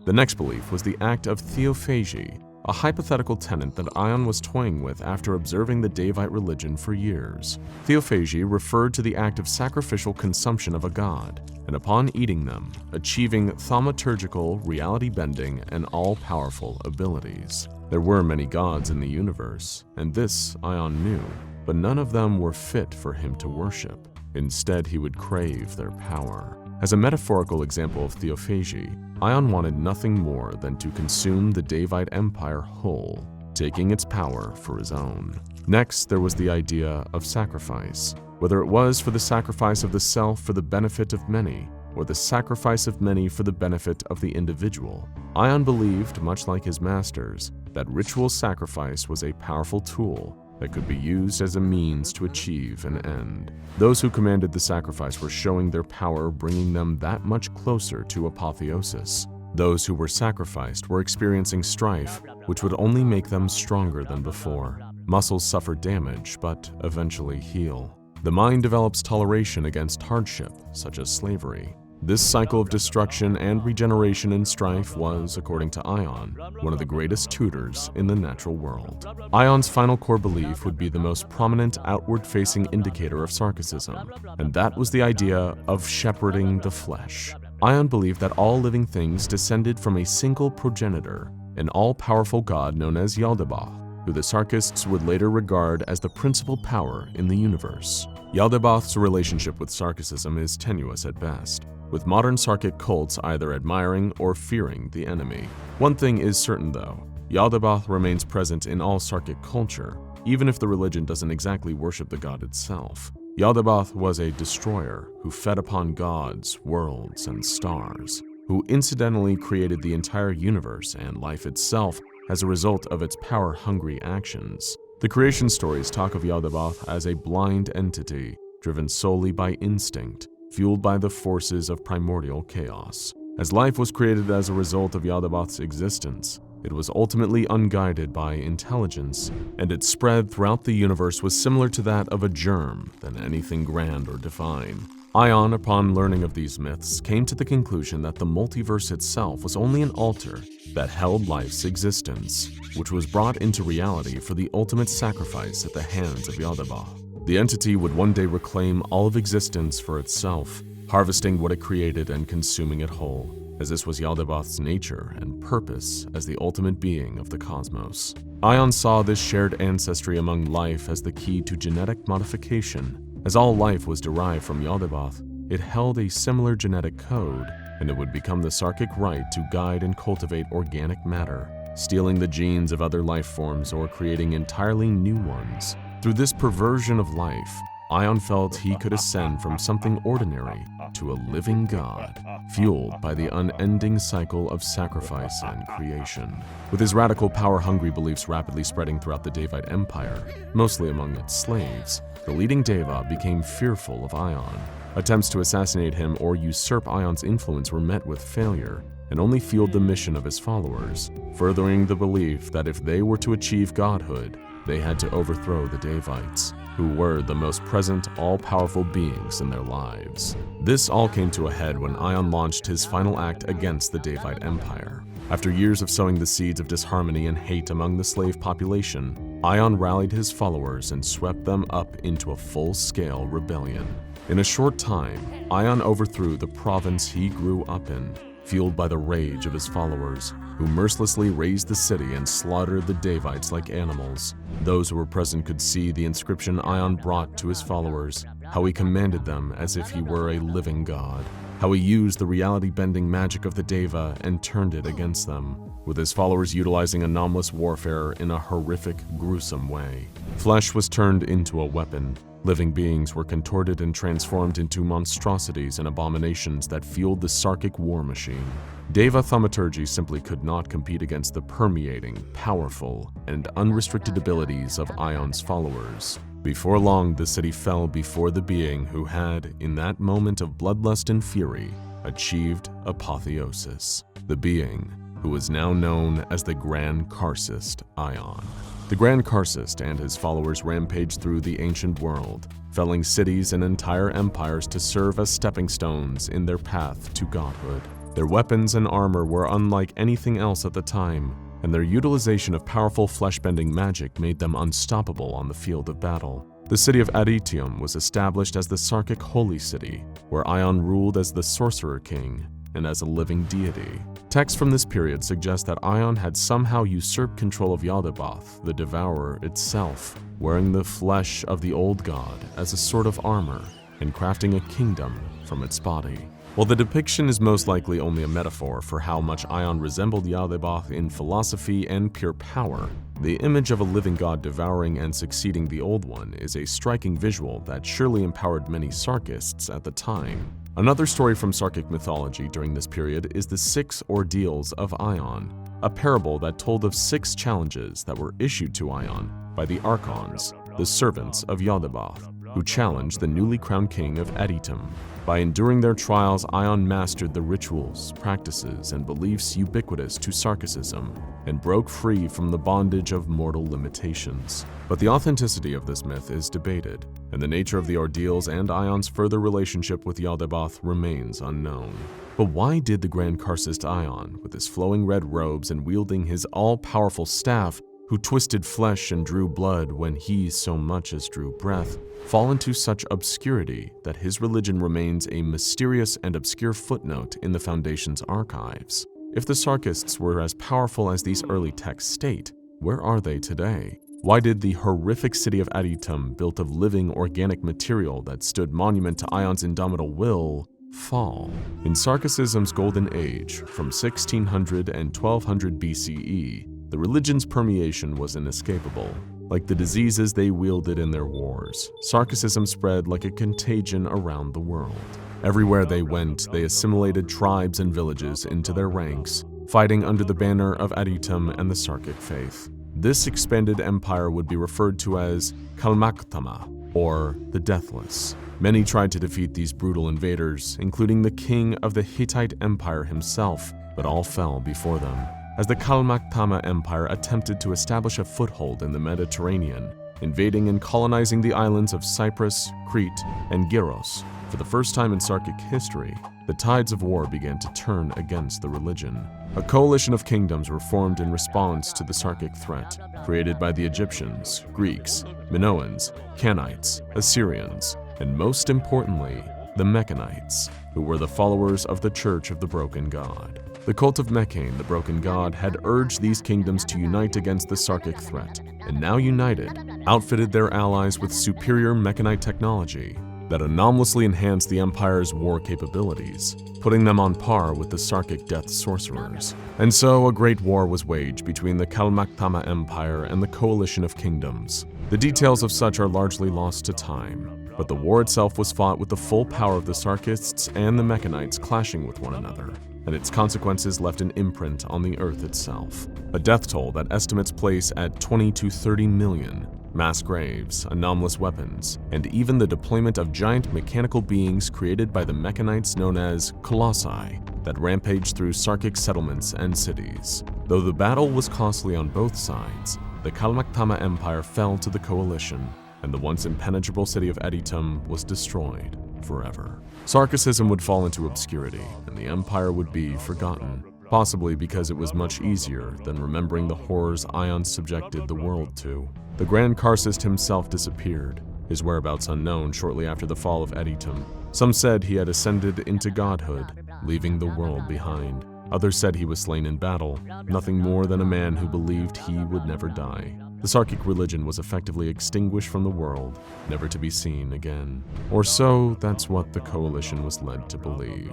The next belief was the act of theophagy, a hypothetical tenet that Ion was toying with after observing the Daevite religion for years. Theophagy referred to the act of sacrificial consumption of a god, and upon eating them, achieving thaumaturgical, reality-bending, and all-powerful abilities. There were many gods in the universe, and this Ion knew, but none of them were fit for him to worship. Instead, he would crave their power. As a metaphorical example of theophagy, Ion wanted nothing more than to consume the Daevite Empire whole, taking its power for his own. Next, there was the idea of sacrifice, whether it was for the sacrifice of the self for the benefit of many, or the sacrifice of many for the benefit of the individual. Ion believed, much like his masters, that ritual sacrifice was a powerful tool that could be used as a means to achieve an end. Those who commanded the sacrifice were showing their power, bringing them that much closer to apotheosis. Those who were sacrificed were experiencing strife, which would only make them stronger than before. Muscles suffer damage, but eventually heal. The mind develops toleration against hardship, such as slavery. This cycle of destruction and regeneration in strife was, according to Ion, one of the greatest tutors in the natural world. Ion's final core belief would be the most prominent outward-facing indicator of Sarkicism, and that was the idea of shepherding the flesh. Ion believed that all living things descended from a single progenitor, an all-powerful god known as Yaldabaoth, who the Sarkists would later regard as the principal power in the universe. Yaldabaoth's relationship with Sarkicism is tenuous at best, with modern Sarkic cults either admiring or fearing the enemy. One thing is certain though, Yaldabaoth remains present in all Sarkic culture, even if the religion doesn't exactly worship the god itself. Yaldabaoth was a destroyer who fed upon gods, worlds, and stars, who incidentally created the entire universe and life itself as a result of its power-hungry actions. The creation stories talk of Yaldabaoth as a blind entity, driven solely by instinct, fueled by the forces of primordial chaos. As life was created as a result of Yaldabaoth's existence, it was ultimately unguided by intelligence, and its spread throughout the universe was similar to that of a germ than anything grand or divine. Ion, upon learning of these myths, came to the conclusion that the multiverse itself was only an altar that held life's existence, which was brought into reality for the ultimate sacrifice at the hands of Yaldabaoth. The entity would one day reclaim all of existence for itself, harvesting what it created and consuming it whole, as this was Yaldabaoth's nature and purpose as the ultimate being of the cosmos. Ion saw this shared ancestry among life as the key to genetic modification. As all life was derived from Yaldabaoth, it held a similar genetic code, and it would become the Sarkic right to guide and cultivate organic matter, stealing the genes of other life forms or creating entirely new ones. Through this perversion of life, Ion felt he could ascend from something ordinary to a living god, fueled by the unending cycle of sacrifice and creation. With his radical power-hungry beliefs rapidly spreading throughout the Daevite Empire, mostly among its slaves, the leading Deva became fearful of Ion. Attempts to assassinate him or usurp Ion's influence were met with failure, and only fueled the mission of his followers, furthering the belief that if they were to achieve godhood, they had to overthrow the Daevites, who were the most present, all-powerful beings in their lives. This all came to a head when Ion launched his final act against the Daevite Empire. After years of sowing the seeds of disharmony and hate among the slave population, Ion rallied his followers and swept them up into a full-scale rebellion. In a short time, Ion overthrew the province he grew up in, fueled by the rage of his followers, who mercilessly razed the city and slaughtered the Davites like animals. Those who were present could see the inscription Ion brought to his followers, how he commanded them as if he were a living god, how he used the reality-bending magic of the Deva and turned it against them, with his followers utilizing anomalous warfare in a horrific, gruesome way. Flesh was turned into a weapon. Living beings were contorted and transformed into monstrosities and abominations that fueled the Sarkic war machine. Deva thaumaturgy simply could not compete against the permeating, powerful, and unrestricted abilities of Ion's followers. Before long, the city fell before the being who had, in that moment of bloodlust and fury, achieved apotheosis. The being who was now known as the Grand Karcist Ion. The Grand Karcist and his followers rampaged through the ancient world, felling cities and entire empires to serve as stepping stones in their path to godhood. Their weapons and armor were unlike anything else at the time, and their utilization of powerful flesh-bending magic made them unstoppable on the field of battle. The city of Aditium was established as the Sarkic Holy City, where Ion ruled as the Sorcerer King and as a living deity. Texts from this period suggest that Ion had somehow usurped control of Yaldabaoth, the Devourer itself, wearing the flesh of the old god as a sort of armor and crafting a kingdom from its body. While the depiction is most likely only a metaphor for how much Ion resembled Yaldabaoth in philosophy and pure power, the image of a living god devouring and succeeding the old one is a striking visual that surely empowered many Sarkists at the time. Another story from Sarkic mythology during this period is the 6 Ordeals of Ion, a parable that told of 6 challenges that were issued to Ion by the Archons, the servants of Yaldabaoth, who challenged the newly crowned king of Aditum. By enduring their trials, Ion mastered the rituals, practices, and beliefs ubiquitous to Sarkicism, and broke free from the bondage of mortal limitations. But the authenticity of this myth is debated, and the nature of the ordeals and Ion's further relationship with Yaldabaoth remains unknown. But why did the Grand Karcist Ion, with his flowing red robes and wielding his all-powerful staff, who twisted flesh and drew blood when he so much as drew breath, fall into such obscurity that his religion remains a mysterious and obscure footnote in the Foundation's archives? If the Sarkists were as powerful as these early texts state, where are they today? Why did the horrific city of Aditum, built of living organic material that stood monument to Ion's indomitable will, fall? In Sarkicism's golden age, from 1600 and 1200 BCE, the religion's permeation was inescapable. Like the diseases they wielded in their wars, Sarkicism spread like a contagion around the world. Everywhere they went, they assimilated tribes and villages into their ranks, fighting under the banner of Aditum and the Sarkic faith. This expanded empire would be referred to as Kalmaktama, or the Deathless. Many tried to defeat these brutal invaders, including the king of the Hittite Empire himself, but all fell before them. As the Kalmaktama Empire attempted to establish a foothold in the Mediterranean, invading and colonizing the islands of Cyprus, Crete, and Gyros, for the first time in Sarkic history, the tides of war began to turn against the religion. A coalition of kingdoms were formed in response to the Sarkic threat, created by the Egyptians, Greeks, Minoans, Canaanites, Assyrians, and most importantly, the Mechanites, who were the followers of the Church of the Broken God. The cult of Mechane, the Broken God, had urged these kingdoms to unite against the Sarkic threat, and now united, outfitted their allies with superior Mechanite technology that anomalously enhanced the Empire's war capabilities, putting them on par with the Sarkic death sorcerers. And so a great war was waged between the Kalmaktama Empire and the coalition of kingdoms. The details of such are largely lost to time, but the war itself was fought with the full power of the Sarkists and the Mechanites clashing with one another, and its consequences left an imprint on the Earth itself. A death toll that estimates place at 20 to 30 million, mass graves, anomalous weapons, and even the deployment of giant mechanical beings created by the Mechanites known as Colossi that rampaged through Sarkic settlements and cities. Though the battle was costly on both sides, the Kalmaktama Empire fell to the coalition, and the once impenetrable city of Aditum was destroyed forever. Sarkicism would fall into obscurity, and the empire would be forgotten, possibly because it was much easier than remembering the horrors Ion subjected the world to. The Grand Karcist himself disappeared, his whereabouts unknown shortly after the fall of Aditum. Some said he had ascended into godhood, leaving the world behind. Others said he was slain in battle, nothing more than a man who believed he would never die. The Sarkic religion was effectively extinguished from the world, never to be seen again. Or so, that's what the Coalition was led to believe.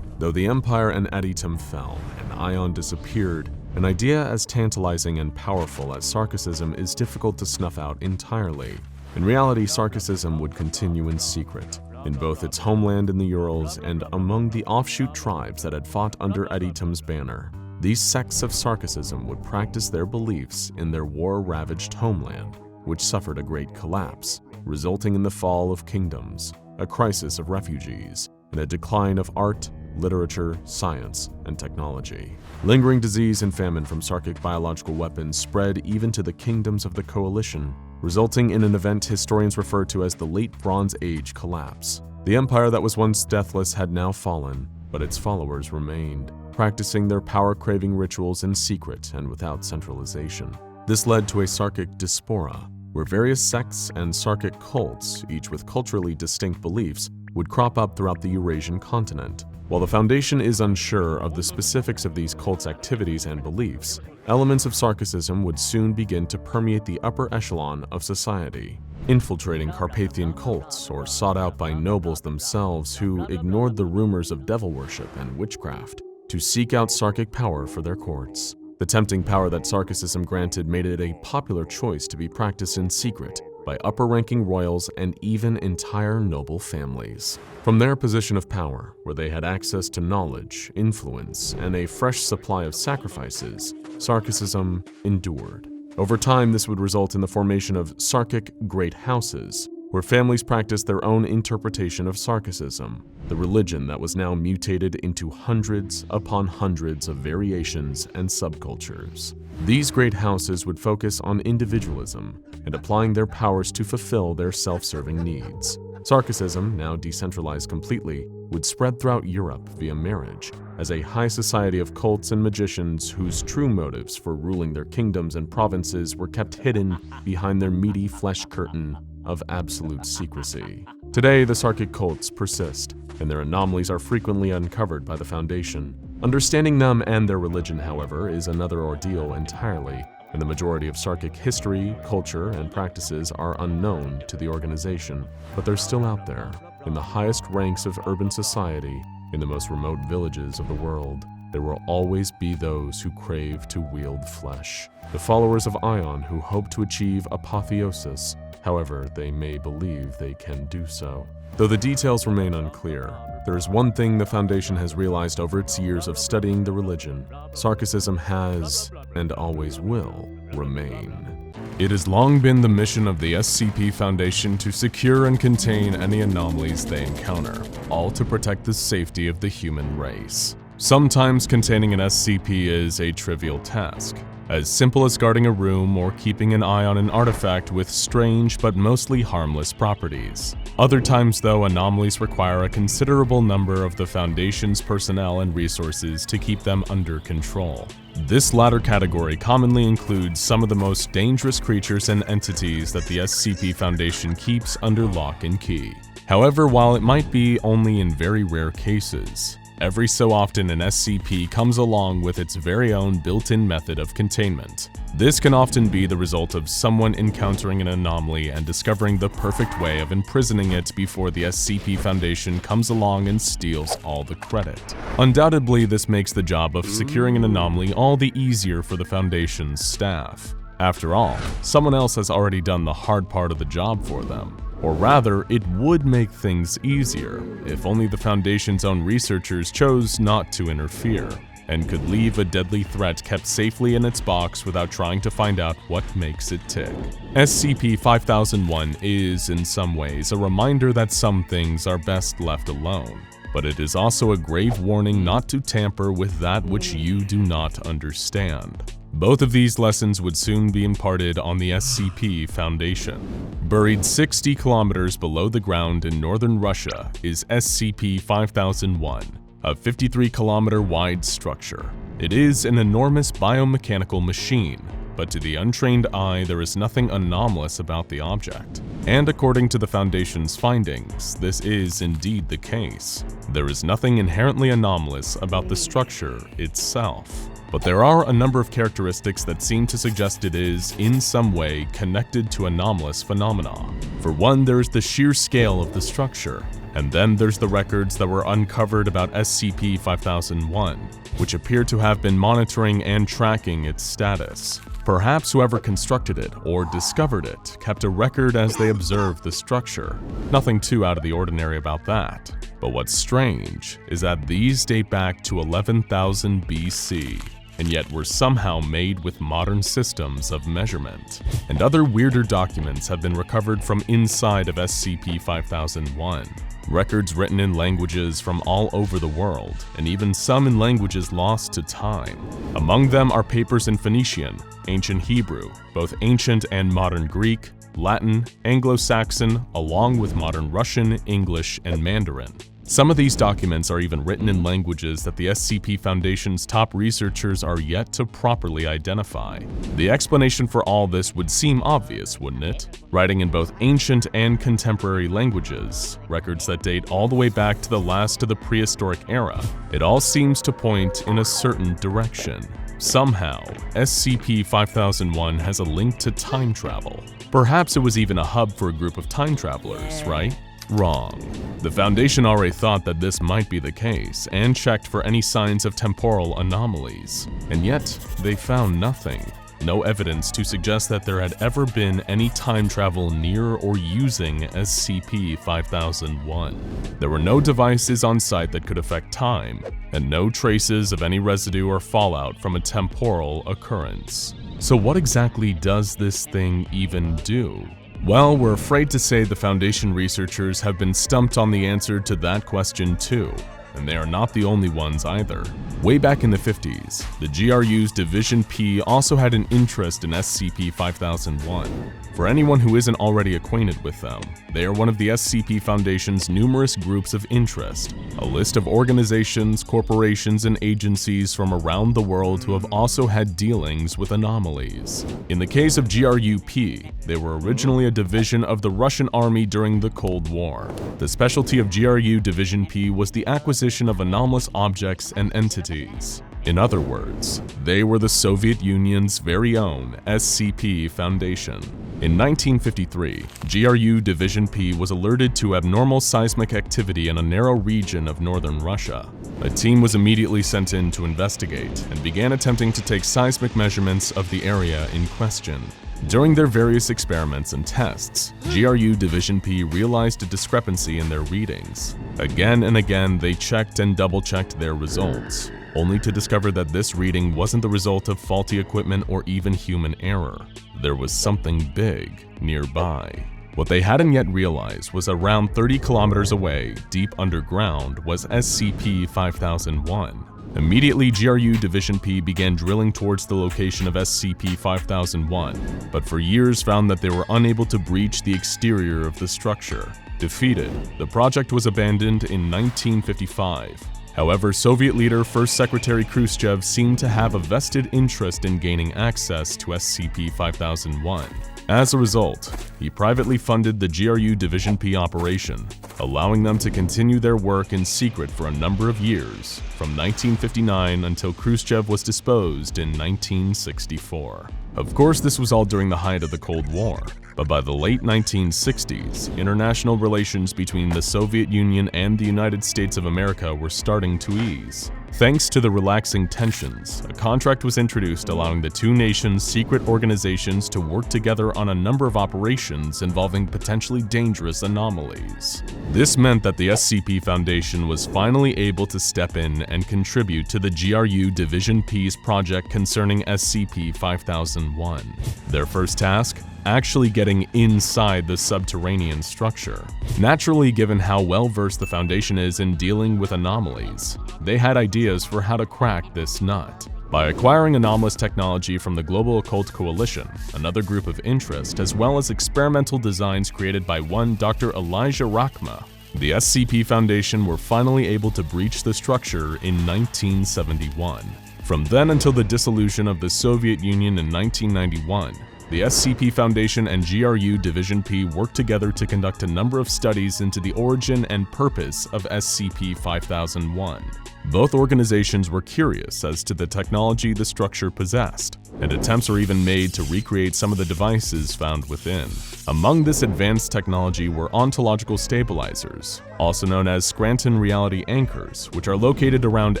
Though the Empire and Adytum fell and Ion disappeared, an idea as tantalizing and powerful as Sarkicism is difficult to snuff out entirely. In reality, Sarkicism would continue in secret, in both its homeland in the Urals and among the offshoot tribes that had fought under Adytum's banner. These sects of Sarkicism would practice their beliefs in their war-ravaged homeland, which suffered a great collapse, resulting in the fall of kingdoms, a crisis of refugees, and a decline of art, literature, science, and technology. Lingering disease and famine from Sarkic biological weapons spread even to the kingdoms of the Coalition, resulting in an event historians refer to as the Late Bronze Age collapse. The empire that was once deathless had now fallen, but its followers remained, practicing their power-craving rituals in secret and without centralization. This led to a Sarkic diaspora, where various sects and Sarkic cults, each with culturally distinct beliefs, would crop up throughout the Eurasian continent. While the Foundation is unsure of the specifics of these cults' activities and beliefs, elements of Sarkicism would soon begin to permeate the upper echelon of society, infiltrating Carpathian cults or sought out by nobles themselves who ignored the rumors of devil worship and witchcraft to seek out Sarkic power for their courts. The tempting power that Sarkicism granted made it a popular choice to be practiced in secret by upper-ranking royals and even entire noble families. From their position of power, where they had access to knowledge, influence, and a fresh supply of sacrifices, Sarkicism endured. Over time, this would result in the formation of Sarkic great houses, where families practiced their own interpretation of Sarkicism, the religion that was now mutated into hundreds upon hundreds of variations and subcultures. These great houses would focus on individualism and applying their powers to fulfill their self-serving needs. Sarkicism, now decentralized completely, would spread throughout Europe via marriage, as a high society of cults and magicians whose true motives for ruling their kingdoms and provinces were kept hidden behind their meaty flesh curtain of absolute secrecy. Today, the Sarkic cults persist, and their anomalies are frequently uncovered by the Foundation. Understanding them and their religion, however, is another ordeal entirely, and the majority of Sarkic history, culture, and practices are unknown to the organization, but they're still out there, in the highest ranks of urban society, in the most remote villages of the world. There will always be those who crave to wield flesh, the followers of Ion who hope to achieve apotheosis, however they may believe they can do so. Though the details remain unclear, there is one thing the Foundation has realized over its years of studying the religion: Sarkicism has, and always will, remain. It has long been the mission of the SCP Foundation to secure and contain any anomalies they encounter, all to protect the safety of the human race. Sometimes containing an SCP is a trivial task, as simple as guarding a room or keeping an eye on an artifact with strange but mostly harmless properties. Other times, though, anomalies require a considerable number of the Foundation's personnel and resources to keep them under control. This latter category commonly includes some of the most dangerous creatures and entities that the SCP Foundation keeps under lock and key. However, while it might be only in very rare cases, every so often an SCP comes along with its very own built-in method of containment. This can often be the result of someone encountering an anomaly and discovering the perfect way of imprisoning it before the SCP Foundation comes along and steals all the credit. Undoubtedly, this makes the job of securing an anomaly all the easier for the Foundation's staff. After all, someone else has already done the hard part of the job for them. Or rather, it would make things easier if only the Foundation's own researchers chose not to interfere, and could leave a deadly threat kept safely in its box without trying to find out what makes it tick. SCP-5001 is, in some ways, a reminder that some things are best left alone, but it is also a grave warning not to tamper with that which you do not understand. Both of these lessons would soon be imparted on the SCP Foundation. Buried 60 kilometers below the ground in northern Russia is SCP-5001, a 53-kilometer wide structure. It is an enormous biomechanical machine, but to the untrained eye, there is nothing anomalous about the object. And according to the Foundation's findings, this is indeed the case. There is nothing inherently anomalous about the structure itself. But there are a number of characteristics that seem to suggest it is, in some way, connected to anomalous phenomena. For one, there's the sheer scale of the structure. And then there's the records that were uncovered about SCP-5001, which appear to have been monitoring and tracking its status. Perhaps whoever constructed it or discovered it kept a record as they observed the structure. Nothing too out of the ordinary about that. But what's strange is that these date back to 11,000 BC. And yet were somehow made with modern systems of measurement. And other weirder documents have been recovered from inside of SCP-5001. Records written in languages from all over the world, and even some in languages lost to time. Among them are papers in Phoenician, Ancient Hebrew, both ancient and modern Greek, Latin, Anglo-Saxon, along with modern Russian, English, and Mandarin. Some of these documents are even written in languages that the SCP Foundation's top researchers are yet to properly identify. The explanation for all this would seem obvious, wouldn't it? Writing in both ancient and contemporary languages, records that date all the way back to the last of the prehistoric era, it all seems to point in a certain direction. Somehow, SCP-5001 has a link to time travel. Perhaps it was even a hub for a group of time travelers, right? Wrong. The Foundation already thought that this might be the case and checked for any signs of temporal anomalies. And yet, they found nothing. No evidence to suggest that there had ever been any time travel near or using SCP-5001. There were no devices on site that could affect time, and no traces of any residue or fallout from a temporal occurrence. So what exactly does this thing even do? Well, we're afraid to say the Foundation researchers have been stumped on the answer to that question too, and they are not the only ones either. Way back in the 50s, the GRU's Division P also had an interest in SCP-5001. For anyone who isn't already acquainted with them, they are one of the SCP Foundation's numerous groups of interest, a list of organizations, corporations, and agencies from around the world who have also had dealings with anomalies. In the case of GRU-P, they were originally a division of the Russian army during the Cold War. The specialty of GRU Division P was the acquisition of anomalous objects and entities. In other words, they were the Soviet Union's very own SCP Foundation. In 1953, GRU Division P was alerted to abnormal seismic activity in a narrow region of northern Russia. A team was immediately sent in to investigate and began attempting to take seismic measurements of the area in question. During their various experiments and tests, GRU Division P realized a discrepancy in their readings. Again and again, they checked and double-checked their results, only to discover that this reading wasn't the result of faulty equipment or even human error. There was something big nearby. What they hadn't yet realized was around 30 kilometers away, deep underground, was SCP-5001. Immediately, GRU Division P began drilling towards the location of SCP-5001, but for years found that they were unable to breach the exterior of the structure. Defeated, the project was abandoned in 1955. However, Soviet leader First Secretary Khrushchev seemed to have a vested interest in gaining access to SCP-5001. As a result, he privately funded the GRU Division P operation, allowing them to continue their work in secret for a number of years, from 1959 until Khrushchev was disposed in 1964. Of course, this was all during the height of the Cold War, but by the late 1960s, international relations between the Soviet Union and the United States of America were starting to ease. Thanks to the relaxing tensions, a contract was introduced allowing the two nations' secret organizations to work together on a number of operations involving potentially dangerous anomalies. This meant that the SCP Foundation was finally able to step in and contribute to the GRU Division P's project concerning SCP-5001. Their first task? Actually getting inside the subterranean structure. Naturally, given how well-versed the Foundation is in dealing with anomalies, they had ideas for how to crack this nut. By acquiring anomalous technology from the Global Occult Coalition, another group of interest, as well as experimental designs created by one Dr. Elijah Rachma, the SCP Foundation were finally able to breach the structure in 1971. From then until the dissolution of the Soviet Union in 1991, the SCP Foundation and GRU Division P worked together to conduct a number of studies into the origin and purpose of SCP-5001. Both organizations were curious as to the technology the structure possessed, and attempts were even made to recreate some of the devices found within. Among this advanced technology were ontological stabilizers, also known as Scranton reality anchors, which are located around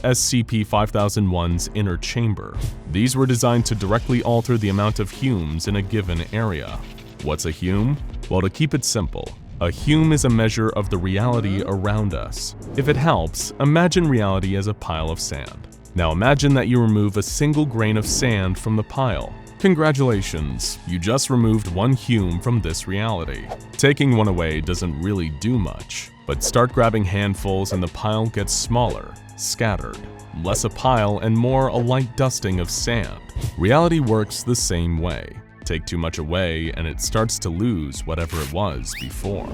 SCP-5001's inner chamber. These were designed to directly alter the amount of Humes in a given area. What's a Hume? Well, to keep it simple, a Hume is a measure of the reality around us. If it helps, imagine reality as a pile of sand. Now imagine that you remove a single grain of sand from the pile. Congratulations, you just removed one Hume from this reality. Taking one away doesn't really do much, but start grabbing handfuls and the pile gets smaller, scattered. Less a pile and more a light dusting of sand. Reality works the same way. Take too much away and it starts to lose whatever it was before.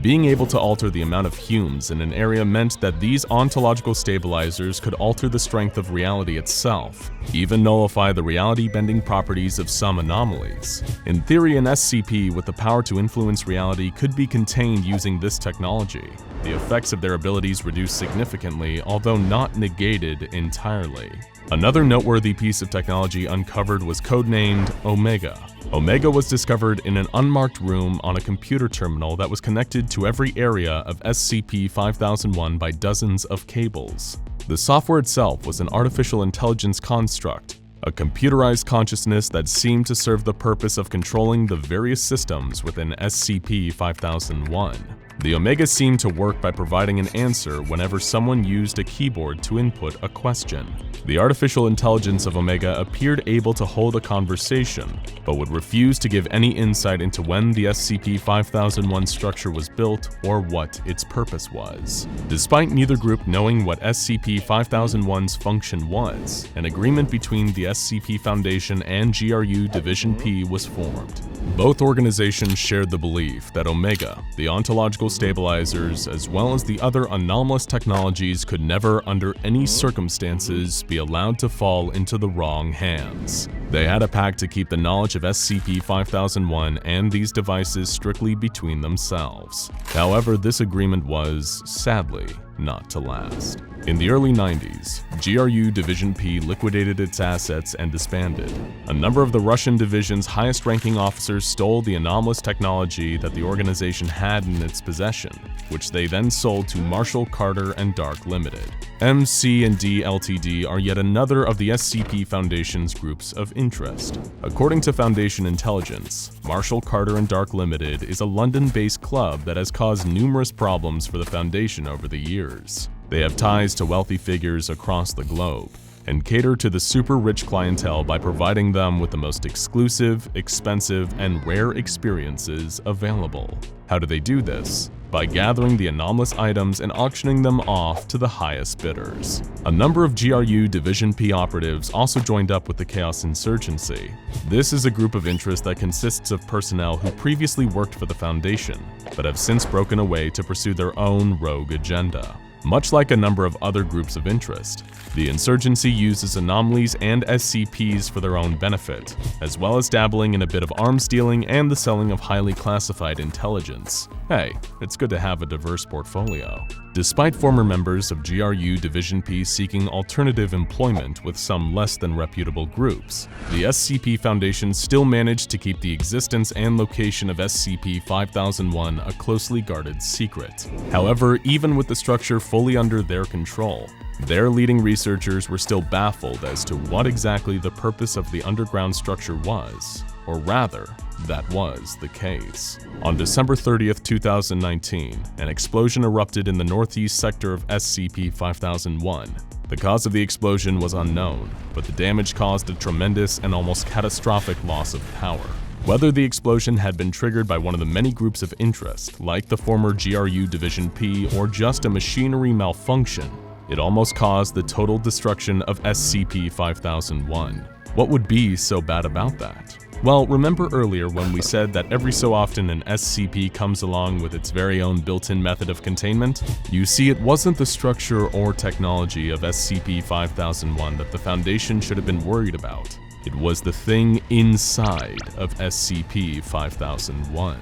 Being able to alter the amount of Humes in an area meant that these ontological stabilizers could alter the strength of reality itself, even nullify the reality-bending properties of some anomalies. In theory, an SCP with the power to influence reality could be contained using this technology. The effects of their abilities reduced significantly, although not negated entirely. Another noteworthy piece of technology uncovered was codenamed Omega. Omega was discovered in an unmarked room on a computer terminal that was connected to every area of SCP-5001 by dozens of cables. The software itself was an artificial intelligence construct, a computerized consciousness that seemed to serve the purpose of controlling the various systems within SCP-5001. The Omega seemed to work by providing an answer whenever someone used a keyboard to input a question. The artificial intelligence of Omega appeared able to hold a conversation, but would refuse to give any insight into when the SCP-5001 structure was built or what its purpose was. Despite neither group knowing what SCP-5001's function was, an agreement between the SCP Foundation and GRU Division P was formed. Both organizations shared the belief that Omega, the ontological stabilizers, as well as the other anomalous technologies could never, under any circumstances, be allowed to fall into the wrong hands. They had a pact to keep the knowledge of SCP-5001 and these devices strictly between themselves. However, this agreement was, sadly, not to last. In the early 90s, GRU Division P liquidated its assets and disbanded. A number of the Russian division's highest-ranking officers stole the anomalous technology that the organization had in its possession, which they then sold to Marshall, Carter & Dark Limited. MC&D Ltd are yet another of the SCP Foundation's groups of interest. According to Foundation intelligence, Marshall, Carter & Dark Limited is a London-based club that has caused numerous problems for the Foundation over the years. They have ties to wealthy figures across the globe and cater to the super-rich clientele by providing them with the most exclusive, expensive, and rare experiences available. How do they do this? By gathering the anomalous items and auctioning them off to the highest bidders. A number of GRU Division P operatives also joined up with the Chaos Insurgency. This is a group of interest that consists of personnel who previously worked for the Foundation, but have since broken away to pursue their own rogue agenda. Much like a number of other groups of interest, the insurgency uses anomalies and SCPs for their own benefit, as well as dabbling in a bit of arms dealing and the selling of highly classified intelligence. Hey, it's good to have a diverse portfolio. Despite former members of GRU Division P seeking alternative employment with some less than reputable groups, the SCP Foundation still managed to keep the existence and location of SCP-5001 a closely guarded secret. However, even with the structure fully under their control, their leading researchers were still baffled as to what exactly the purpose of the underground structure was, or rather, that was the case. On December 30th, 2019, an explosion erupted in the northeast sector of SCP-5001. The cause of the explosion was unknown, but the damage caused a tremendous and almost catastrophic loss of power. Whether the explosion had been triggered by one of the many groups of interest, like the former GRU Division P, or just a machinery malfunction, it almost caused the total destruction of SCP-5001. What would be so bad about that? Well, remember earlier when we said that every so often an SCP comes along with its very own built-in method of containment? You see, it wasn't the structure or technology of SCP-5001 that the Foundation should have been worried about. It was the thing inside of SCP-5001.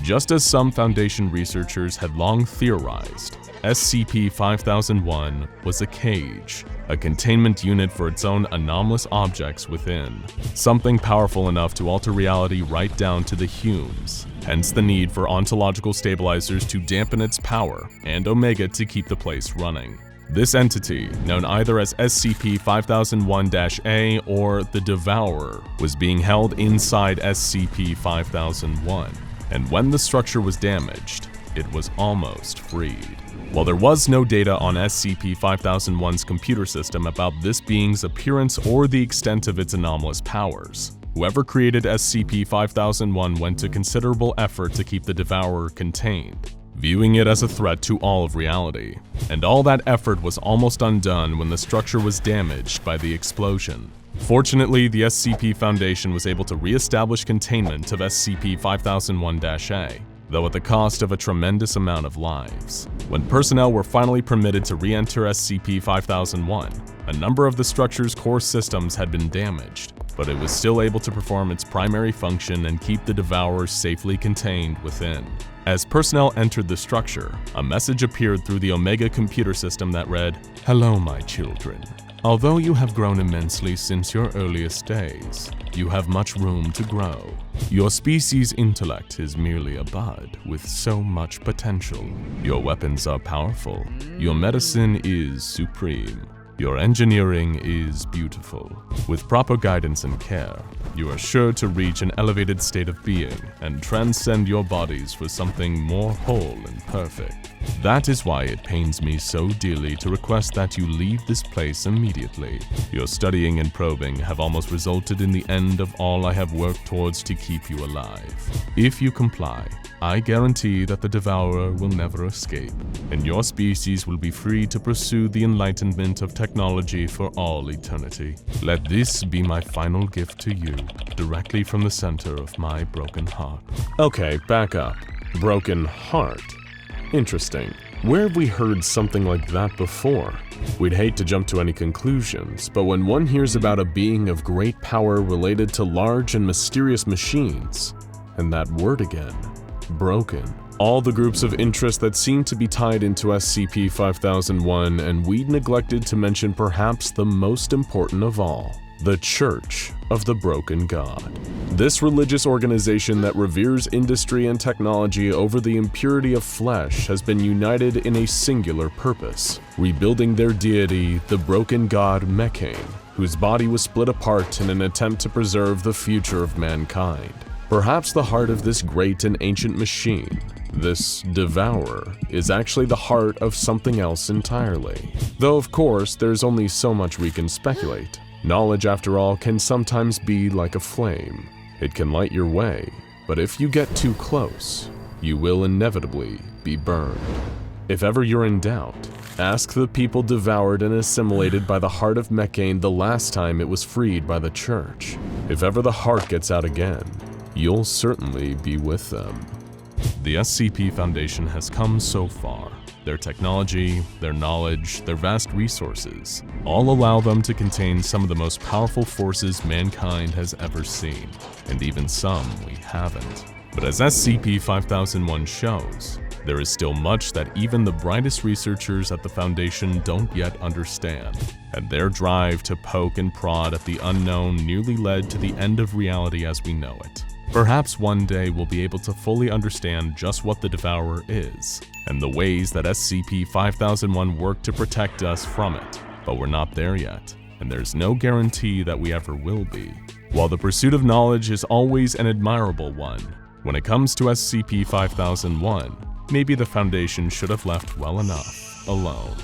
Just as some Foundation researchers had long theorized, SCP-5001 was a cage, a containment unit for its own anomalous objects within, something powerful enough to alter reality right down to the Humes, hence the need for ontological stabilizers to dampen its power, and Omega to keep the place running. This entity, known either as SCP-5001-A or the Devourer, was being held inside SCP-5001, and when the structure was damaged, it was almost freed. While there was no data on SCP-5001's computer system about this being's appearance or the extent of its anomalous powers, whoever created SCP-5001 went to considerable effort to keep the Devourer contained, viewing it as a threat to all of reality. And all that effort was almost undone when the structure was damaged by the explosion. Fortunately, the SCP Foundation was able to re-establish containment of SCP-5001-A, though at the cost of a tremendous amount of lives. When personnel were finally permitted to re-enter SCP-5001, a number of the structure's core systems had been damaged, but it was still able to perform its primary function and keep the Devourer safely contained within. As personnel entered the structure, a message appeared through the Omega computer system that read, "Hello, my children. Although you have grown immensely since your earliest days, you have much room to grow. Your species' intellect is merely a bud with so much potential. Your weapons are powerful. Your medicine is supreme. Your engineering is beautiful. With proper guidance and care, you are sure to reach an elevated state of being and transcend your bodies for something more whole and perfect. That is why it pains me so dearly to request that you leave this place immediately. Your studying and probing have almost resulted in the end of all I have worked towards to keep you alive. If you comply, I guarantee that the Devourer will never escape, and your species will be free to pursue the enlightenment of technology for all eternity. Let this be my final gift to you, directly from the center of my broken heart." Okay, back up. Broken heart. Interesting. Where have we heard something like that before? We'd hate to jump to any conclusions, but when one hears about a being of great power related to large and mysterious machines, and that word again, broken, all the groups of interest that seem to be tied into SCP-5001, and we'd neglected to mention perhaps the most important of all, the Church of the Broken God. This religious organization that reveres industry and technology over the impurity of flesh has been united in a singular purpose, rebuilding their deity, the broken god Mechane, whose body was split apart in an attempt to preserve the future of mankind. Perhaps the heart of this great and ancient machine, this Devourer, is actually the heart of something else entirely. Though of course, there's only so much we can speculate. Knowledge, after all, can sometimes be like a flame. It can light your way, but if you get too close, you will inevitably be burned. If ever you're in doubt, ask the people devoured and assimilated by the heart of Mechane the last time it was freed by the Church. If ever the heart gets out again, you'll certainly be with them. The SCP Foundation has come so far. Their technology, their knowledge, their vast resources all allow them to contain some of the most powerful forces mankind has ever seen, and even some we haven't. But as SCP-5001 shows, there is still much that even the brightest researchers at the Foundation don't yet understand, and their drive to poke and prod at the unknown nearly led to the end of reality as we know it. Perhaps one day we'll be able to fully understand just what the Devourer is, and the ways that SCP-5001 worked to protect us from it, but we're not there yet, and there's no guarantee that we ever will be. While the pursuit of knowledge is always an admirable one, when it comes to SCP-5001, maybe the Foundation should have left well enough alone.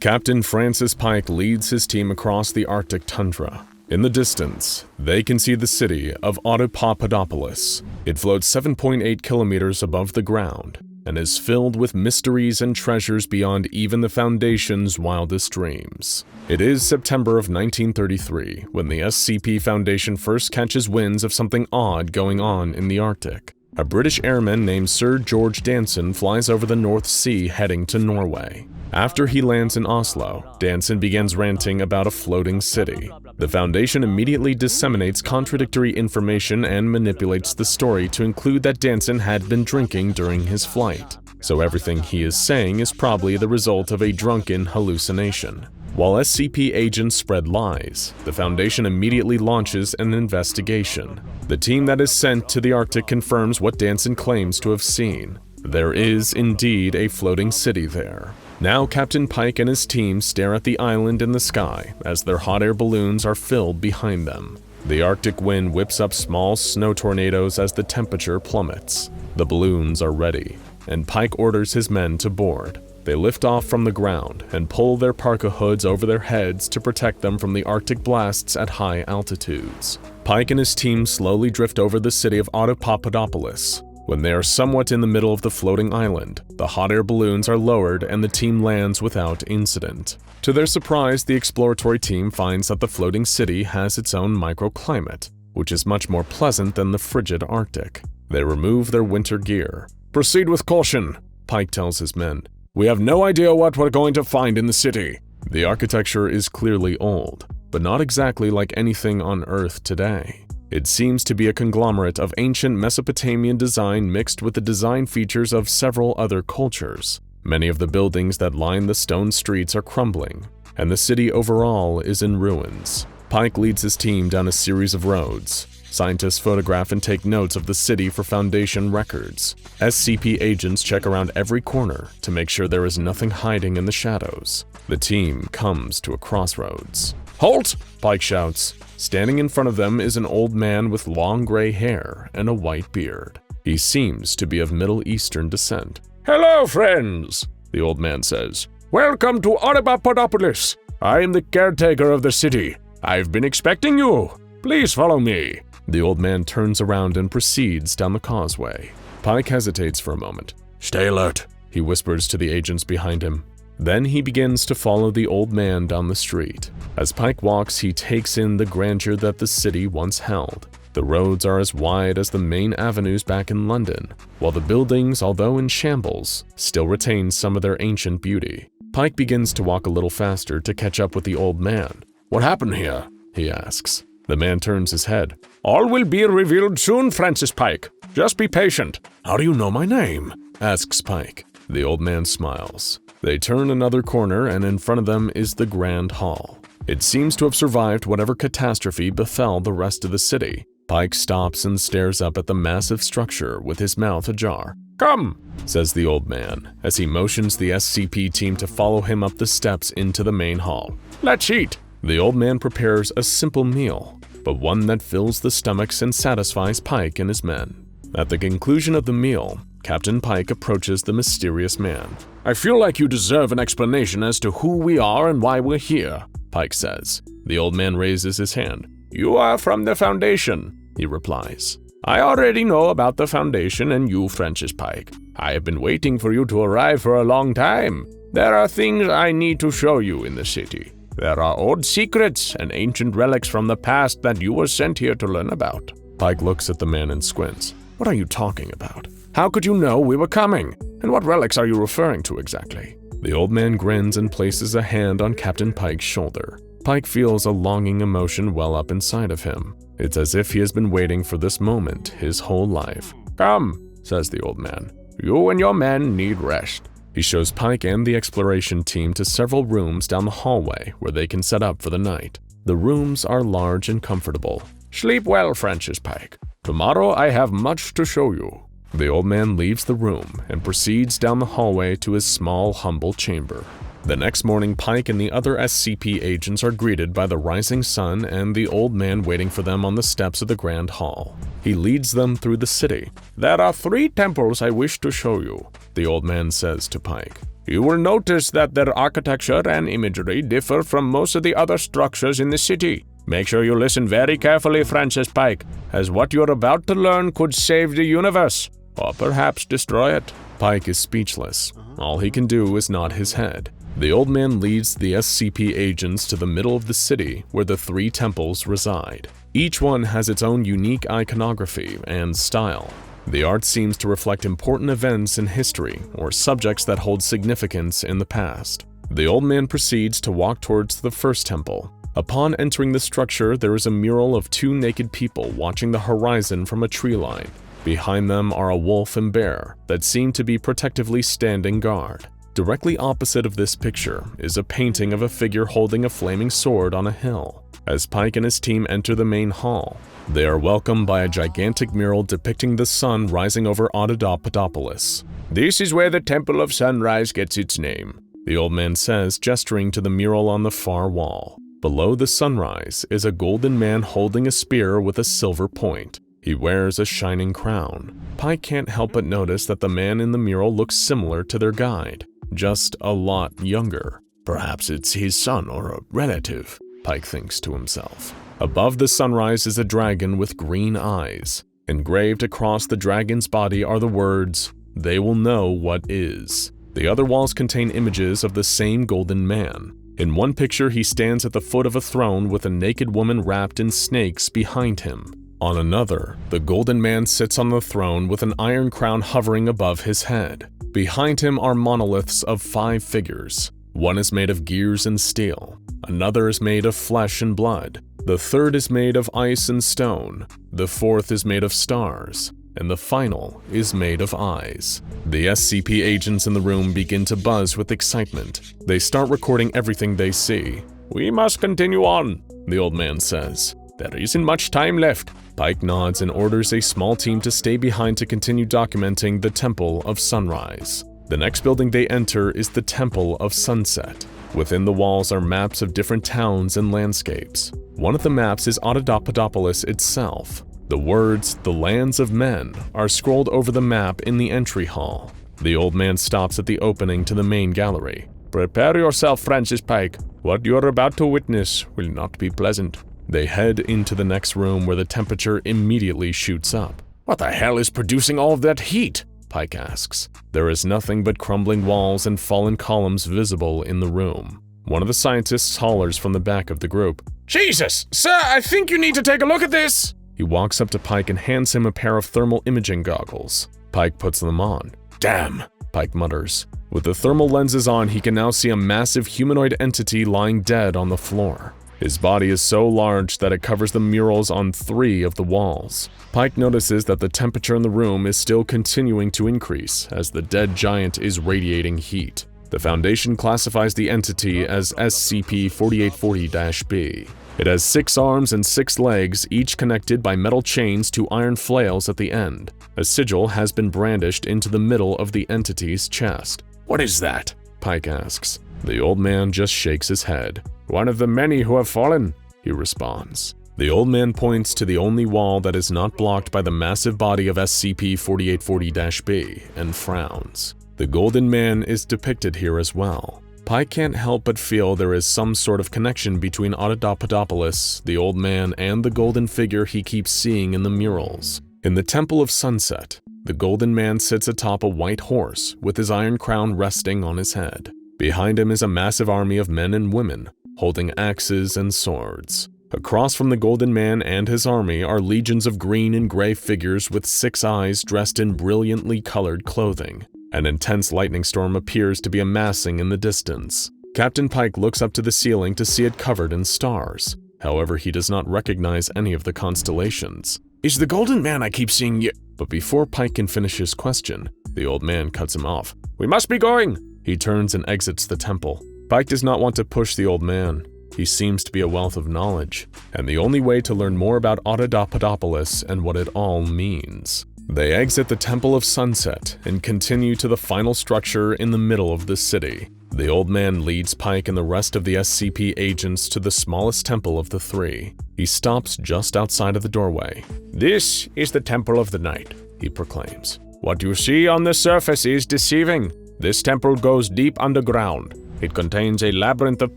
Captain Francis Pike leads his team across the Arctic tundra. In the distance, they can see the city of Audapaupadopolis. It floats 7.8 kilometers above the ground. and is filled with mysteries and treasures beyond even the Foundation's wildest dreams. It is September of 1933 when the SCP Foundation first catches winds of something odd going on in the Arctic. A British airman named Sir George Danson flies over the North Sea heading to Norway. After he lands in Oslo, Danson begins ranting about a floating city. The Foundation immediately disseminates contradictory information and manipulates the story to include that Danson had been drinking during his flight, so everything he is saying is probably the result of a drunken hallucination. While SCP agents spread lies, the Foundation immediately launches an investigation. The team that is sent to the Arctic confirms what Danson claims to have seen. There is indeed a floating city there. Now Captain Pike and his team stare at the island in the sky as their hot air balloons are filled behind them. The Arctic wind whips up small snow tornadoes as the temperature plummets. The balloons are ready, and Pike orders his men to board. They lift off from the ground and pull their parka hoods over their heads to protect them from the Arctic blasts at high altitudes. Pike and his team slowly drift over the city of Audapaupadopolis. When they are somewhat in the middle of the floating island, the hot air balloons are lowered and the team lands without incident. To their surprise, the exploratory team finds that the floating city has its own microclimate, which is much more pleasant than the frigid Arctic. They remove their winter gear. "Proceed with caution," Pike tells his men. "We have no idea what we're going to find in the city." The architecture is clearly old, but not exactly like anything on Earth today. It seems to be a conglomerate of ancient Mesopotamian design mixed with the design features of several other cultures. Many of the buildings that line the stone streets are crumbling, and the city overall is in ruins. Pike leads his team down a series of roads. Scientists photograph and take notes of the city for Foundation records. SCP agents check around every corner to make sure there is nothing hiding in the shadows. The team comes to a crossroads. "Halt!" Pike shouts. Standing in front of them is an old man with long gray hair and a white beard. He seems to be of Middle Eastern descent. "Hello, friends," the old man says. "Welcome to Audapaupadopolis. I am the caretaker of the city. I've been expecting you. Please follow me." The old man turns around and proceeds down the causeway. Pike hesitates for a moment. "Stay alert," he whispers to the agents behind him. Then he begins to follow the old man down the street. As Pike walks, he takes in the grandeur that the city once held. The roads are as wide as the main avenues back in London, while the buildings, although in shambles, still retain some of their ancient beauty. Pike begins to walk a little faster to catch up with the old man. "What happened here?" he asks. The man turns his head. "All will be revealed soon, Francis Pike. Just be patient." "How do you know my name?" asks Pike. The old man smiles. They turn another corner and in front of them is the Grand Hall. It seems to have survived whatever catastrophe befell the rest of the city. Pike stops and stares up at the massive structure with his mouth ajar. "Come," says the old man, as he motions the SCP team to follow him up the steps into the main hall. "Let's eat." The old man prepares a simple meal, but one that fills the stomachs and satisfies Pike and his men. At the conclusion of the meal, Captain Pike approaches the mysterious man. "I feel like you deserve an explanation as to who we are and why we're here," Pike says. The old man raises his hand. "You are from the Foundation," he replies. "I already know about the Foundation and you, Francis Pike. I have been waiting for you to arrive for a long time. There are things I need to show you in the city. There are old secrets and ancient relics from the past that you were sent here to learn about." Pike looks at the man and squints. "What are you talking about? How could you know we were coming? And what relics are you referring to exactly?" The old man grins and places a hand on Captain Pike's shoulder. Pike feels a longing emotion well up inside of him. It's as if he has been waiting for this moment his whole life. "Come," says the old man. "You and your men need rest." He shows Pike and the exploration team to several rooms down the hallway where they can set up for the night. The rooms are large and comfortable. "Sleep well, Francis Pike. Tomorrow I have much to show you." The old man leaves the room and proceeds down the hallway to his small, humble chamber. The next morning, Pike and the other SCP agents are greeted by the rising sun and the old man waiting for them on the steps of the Grand Hall. He leads them through the city. "There are 3 temples I wish to show you," the old man says to Pike. "You will notice that their architecture and imagery differ from most of the other structures in the city. Make sure you listen very carefully, Francis Pike, as what you're about to learn could save the universe, or perhaps destroy it." Pike is speechless. All he can do is nod his head. The old man leads the SCP agents to the middle of the city where the 3 temples reside. Each one has its own unique iconography and style. The art seems to reflect important events in history or subjects that hold significance in the past. The old man proceeds to walk towards the first temple. Upon entering the structure, there is a mural of 2 naked people watching the horizon from a tree line. Behind them are a wolf and bear that seem to be protectively standing guard. Directly opposite of this picture is a painting of a figure holding a flaming sword on a hill. As Pike and his team enter the main hall, they are welcomed by a gigantic mural depicting the sun rising over Audapaupadopolis. "This is where the Temple of Sunrise gets its name," the old man says, gesturing to the mural on the far wall. Below the sunrise is a golden man holding a spear with a silver point. He wears a shining crown. Pike can't help but notice that the man in the mural looks similar to their guide, just a lot younger. Perhaps it's his son or a relative, Pike thinks to himself. Above the sunrise is a dragon with green eyes. Engraved across the dragon's body are the words, "They will know what is." The other walls contain images of the same golden man. In one picture, he stands at the foot of a throne with a naked woman wrapped in snakes behind him. On another, the golden man sits on the throne with an iron crown hovering above his head. Behind him are monoliths of 5 figures. One is made of gears and steel. Another is made of flesh and blood. The third is made of ice and stone. The fourth is made of stars. And the final is made of eyes. The SCP agents in the room begin to buzz with excitement. They start recording everything they see. "We must continue on," the old man says. "There isn't much time left." Pike nods and orders a small team to stay behind to continue documenting the Temple of Sunrise. The next building they enter is the Temple of Sunset. Within the walls are maps of different towns and landscapes. One of the maps is Audapaupadopolis itself. The words, "The Lands of Men," are scrolled over the map in the entry hall. The old man stops at the opening to the main gallery. "Prepare yourself, Francis Pike. What you are about to witness will not be pleasant." They head into the next room where the temperature immediately shoots up. "What the hell is producing all of that heat?" Pike asks. There is nothing but crumbling walls and fallen columns visible in the room. One of the scientists hollers from the back of the group. "Jesus! Sir, I think you need to take a look at this!" He walks up to Pike and hands him a pair of thermal imaging goggles. Pike puts them on. "Damn," Pike mutters. With the thermal lenses on, he can now see a massive humanoid entity lying dead on the floor. His body is so large that it covers the murals on 3 of the walls. Pike notices that the temperature in the room is still continuing to increase as the dead giant is radiating heat. The Foundation classifies the entity as SCP-4840-B. It has 6 arms and 6 legs, each connected by metal chains to iron flails at the end. A sigil has been brandished into the middle of the entity's chest. "What is that?" Pike asks. The old man just shakes his head. "One of the many who have fallen," he responds. The old man points to the only wall that is not blocked by the massive body of SCP-4840-B and frowns. The Golden Man is depicted here as well. Pike can't help but feel there is some sort of connection between Audapaupadopolis, the old man, and the golden figure he keeps seeing in the murals. In the Temple of Sunset, the Golden Man sits atop a white horse with his iron crown resting on his head. Behind him is a massive army of men and women, holding axes and swords. Across from the Golden Man and his army are legions of green and gray figures with 6 eyes dressed in brilliantly colored clothing. An intense lightning storm appears to be amassing in the distance. Captain Pike looks up to the ceiling to see it covered in stars. However, he does not recognize any of the constellations. "Is the Golden Man I keep seeing you?" But before Pike can finish his question, the old man cuts him off. "We must be going!" He turns and exits the temple. Pike does not want to push the old man. He seems to be a wealth of knowledge, and the only way to learn more about Audapaupadopolis and what it all means. They exit the Temple of Sunset and continue to the final structure in the middle of the city. The old man leads Pike and the rest of the SCP agents to the smallest temple of the 3. He stops just outside of the doorway. "This is the Temple of the Night," he proclaims. "What you see on the surface is deceiving. This temple goes deep underground. It contains a labyrinth of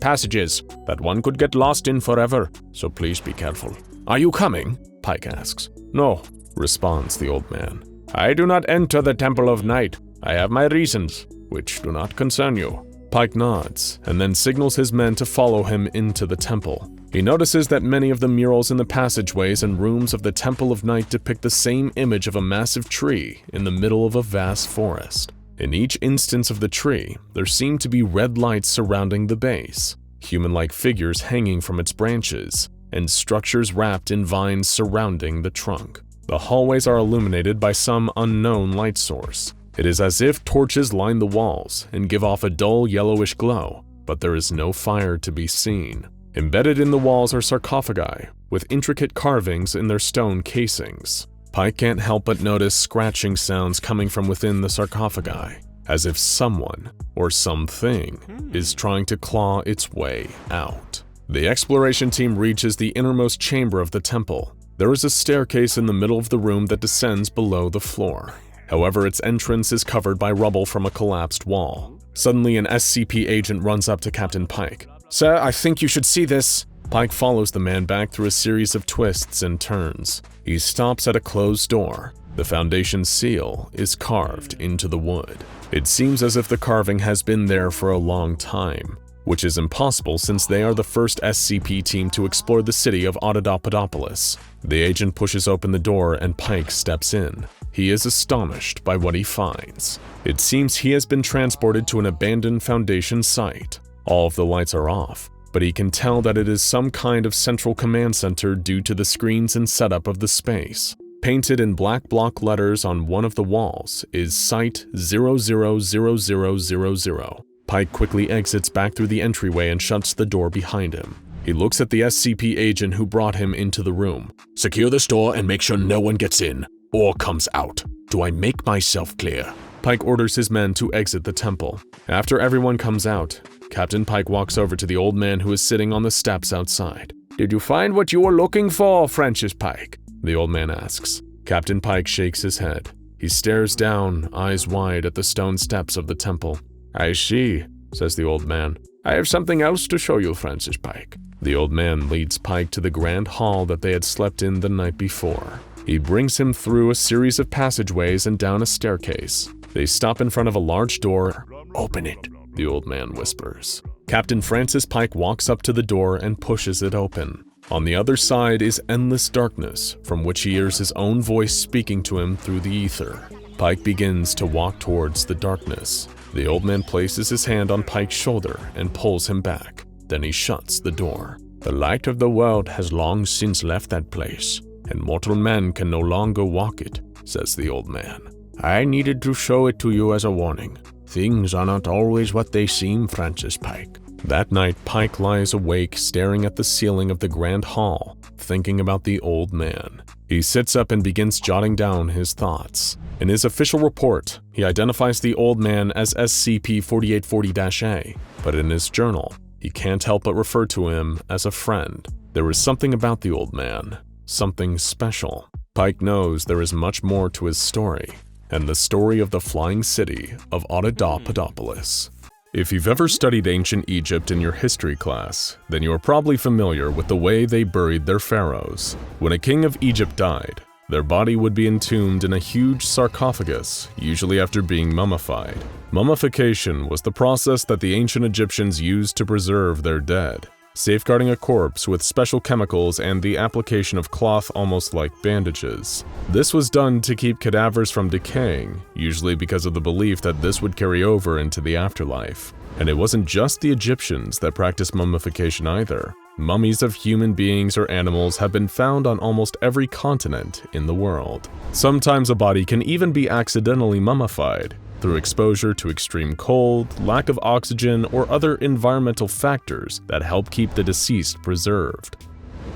passages that one could get lost in forever, so please be careful." "Are you coming?" Pike asks. "No," responds the old man. "I do not enter the Temple of Night. I have my reasons, which do not concern you. Pike nods and then signals his men to follow him into the temple. He notices that many of the murals in the passageways and rooms of the Temple of Night depict the same image of a massive tree in the middle of a vast forest. In each instance of the tree, there seem to be red lights surrounding the base, human-like figures hanging from its branches, and structures wrapped in vines surrounding the trunk. The hallways are illuminated by some unknown light source. It is as if torches line the walls and give off a dull yellowish glow, but there is no fire to be seen. Embedded in the walls are sarcophagi, with intricate carvings in their stone casings. Pike can't help but notice scratching sounds coming from within the sarcophagi, as if someone, or something, is trying to claw its way out. The exploration team reaches the innermost chamber of the temple. There is a staircase in the middle of the room that descends below the floor. However, its entrance is covered by rubble from a collapsed wall. Suddenly, an SCP agent runs up to Captain Pike. "Sir, I think you should see this." Pike follows the man back through a series of twists and turns. He stops at a closed door. The Foundation seal is carved into the wood. It seems as if the carving has been there for a long time, which is impossible since they are the first SCP team to explore the city of Audapaupadopolis. The agent pushes open the door and Pike steps in. He is astonished by what he finds. It seems he has been transported to an abandoned Foundation site. All of the lights are off, but he can tell that it is some kind of central command center due to the screens and setup of the space. Painted in black block letters on one of the walls is Site 000000. Pike quickly exits back through the entryway and shuts the door behind him. He looks at the SCP agent who brought him into the room. "Secure this door and make sure no one gets in or comes out. Do I make myself clear?" Pike orders his men to exit the temple. After everyone comes out, Captain Pike walks over to the old man who is sitting on the steps outside. "Did you find what you were looking for, Francis Pike?" the old man asks. Captain Pike shakes his head. He stares down, eyes wide, at the stone steps of the temple. "I see," says the old man. "I have something else to show you, Francis Pike." The old man leads Pike to the grand hall that they had slept in the night before. He brings him through a series of passageways and down a staircase. They stop in front of a large door. "Open it," the old man whispers. Captain Francis Pike walks up to the door and pushes it open. On the other side is endless darkness, from which he hears his own voice speaking to him through the ether. Pike begins to walk towards the darkness. The old man places his hand on Pike's shoulder and pulls him back. Then he shuts the door. "The light of the world has long since left that place, and mortal man can no longer walk it," says the old man. "I needed to show it to you as a warning. Things are not always what they seem, Francis Pike." That night, Pike lies awake staring at the ceiling of the grand hall, thinking about the old man. He sits up and begins jotting down his thoughts. In his official report, he identifies the old man as SCP-4840-A, but in his journal, he can't help but refer to him as a friend. There is something about the old man, something special. Pike knows there is much more to his story, and the story of the flying city of Audapaupadopolis. If you've ever studied ancient Egypt in your history class, then you are probably familiar with the way they buried their pharaohs. When a king of Egypt died, their body would be entombed in a huge sarcophagus, usually after being mummified. Mummification was the process that the ancient Egyptians used to preserve their dead, safeguarding a corpse with special chemicals and the application of cloth almost like bandages. This was done to keep cadavers from decaying, usually because of the belief that this would carry over into the afterlife. And it wasn't just the Egyptians that practiced mummification either. Mummies of human beings or animals have been found on almost every continent in the world. Sometimes a body can even be accidentally mummified through exposure to extreme cold, lack of oxygen, or other environmental factors that help keep the deceased preserved.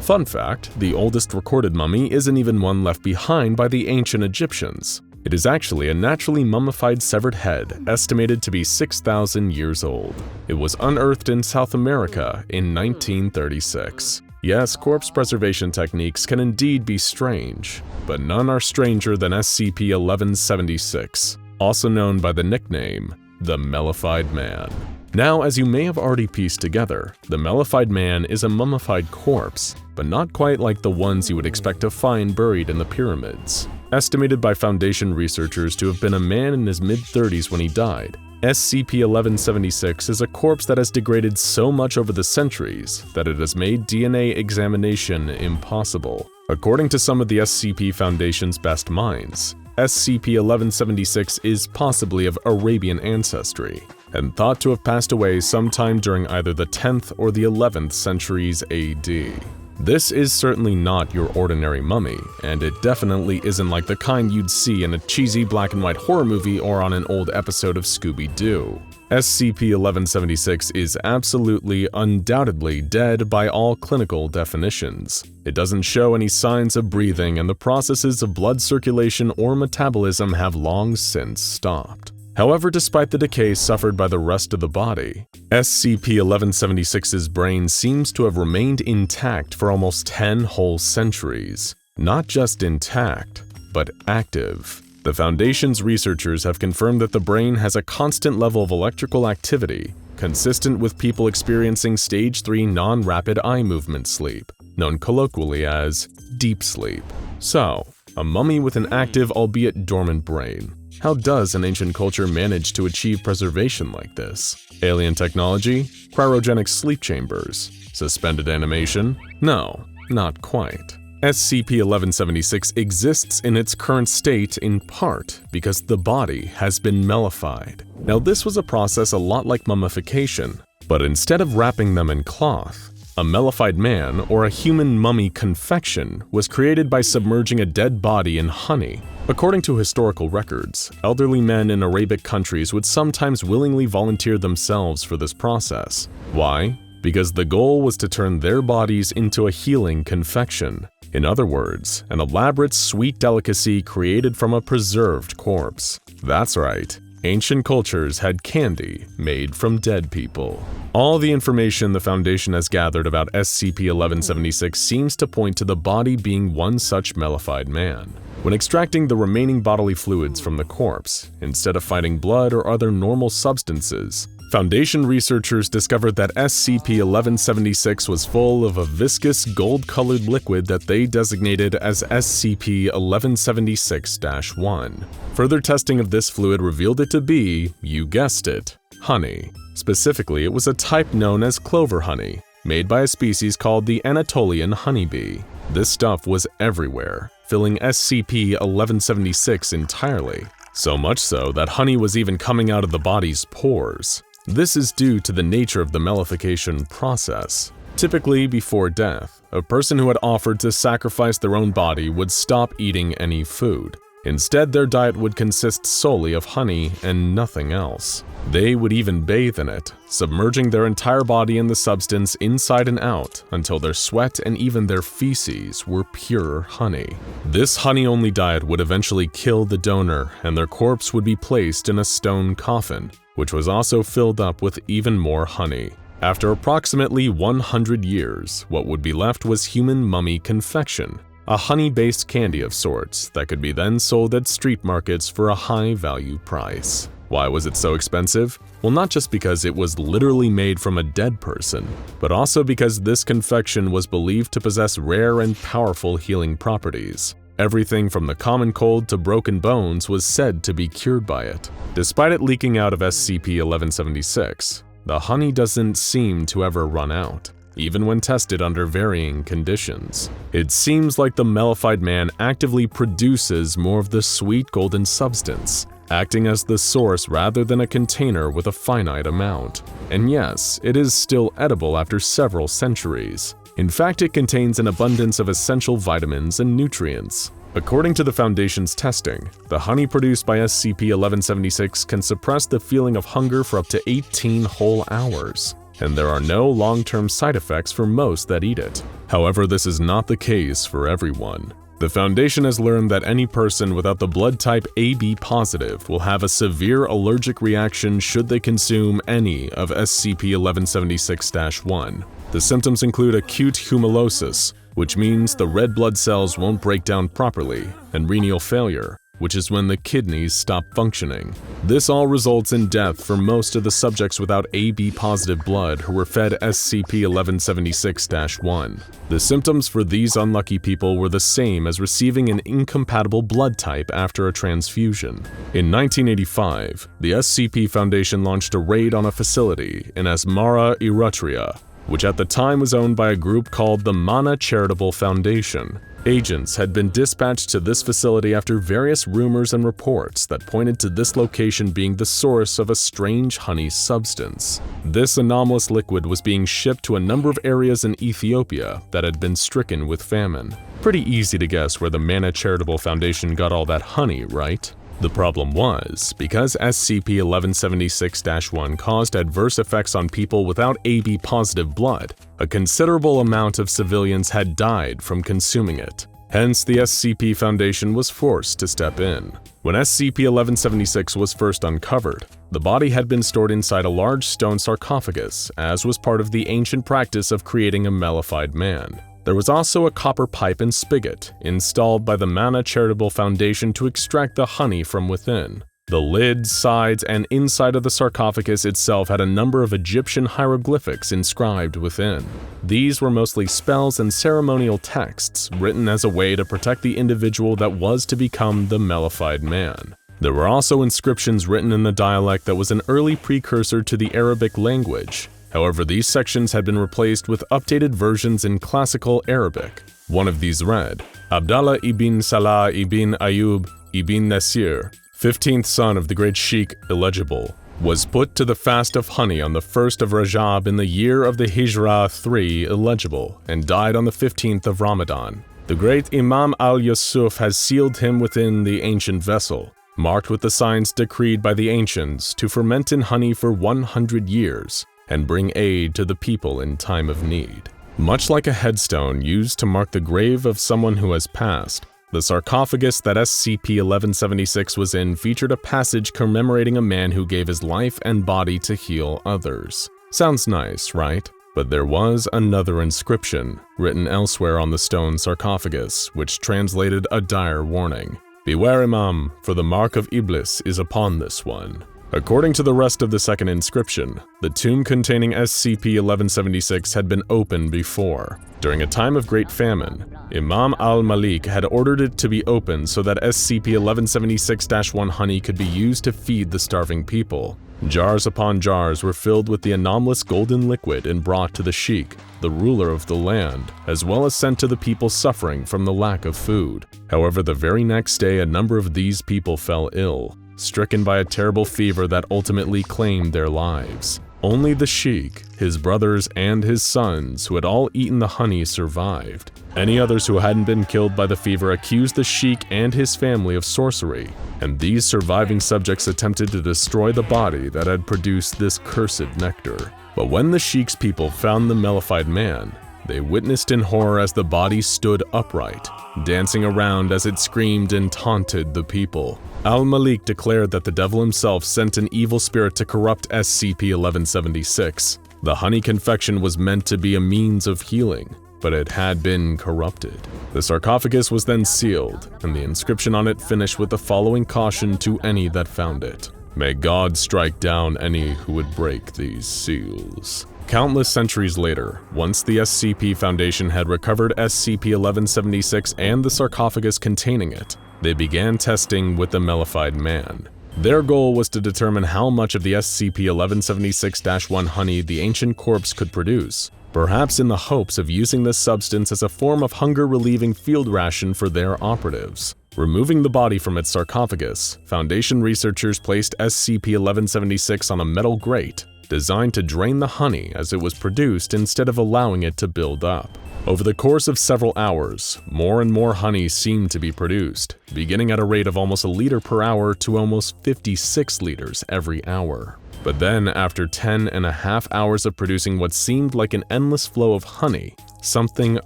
Fun fact, the oldest recorded mummy isn't even one left behind by the ancient Egyptians. It is actually a naturally mummified severed head, estimated to be 6,000 years old. It was unearthed in South America in 1936. Yes, corpse preservation techniques can indeed be strange, but none are stranger than SCP-1176, also known by the nickname, the Mellified Man. Now, as you may have already pieced together, the Mellified Man is a mummified corpse, but not quite like the ones you would expect to find buried in the pyramids. estimated by Foundation researchers to have been a man in his mid-30s when he died. SCP-1176 is a corpse that has degraded so much over the centuries that it has made DNA examination impossible. According to some of the SCP Foundation's best minds, SCP-1176 is possibly of Arabian ancestry, and thought to have passed away sometime during either the 10th or the 11th centuries AD. This is certainly not your ordinary mummy, and it definitely isn't like the kind you'd see in a cheesy black and white horror movie or on an old episode of Scooby-Doo. SCP-1176 is absolutely, undoubtedly dead by all clinical definitions. It doesn't show any signs of breathing, and the processes of blood circulation or metabolism have long since stopped. However, despite the decay suffered by the rest of the body, SCP-1176's brain seems to have remained intact for almost 10 whole centuries. Not just intact, but active. The Foundation's researchers have confirmed that the brain has a constant level of electrical activity, consistent with people experiencing Stage 3 non-rapid eye movement sleep, known colloquially as deep sleep. So, a mummy with an active albeit dormant brain. How does an ancient culture manage to achieve preservation like this? Alien technology? Cryogenic sleep chambers? Suspended animation? No, not quite. SCP-1176 exists in its current state in part because the body has been mummified. Now, this was a process a lot like mummification, but instead of wrapping them in cloth, a mummified man or a human mummy confection was created by submerging a dead body in honey. According to historical records, elderly men in Arabic countries would sometimes willingly volunteer themselves for this process. Why? Because the goal was to turn their bodies into a healing confection. In other words, an elaborate sweet delicacy created from a preserved corpse. That's right. Ancient cultures had candy made from dead people. All the information the Foundation has gathered about SCP-1176 seems to point to the body being one such mummified man. When extracting the remaining bodily fluids from the corpse, instead of finding blood or other normal substances, Foundation researchers discovered that SCP-1176 was full of a viscous gold-colored liquid that they designated as SCP-1176-1. Further testing of this fluid revealed it to be, you guessed it, honey. Specifically, it was a type known as clover honey, made by a species called the Anatolian honeybee. This stuff was everywhere, filling SCP-1176 entirely. So much so that honey was even coming out of the body's pores. This is due to the nature of the mummification process. Typically, before death, a person who had offered to sacrifice their own body would stop eating any food. Instead, their diet would consist solely of honey and nothing else. They would even bathe in it, submerging their entire body in the substance inside and out until their sweat and even their feces were pure honey. This honey-only diet would eventually kill the donor, and their corpse would be placed in a stone coffin, which was also filled up with even more honey. After approximately 100 years, what would be left was human mummy confection, a honey-based candy of sorts that could be then sold at street markets for a high-value price. Why was it so expensive? Well, not just because it was literally made from a dead person, but also because this confection was believed to possess rare and powerful healing properties. Everything from the common cold to broken bones was said to be cured by it. Despite it leaking out of SCP-1176, the honey doesn't seem to ever run out, even when tested under varying conditions. It seems like the mummified man actively produces more of the sweet golden substance, acting as the source rather than a container with a finite amount. And yes, it is still edible after several centuries. In fact, it contains an abundance of essential vitamins and nutrients. According to the Foundation's testing, the honey produced by SCP-1176 can suppress the feeling of hunger for up to 18 whole hours, and there are no long-term side effects for most that eat it. However, this is not the case for everyone. The Foundation has learned that any person without the blood type AB positive will have a severe allergic reaction should they consume any of SCP-1176-1. The symptoms include acute hemolysis, which means the red blood cells won't break down properly, and renal failure, which is when the kidneys stop functioning. This all results in death for most of the subjects without AB-positive blood who were fed SCP-1176-1. The symptoms for these unlucky people were the same as receiving an incompatible blood type after a transfusion. In 1985, the SCP Foundation launched a raid on a facility in Asmara, Eritrea, which at the time was owned by a group called the Mana Charitable Foundation. Agents had been dispatched to this facility after various rumors and reports that pointed to this location being the source of a strange honey substance. This anomalous liquid was being shipped to a number of areas in Ethiopia that had been stricken with famine. Pretty easy to guess where the Mana Charitable Foundation got all that honey, right? The problem was, because SCP-1176-1 caused adverse effects on people without AB-positive blood, a considerable amount of civilians had died from consuming it. Hence, the SCP Foundation was forced to step in. When SCP-1176 was first uncovered, the body had been stored inside a large stone sarcophagus, as was part of the ancient practice of creating a mellified man. There was also a copper pipe and spigot installed by the Mana Charitable Foundation to extract the honey from within. The lid, sides, and inside of the sarcophagus itself had a number of Egyptian hieroglyphics inscribed within. These were mostly spells and ceremonial texts written as a way to protect the individual that was to become the mellified man. There were also inscriptions written in the dialect that was an early precursor to the Arabic language. However, these sections had been replaced with updated versions in classical Arabic. One of these read, Abdallah ibn Salah ibn Ayyub ibn Nasir, 15th son of the great Sheikh Illegible, was put to the fast of honey on the 1st of Rajab in the year of the Hijra 3 Illegible, and died on the 15th of Ramadan. The great Imam al-Yusuf has sealed him within the ancient vessel, marked with the signs decreed by the ancients to ferment in honey for 100 years, and bring aid to the people in time of need. Much like a headstone used to mark the grave of someone who has passed, the sarcophagus that SCP-1176 was in featured a passage commemorating a man who gave his life and body to heal others. Sounds nice, right? But there was another inscription written elsewhere on the stone sarcophagus, which translated a dire warning. Beware, Imam, for the mark of Iblis is upon this one. According to the rest of the second inscription, the tomb containing SCP-1176 had been opened before. During a time of great famine, Imam al-Malik had ordered it to be opened so that SCP-1176-1 honey could be used to feed the starving people. Jars upon jars were filled with the anomalous golden liquid and brought to the sheikh, the ruler of the land, as well as sent to the people suffering from the lack of food. However, the very next day a number of these people fell ill, stricken by a terrible fever that ultimately claimed their lives. Only the sheikh, his brothers, and his sons, who had all eaten the honey, survived. Any others who hadn't been killed by the fever accused the sheikh and his family of sorcery, and these surviving subjects attempted to destroy the body that had produced this cursed nectar. But when the sheikh's people found the mellified man, they witnessed in horror as the body stood upright, dancing around as it screamed and taunted the people. Al-Malik declared that the devil himself sent an evil spirit to corrupt SCP-1176. The honey confection was meant to be a means of healing, but it had been corrupted. The sarcophagus was then sealed, and the inscription on it finished with the following caution to any that found it. May God strike down any who would break these seals. Countless centuries later, once the SCP Foundation had recovered SCP-1176 and the sarcophagus containing it, they began testing with the mellified man. Their goal was to determine how much of the SCP-1176-1 honey the ancient corpse could produce, perhaps in the hopes of using this substance as a form of hunger-relieving field ration for their operatives. Removing the body from its sarcophagus, Foundation researchers placed SCP-1176 on a metal grate, designed to drain the honey as it was produced instead of allowing it to build up. Over the course of several hours, more and more honey seemed to be produced, beginning at a rate of almost a liter per hour to almost 56 liters every hour. But then, after 10.5 hours of producing what seemed like an endless flow of honey, something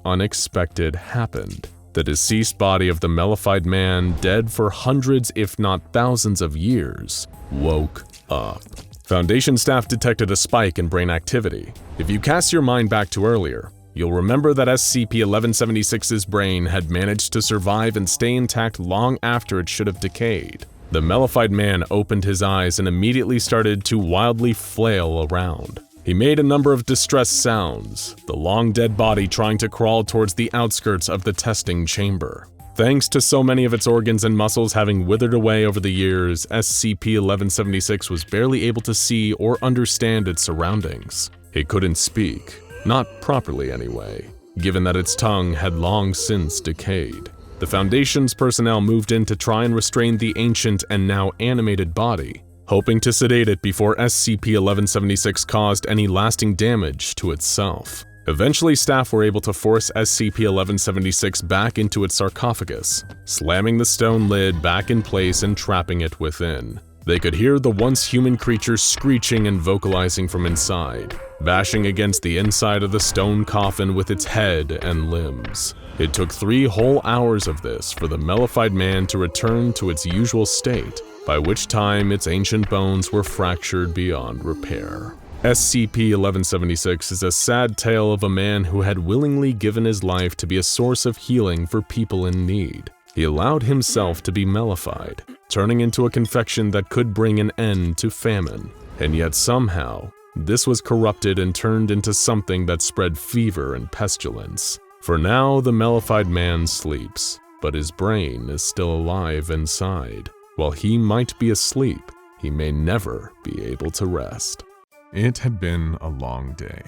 unexpected happened. The deceased body of the mellified man, dead for hundreds if not thousands of years, woke up. Foundation staff detected a spike in brain activity. If you cast your mind back to earlier, you'll remember that SCP-1176's brain had managed to survive and stay intact long after it should have decayed. The mellified man opened his eyes and immediately started to wildly flail around. He made a number of distressed sounds, the long dead body trying to crawl towards the outskirts of the testing chamber. Thanks to so many of its organs and muscles having withered away over the years, SCP-1176 was barely able to see or understand its surroundings. It couldn't speak, not properly anyway, given that its tongue had long since decayed. The Foundation's personnel moved in to try and restrain the ancient and now animated body, hoping to sedate it before SCP-1176 caused any lasting damage to itself. Eventually, staff were able to force SCP-1176 back into its sarcophagus, slamming the stone lid back in place and trapping it within. They could hear the once human creature screeching and vocalizing from inside, bashing against the inside of the stone coffin with its head and limbs. It took 3 whole hours of this for the mellified man to return to its usual state, by which time its ancient bones were fractured beyond repair. SCP-1176 is a sad tale of a man who had willingly given his life to be a source of healing for people in need. He allowed himself to be mellified, turning into a confection that could bring an end to famine. And yet somehow, this was corrupted and turned into something that spread fever and pestilence. For now, the mellified man sleeps, but his brain is still alive inside. While he might be asleep, he may never be able to rest. It had been a long day.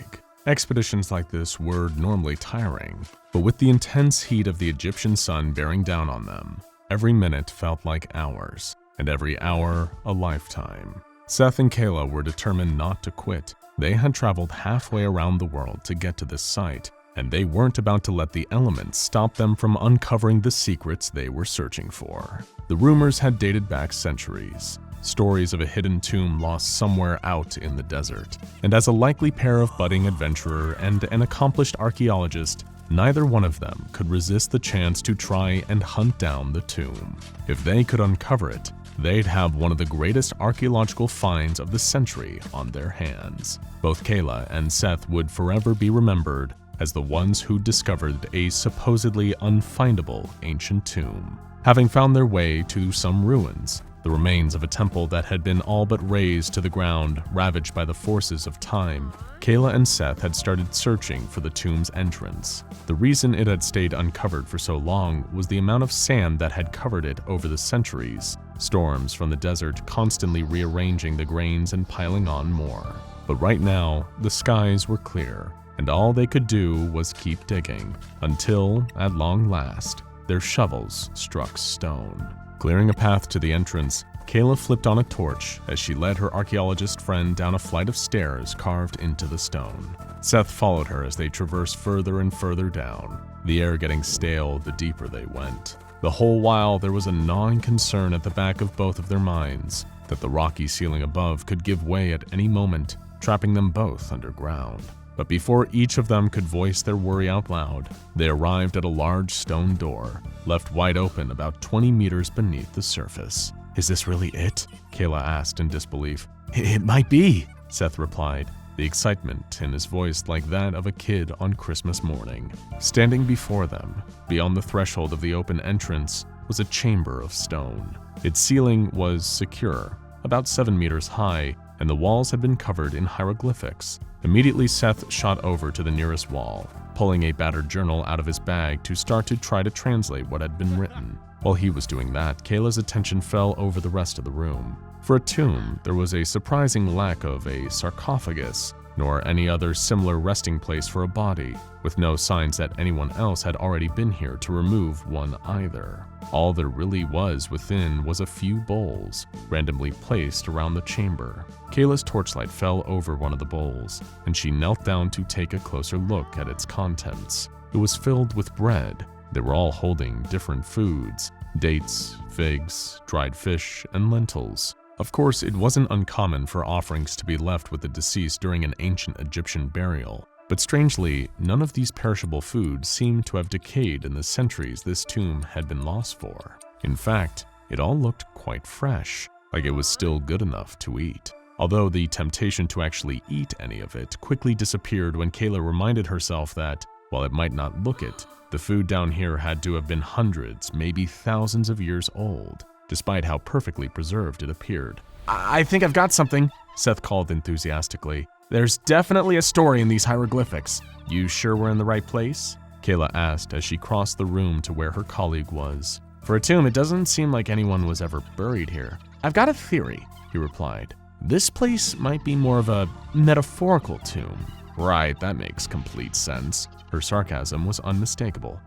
Expeditions like this were normally tiring, but with the intense heat of the Egyptian sun bearing down on them, every minute felt like hours, and every hour a lifetime. Seth and Kayla were determined not to quit. They had traveled halfway around the world to get to this site, and they weren't about to let the elements stop them from uncovering the secrets they were searching for. The rumors had dated back centuries. Stories of a hidden tomb lost somewhere out in the desert. And as a likely pair of budding adventurer and an accomplished archaeologist, neither one of them could resist the chance to try and hunt down the tomb. If they could uncover it, they'd have one of the greatest archaeological finds of the century on their hands. Both Kayla and Seth would forever be remembered as the ones who discovered a supposedly unfindable ancient tomb. Having found their way to some ruins, the remains of a temple that had been all but razed to the ground, ravaged by the forces of time, Kayla and Seth had started searching for the tomb's entrance. The reason it had stayed uncovered for so long was the amount of sand that had covered it over the centuries, storms from the desert constantly rearranging the grains and piling on more. But right now, the skies were clear, and all they could do was keep digging, until, at long last, their shovels struck stone. Clearing a path to the entrance, Kayla flipped on a torch as she led her archaeologist friend down a flight of stairs carved into the stone. Seth followed her as they traversed further and further down, the air getting stale the deeper they went. The whole while there was a gnawing concern at the back of both of their minds that the rocky ceiling above could give way at any moment, trapping them both underground. But before each of them could voice their worry out loud, they arrived at a large stone door, left wide open about 20 meters beneath the surface. "Is this really it?" Kayla asked in disbelief. "It might be," Seth replied, the excitement in his voice like that of a kid on Christmas morning. Standing before them, beyond the threshold of the open entrance, was a chamber of stone. Its ceiling was secure, about 7 meters high, and the walls had been covered in hieroglyphics. Immediately, Seth shot over to the nearest wall, pulling a battered journal out of his bag to start to try to translate what had been written. While he was doing that, Kayla's attention fell over the rest of the room. For a tomb, there was a surprising lack of a sarcophagus, nor any other similar resting place for a body, with no signs that anyone else had already been here to remove one either. All there really was within was a few bowls, randomly placed around the chamber. Kayla's torchlight fell over one of the bowls, and she knelt down to take a closer look at its contents. It was filled with bread. They were all holding different foods: dates, figs, dried fish, and lentils. Of course, it wasn't uncommon for offerings to be left with the deceased during an ancient Egyptian burial. But strangely, none of these perishable foods seemed to have decayed in the centuries this tomb had been lost for. In fact, it all looked quite fresh, like it was still good enough to eat. Although the temptation to actually eat any of it quickly disappeared when Kayla reminded herself that, While it might not look it, the food down here had to have been hundreds, maybe thousands of years old, despite how perfectly preserved it appeared. I think I've got something, Seth called enthusiastically. There's definitely a story in these hieroglyphics. You sure we're in the right place? Kayla asked as she crossed the room to where her colleague was. For a tomb, it doesn't seem like anyone was ever buried here. I've got a theory, he replied. This place might be more of a metaphorical tomb. Right, that makes complete sense. Her sarcasm was unmistakable.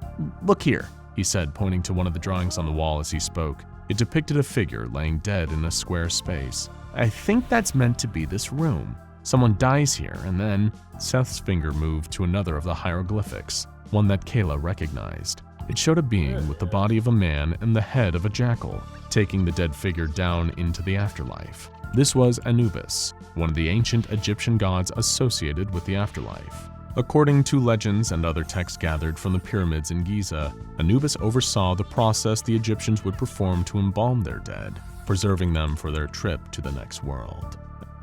Look here, he said, pointing to one of the drawings on the wall as he spoke. It depicted a figure laying dead in a square space. I think that's meant to be this room. Someone dies here, and then Seth's finger moved to another of the hieroglyphics, one that Kayla recognized. It showed a being with the body of a man and the head of a jackal, taking the dead figure down into the afterlife. This was Anubis, one of the ancient Egyptian gods associated with the afterlife. According to legends and other texts gathered from the pyramids in Giza, Anubis oversaw the process the Egyptians would perform to embalm their dead, preserving them for their trip to the next world.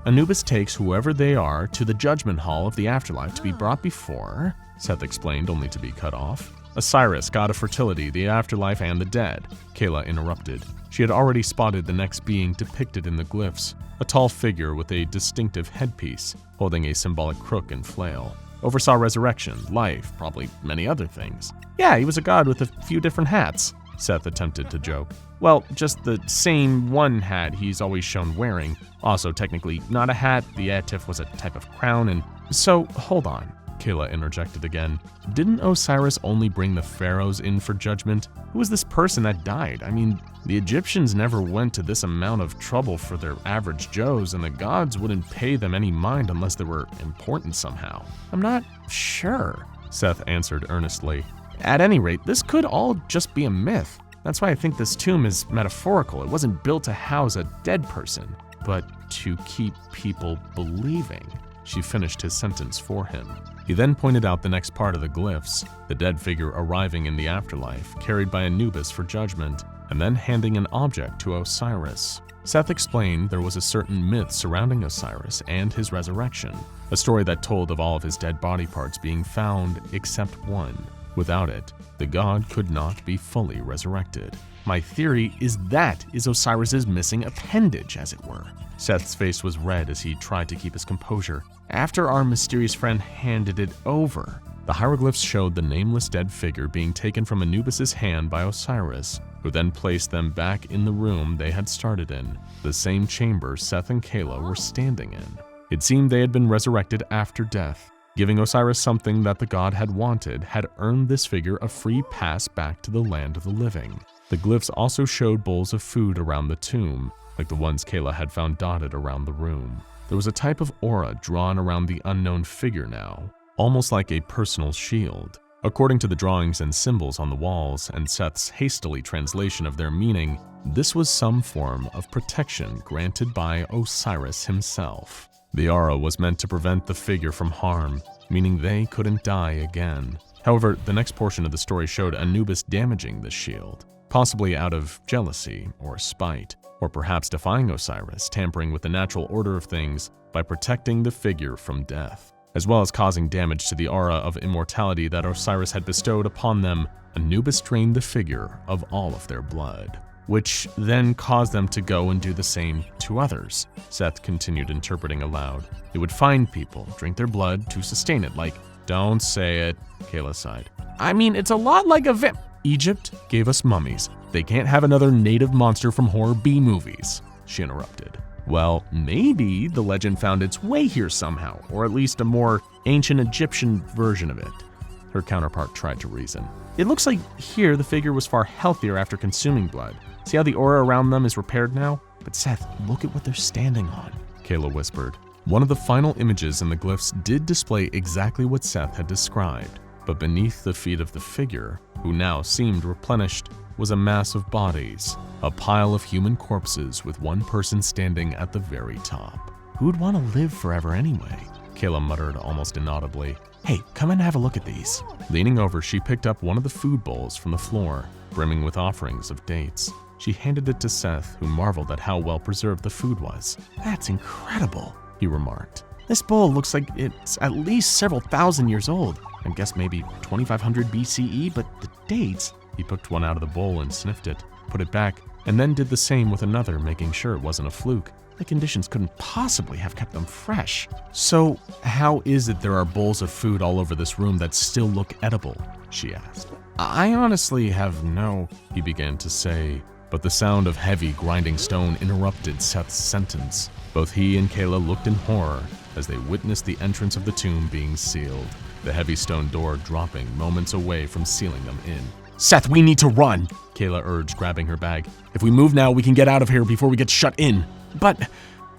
Anubis takes whoever they are to the judgment hall of the afterlife to be brought before, Seth explained, only to be cut off. Osiris, god of fertility, the afterlife, and the dead, Kayla interrupted. She had already spotted the next being depicted in the glyphs, a tall figure with a distinctive headpiece, holding a symbolic crook and flail. Oversaw resurrection, life, probably many other things. Yeah, he was a god with a few different hats, Seth attempted to joke. Well, just the same one hat he's always shown wearing. Also, technically not a hat, the atif was a type of crown, and so, hold on, Kayla interjected again. Didn't Osiris only bring the pharaohs in for judgment? Who was this person that died? I mean, the Egyptians never went to this amount of trouble for their average Joes, and the gods wouldn't pay them any mind unless they were important somehow. I'm not sure, Seth answered earnestly. At any rate, this could all just be a myth. That's why I think this tomb is metaphorical. It wasn't built to house a dead person, but to keep people believing. She finished his sentence for him. He then pointed out the next part of the glyphs, the dead figure arriving in the afterlife, carried by Anubis for judgment, and then handing an object to Osiris. Seth explained there was a certain myth surrounding Osiris and his resurrection, a story that told of all of his dead body parts being found except one. Without it, the god could not be fully resurrected. My theory is that is Osiris's missing appendage, as it were. Seth's face was red as he tried to keep his composure. After our mysterious friend handed it over, the hieroglyphs showed the nameless dead figure being taken from Anubis's hand by Osiris, who then placed them back in the room they had started in, the same chamber Seth and Kayla were standing in. It seemed they had been resurrected after death. Giving Osiris something that the god had wanted had earned this figure a free pass back to the land of the living. The glyphs also showed bowls of food around the tomb, like the ones Kayla had found dotted around the room. There was a type of aura drawn around the unknown figure now, almost like a personal shield. According to the drawings and symbols on the walls and Seth's hastily translation of their meaning, this was some form of protection granted by Osiris himself. The aura was meant to prevent the figure from harm, meaning they couldn't die again. However, the next portion of the story showed Anubis damaging the shield, possibly out of jealousy or spite, or perhaps defying Osiris, tampering with the natural order of things by protecting the figure from death. As well as causing damage to the aura of immortality that Osiris had bestowed upon them, Anubis drained the figure of all of their blood, which then caused them to go and do the same to others. Seth continued interpreting aloud. It would find people, drink their blood to sustain it, like, don't say it, Kayla sighed. I mean, it's a lot like a Egypt gave us mummies. They can't have another native monster from horror B movies, she interrupted. Well, maybe the legend found its way here somehow, or at least a more ancient Egyptian version of it. Her counterpart tried to reason. It looks like here the figure was far healthier after consuming blood. See how the aura around them is repaired now? But Seth, look at what they're standing on, Kayla whispered. One of the final images in the glyphs did display exactly what Seth had described, but beneath the feet of the figure, who now seemed replenished, was a mass of bodies, a pile of human corpses with one person standing at the very top. Who'd want to live forever anyway? Kayla muttered almost inaudibly. Hey, come and have a look at these. Leaning over, she picked up one of the food bowls from the floor, brimming with offerings of dates. She handed it to Seth, who marveled at how well preserved the food was. That's incredible, he remarked. This bowl looks like it's at least several thousand years old. I guess maybe 2500 BCE, but the dates... He picked one out of the bowl and sniffed it, put it back, and then did the same with another, making sure it wasn't a fluke. The conditions couldn't possibly have kept them fresh. So, how is it there are bowls of food all over this room that still look edible? She asked. I honestly have no, he began to say, but the sound of heavy grinding stone interrupted Seth's sentence. Both he and Kayla looked in horror as they witnessed the entrance of the tomb being sealed, the heavy stone door dropping moments away from sealing them in. Seth, we need to run, Kayla urged, grabbing her bag. If we move now, we can get out of here before we get shut in. But,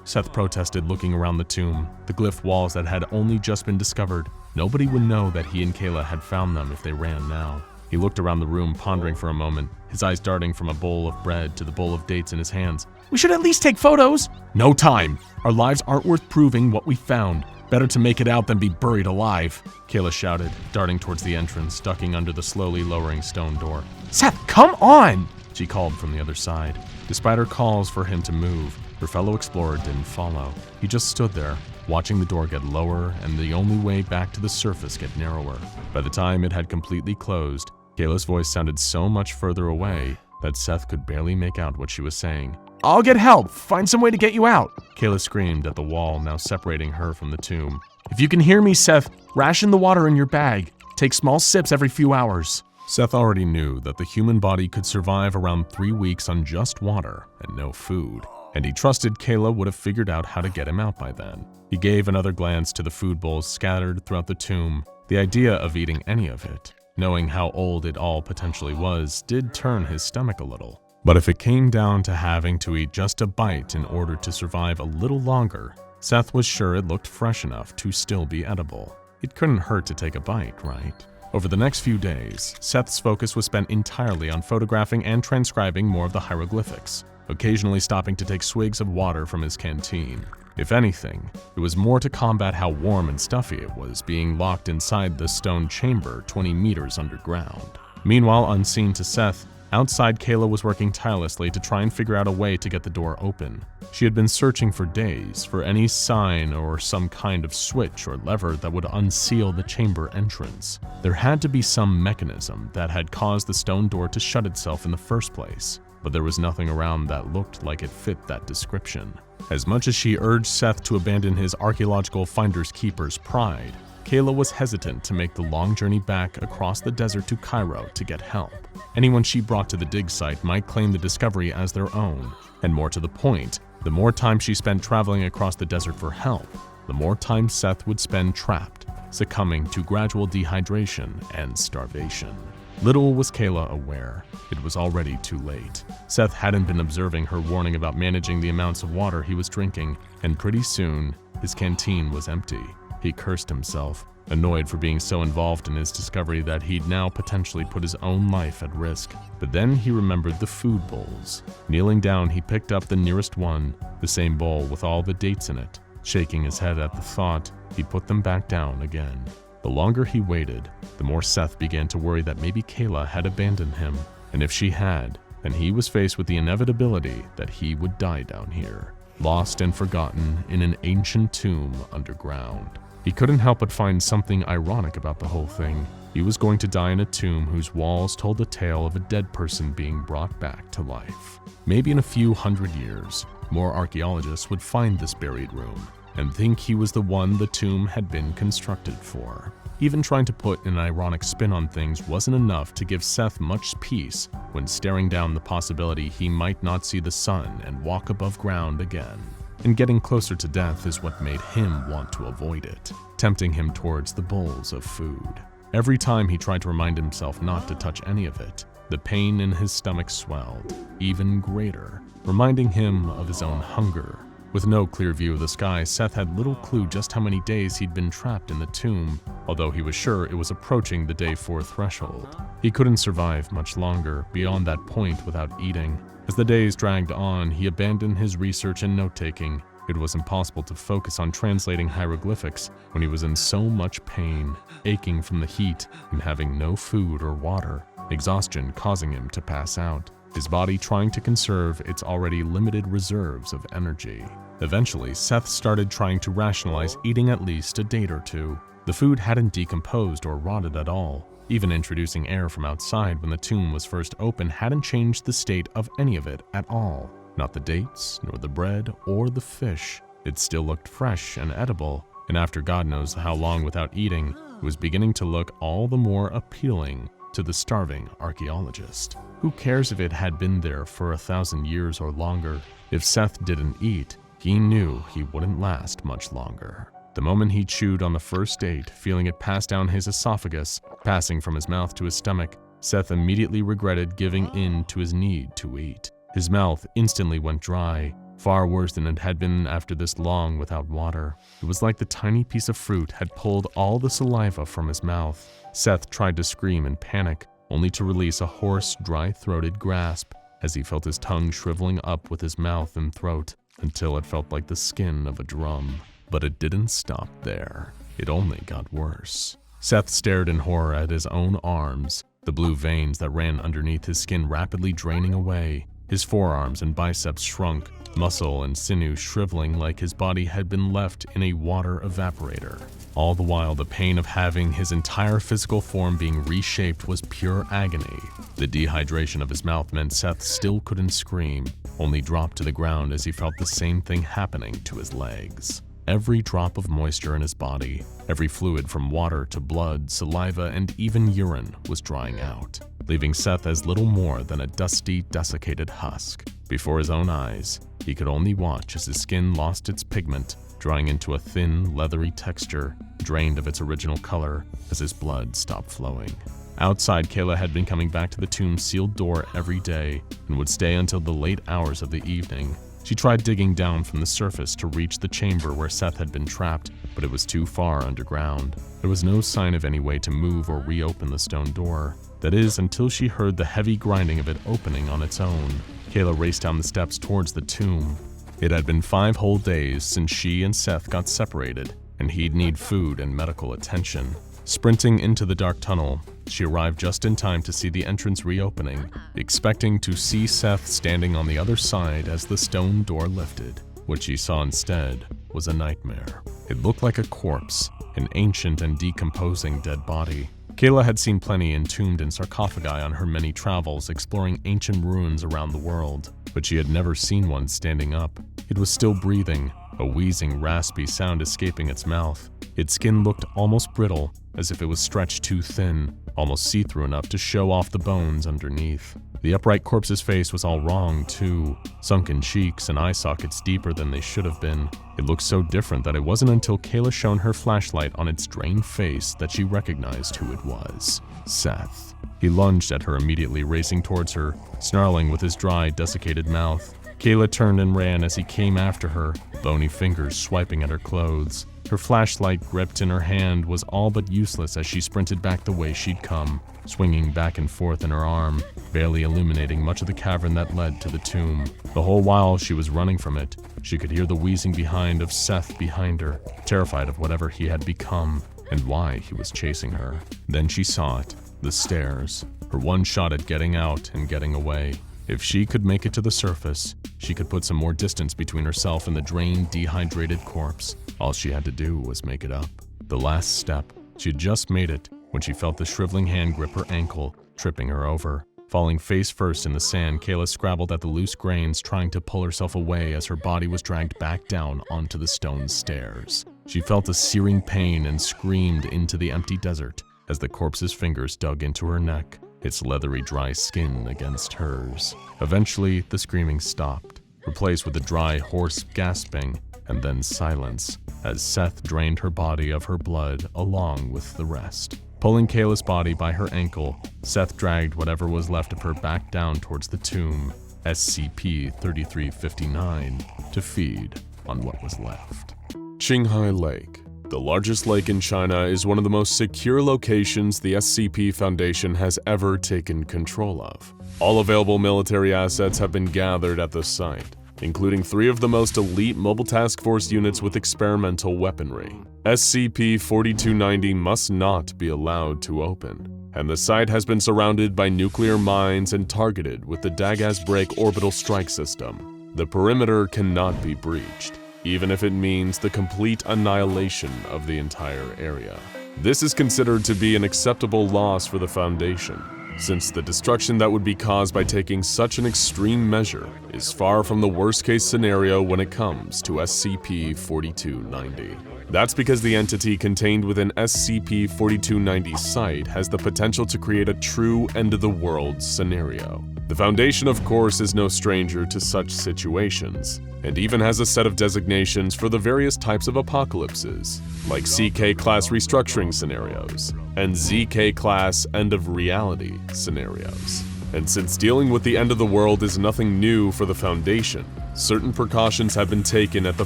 Seth protested, looking around the tomb, the glyph walls that had only just been discovered. Nobody would know that he and Kayla had found them if they ran now. He looked around the room, pondering for a moment, his eyes darting from a bowl of bread to the bowl of dates in his hands. We should at least take photos. No time. Our lives aren't worth proving what we found. Better to make it out than be buried alive, Kayla shouted, darting towards the entrance, ducking under the slowly lowering stone door. Seth, come on, she called from the other side. Despite her calls for him to move, her fellow explorer didn't follow. He just stood there, watching the door get lower and the only way back to the surface get narrower. By the time it had completely closed, Kayla's voice sounded so much further away that Seth could barely make out what she was saying. I'll get help! Find some way to get you out! Kayla screamed at the wall, now separating her from the tomb. If you can hear me, Seth, ration the water in your bag. Take small sips every few hours. Seth already knew that the human body could survive around 3 weeks on just water and no food, and he trusted Kayla would have figured out how to get him out by then. He gave another glance to the food bowls scattered throughout the tomb. The idea of eating any of it, knowing how old it all potentially was, did turn his stomach a little. But if it came down to having to eat just a bite in order to survive a little longer, Seth was sure it looked fresh enough to still be edible. It couldn't hurt to take a bite, right? Over the next few days, Seth's focus was spent entirely on photographing and transcribing more of the hieroglyphics, occasionally stopping to take swigs of water from his canteen. If anything, it was more to combat how warm and stuffy it was being locked inside the stone chamber 20 meters underground. Meanwhile, unseen to Seth, outside, Kayla was working tirelessly to try and figure out a way to get the door open. She had been searching for days for any sign or some kind of switch or lever that would unseal the chamber entrance. There had to be some mechanism that had caused the stone door to shut itself in the first place, but there was nothing around that looked like it fit that description. As much as she urged Seth to abandon his archaeological finders keeper's pride, Kayla was hesitant to make the long journey back across the desert to Cairo to get help. Anyone she brought to the dig site might claim the discovery as their own, and more to the point, the more time she spent traveling across the desert for help, the more time Seth would spend trapped, succumbing to gradual dehydration and starvation. Little was Kayla aware, it was already too late. Seth hadn't been observing her warning about managing the amounts of water he was drinking, and pretty soon, his canteen was empty. He cursed himself, annoyed for being so involved in his discovery that he'd now potentially put his own life at risk. But then he remembered the food bowls. Kneeling down, he picked up the nearest one, the same bowl with all the dates in it. Shaking his head at the thought, he put them back down again. The longer he waited, the more Seth began to worry that maybe Kayla had abandoned him. And if she had, then he was faced with the inevitability that he would die down here, lost and forgotten in an ancient tomb underground. He couldn't help but find something ironic about the whole thing. He was going to die in a tomb whose walls told the tale of a dead person being brought back to life. Maybe in a few hundred years, more archaeologists would find this buried room and think he was the one the tomb had been constructed for. Even trying to put an ironic spin on things wasn't enough to give Seth much peace when staring down the possibility he might not see the sun and walk above ground again. And getting closer to death is what made him want to avoid it, tempting him towards the bowls of food. Every time he tried to remind himself not to touch any of it, the pain in his stomach swelled, even greater, reminding him of his own hunger. With no clear view of the sky, Seth had little clue just how many days he'd been trapped in the tomb, although he was sure it was approaching the day 4 threshold. He couldn't survive much longer beyond that point without eating. As the days dragged on, he abandoned his research and note-taking. It was impossible to focus on translating hieroglyphics when he was in so much pain, aching from the heat and having no food or water, exhaustion causing him to pass out, his body trying to conserve its already limited reserves of energy. Eventually, Seth started trying to rationalize eating at least a date or two. The food hadn't decomposed or rotted at all. Even introducing air from outside when the tomb was first opened hadn't changed the state of any of it at all. Not the dates, nor the bread, or the fish. It still looked fresh and edible, and after God knows how long without eating, it was beginning to look all the more appealing to the starving archaeologist. Who cares if it had been there for 1,000 years or longer? If Seth didn't eat, he knew he wouldn't last much longer. The moment he chewed on the first date, feeling it pass down his esophagus, passing from his mouth to his stomach, Seth immediately regretted giving in to his need to eat. His mouth instantly went dry, far worse than it had been after this long without water. It was like the tiny piece of fruit had pulled all the saliva from his mouth. Seth tried to scream in panic, only to release a hoarse, dry-throated grasp as he felt his tongue shriveling up with his mouth and throat until it felt like the skin of a drum. But it didn't stop there. It only got worse. Seth stared in horror at his own arms, the blue veins that ran underneath his skin rapidly draining away. His forearms and biceps shrunk, muscle and sinew shriveling like his body had been left in a water evaporator. All the while, the pain of having his entire physical form being reshaped was pure agony. The dehydration of his mouth meant Seth still couldn't scream, only dropped to the ground as he felt the same thing happening to his legs. Every drop of moisture in his body, every fluid from water to blood, saliva, and even urine was drying out, leaving Seth as little more than a dusty, desiccated husk. Before his own eyes, he could only watch as his skin lost its pigment, drying into a thin, leathery texture, drained of its original color as his blood stopped flowing. Outside, Kayla had been coming back to the tomb's sealed door every day and would stay until the late hours of the evening. She tried digging down from the surface to reach the chamber where Seth had been trapped, but it was too far underground. There was no sign of any way to move or reopen the stone door. That is, until she heard the heavy grinding of it opening on its own. Kayla raced down the steps towards the tomb. It had been 5 whole days since she and Seth got separated, and he'd need food and medical attention. Sprinting into the dark tunnel, she arrived just in time to see the entrance reopening, expecting to see Seth standing on the other side as the stone door lifted. What she saw instead was a nightmare. It looked like a corpse, an ancient and decomposing dead body. Kayla had seen plenty entombed in sarcophagi on her many travels exploring ancient ruins around the world, but she had never seen one standing up. It was still breathing, a wheezing, raspy sound escaping its mouth. Its skin looked almost brittle, as if it was stretched too thin, almost see-through enough to show off the bones underneath. The upright corpse's face was all wrong, too. Sunken cheeks and eye sockets deeper than they should have been. It looked so different that it wasn't until Kayla shone her flashlight on its drained face that she recognized who it was. Seth. He lunged at her immediately, racing towards her, snarling with his dry, desiccated mouth. Kayla turned and ran as he came after her, bony fingers swiping at her clothes. Her flashlight gripped in her hand was all but useless as she sprinted back the way she'd come, swinging back and forth in her arm, barely illuminating much of the cavern that led to the tomb. The whole while she was running from it, she could hear the wheezing behind of Seth behind her, terrified of whatever he had become and why he was chasing her. Then she saw it, the stairs, her one shot at getting out and getting away. If she could make it to the surface, she could put some more distance between herself and the drained, dehydrated corpse. All she had to do was make it up. The last step. She had just made it when she felt the shriveling hand grip her ankle, tripping her over. Falling face first in the sand, Kayla scrabbled at the loose grains, trying to pull herself away as her body was dragged back down onto the stone stairs. She felt a searing pain and screamed into the empty desert as the corpse's fingers dug into her neck, its leathery dry skin against hers. Eventually, the screaming stopped, replaced with a dry, hoarse gasping, and then silence, as Seth drained her body of her blood along with the rest. Pulling Kayla's body by her ankle, Seth dragged whatever was left of her back down towards the tomb, SCP-3359, to feed on what was left. Qinghai Lake. The largest lake in China is one of the most secure locations the SCP Foundation has ever taken control of. All available military assets have been gathered at the site, including 3 of the most elite mobile task force units with experimental weaponry. SCP-4290 must not be allowed to open, and the site has been surrounded by nuclear mines and targeted with the Dagaz Break orbital strike system. The perimeter cannot be breached. even if it means the complete annihilation of the entire area. This is considered to be an acceptable loss for the Foundation, since the destruction that would be caused by taking such an extreme measure is far from the worst-case scenario when it comes to SCP-4290. That's because the entity contained within SCP-4290's site has the potential to create a true end-of-the-world scenario. The Foundation, of course, is no stranger to such situations, and even has a set of designations for the various types of apocalypses, like CK-class restructuring scenarios and ZK-class end-of-reality scenarios. And since dealing with the end of the world is nothing new for the Foundation, certain precautions have been taken at the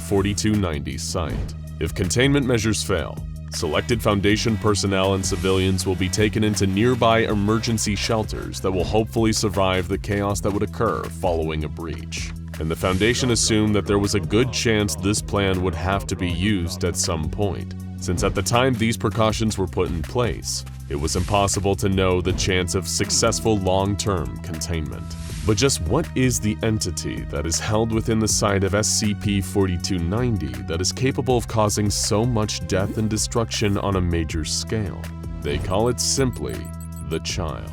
4290 site. If containment measures fail, selected Foundation personnel and civilians will be taken into nearby emergency shelters that will hopefully survive the chaos that would occur following a breach. And the Foundation assumed that there was a good chance this plan would have to be used at some point, since at the time these precautions were put in place, it was impossible to know the chance of successful long-term containment. But just what is the entity that is held within the site of SCP-4290 that is capable of causing so much death and destruction on a major scale? They call it simply the Child.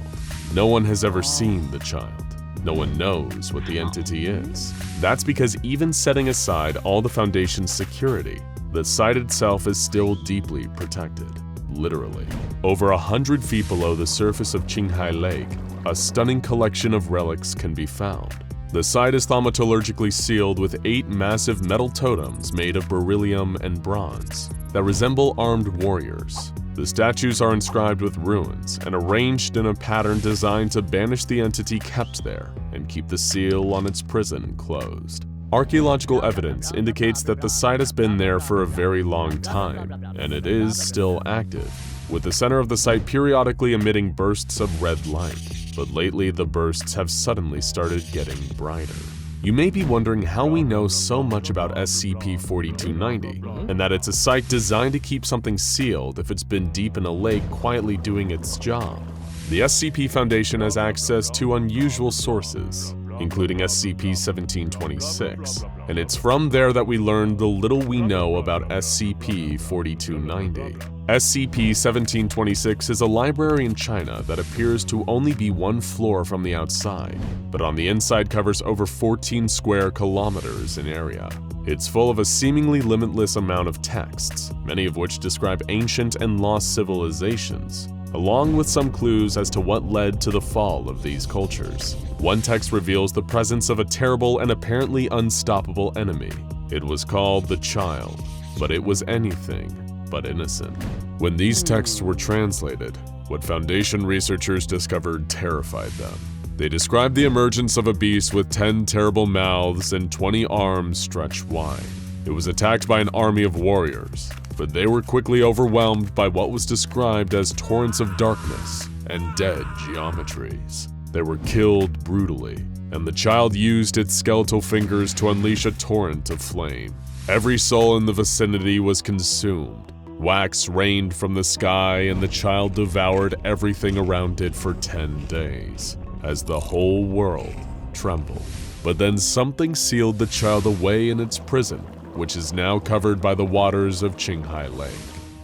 No one has ever seen the Child. No one knows what the entity is. That's because even setting aside all the Foundation's security, the site itself is still deeply protected. Literally. Over 100 feet below the surface of Qinghai Lake, a stunning collection of relics can be found. The site is thaumaturgically sealed with 8 massive metal totems made of beryllium and bronze that resemble armed warriors. The statues are inscribed with runes and arranged in a pattern designed to banish the entity kept there and keep the seal on its prison closed. Archaeological evidence indicates that the site has been there for a very long time, and it is still active, with the center of the site periodically emitting bursts of red light, but lately the bursts have suddenly started getting brighter. You may be wondering how we know so much about SCP-4290, and that it's a site designed to keep something sealed if it's been deep in a lake quietly doing its job. The SCP Foundation has access to unusual sources, including SCP-1726, and it's from there that we learned the little we know about SCP-4290. SCP-1726 is a library in China that appears to only be 1 floor from the outside, but on the inside covers over 14 square kilometers in area. It's full of a seemingly limitless amount of texts, many of which describe ancient and lost civilizations, along with some clues as to what led to the fall of these cultures. One text reveals the presence of a terrible and apparently unstoppable enemy. It was called the Child, but it was anything but innocent. When these texts were translated, what Foundation researchers discovered terrified them. They described the emergence of a beast with 10 terrible mouths and 20 arms stretched wide. It was attacked by an army of warriors, but they were quickly overwhelmed by what was described as torrents of darkness and dead geometries. They were killed brutally, and the Child used its skeletal fingers to unleash a torrent of flame. Every soul in the vicinity was consumed. Wax rained from the sky, and the Child devoured everything around it for 10 days, as the whole world trembled. But then something sealed the Child away in its prison, which is now covered by the waters of Qinghai Lake.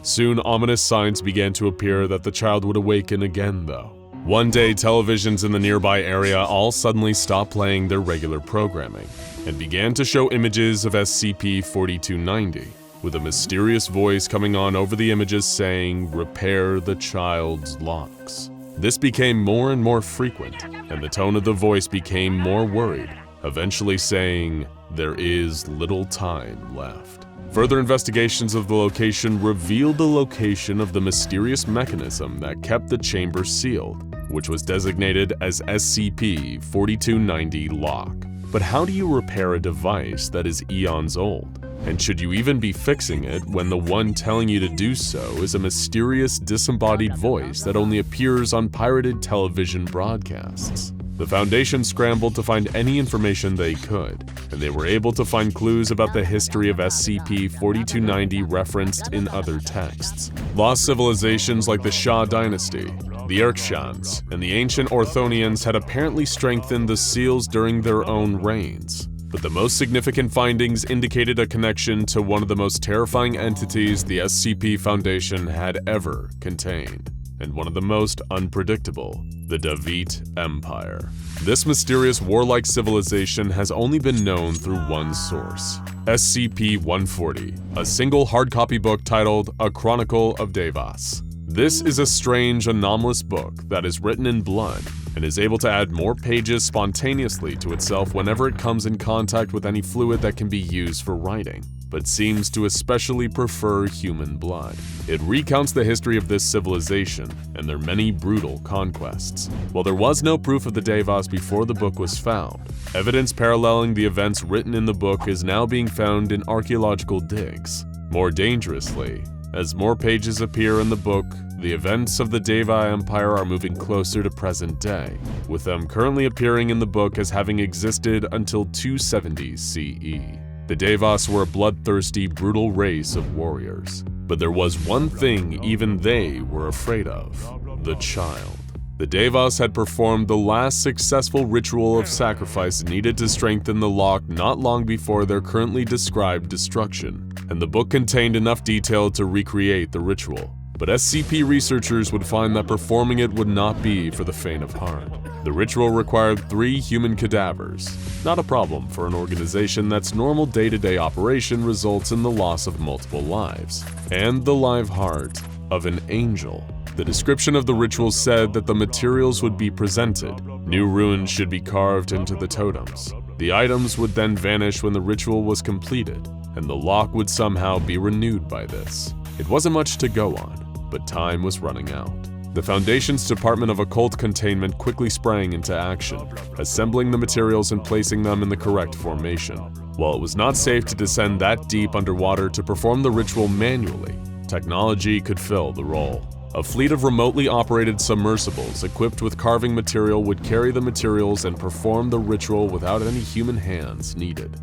Soon, ominous signs began to appear that the Child would awaken again, though. One day, televisions in the nearby area all suddenly stopped playing their regular programming and began to show images of SCP-4290, with a mysterious voice coming on over the images saying, "Repair the Child's locks." This became more and more frequent, and the tone of the voice became more worried, eventually saying, "There is little time left." Further investigations of the location revealed the location of the mysterious mechanism that kept the chamber sealed, which was designated as SCP-4290 lock. But how do you repair a device that is eons old? And should you even be fixing it when the one telling you to do so is a mysterious disembodied voice that only appears on pirated television broadcasts? The Foundation scrambled to find any information they could, and they were able to find clues about the history of SCP-4290 referenced in other texts. Lost civilizations like the Xia Dynasty, the Erkshans, and the ancient Orthonians had apparently strengthened the seals during their own reigns. but the most significant findings indicated a connection to one of the most terrifying entities the SCP Foundation had ever contained, and one of the most unpredictable, the David Empire. This mysterious warlike civilization has only been known through one source, SCP-140, a single hard copy book titled A Chronicle of Devas. This is a strange, anomalous book that is written in blood and is able to add more pages spontaneously to itself whenever it comes in contact with any fluid that can be used for writing, but seems to especially prefer human blood. It recounts the history of this civilization and their many brutal conquests. While there was no proof of the Devas before the book was found, evidence paralleling the events written in the book is now being found in archaeological digs. More dangerously, as more pages appear in the book, the events of the Deva Empire are moving closer to present day, with them currently appearing in the book as having existed until 270 CE. The Devas were a bloodthirsty, brutal race of warriors. But there was one thing even they were afraid of: the child. The Devas had performed the last successful ritual of sacrifice needed to strengthen the lock not long before their currently described destruction, and the book contained enough detail to recreate the ritual. But SCP researchers would find that performing it would not be for the faint of heart. The ritual required 3 human cadavers, not a problem for an organization that's normal day-to-day operation results in the loss of multiple lives, and the live heart of an angel. The description of the ritual said that the materials would be presented. New runes should be carved into the totems. The items would then vanish when the ritual was completed, and the lock would somehow be renewed by this. It wasn't much to go on, but time was running out. The Foundation's Department of Occult Containment quickly sprang into action, assembling the materials and placing them in the correct formation. While it was not safe to descend that deep underwater to perform the ritual manually, technology could fill the role. A fleet of remotely operated submersibles equipped with carving material would carry the materials and perform the ritual without any human hands needed.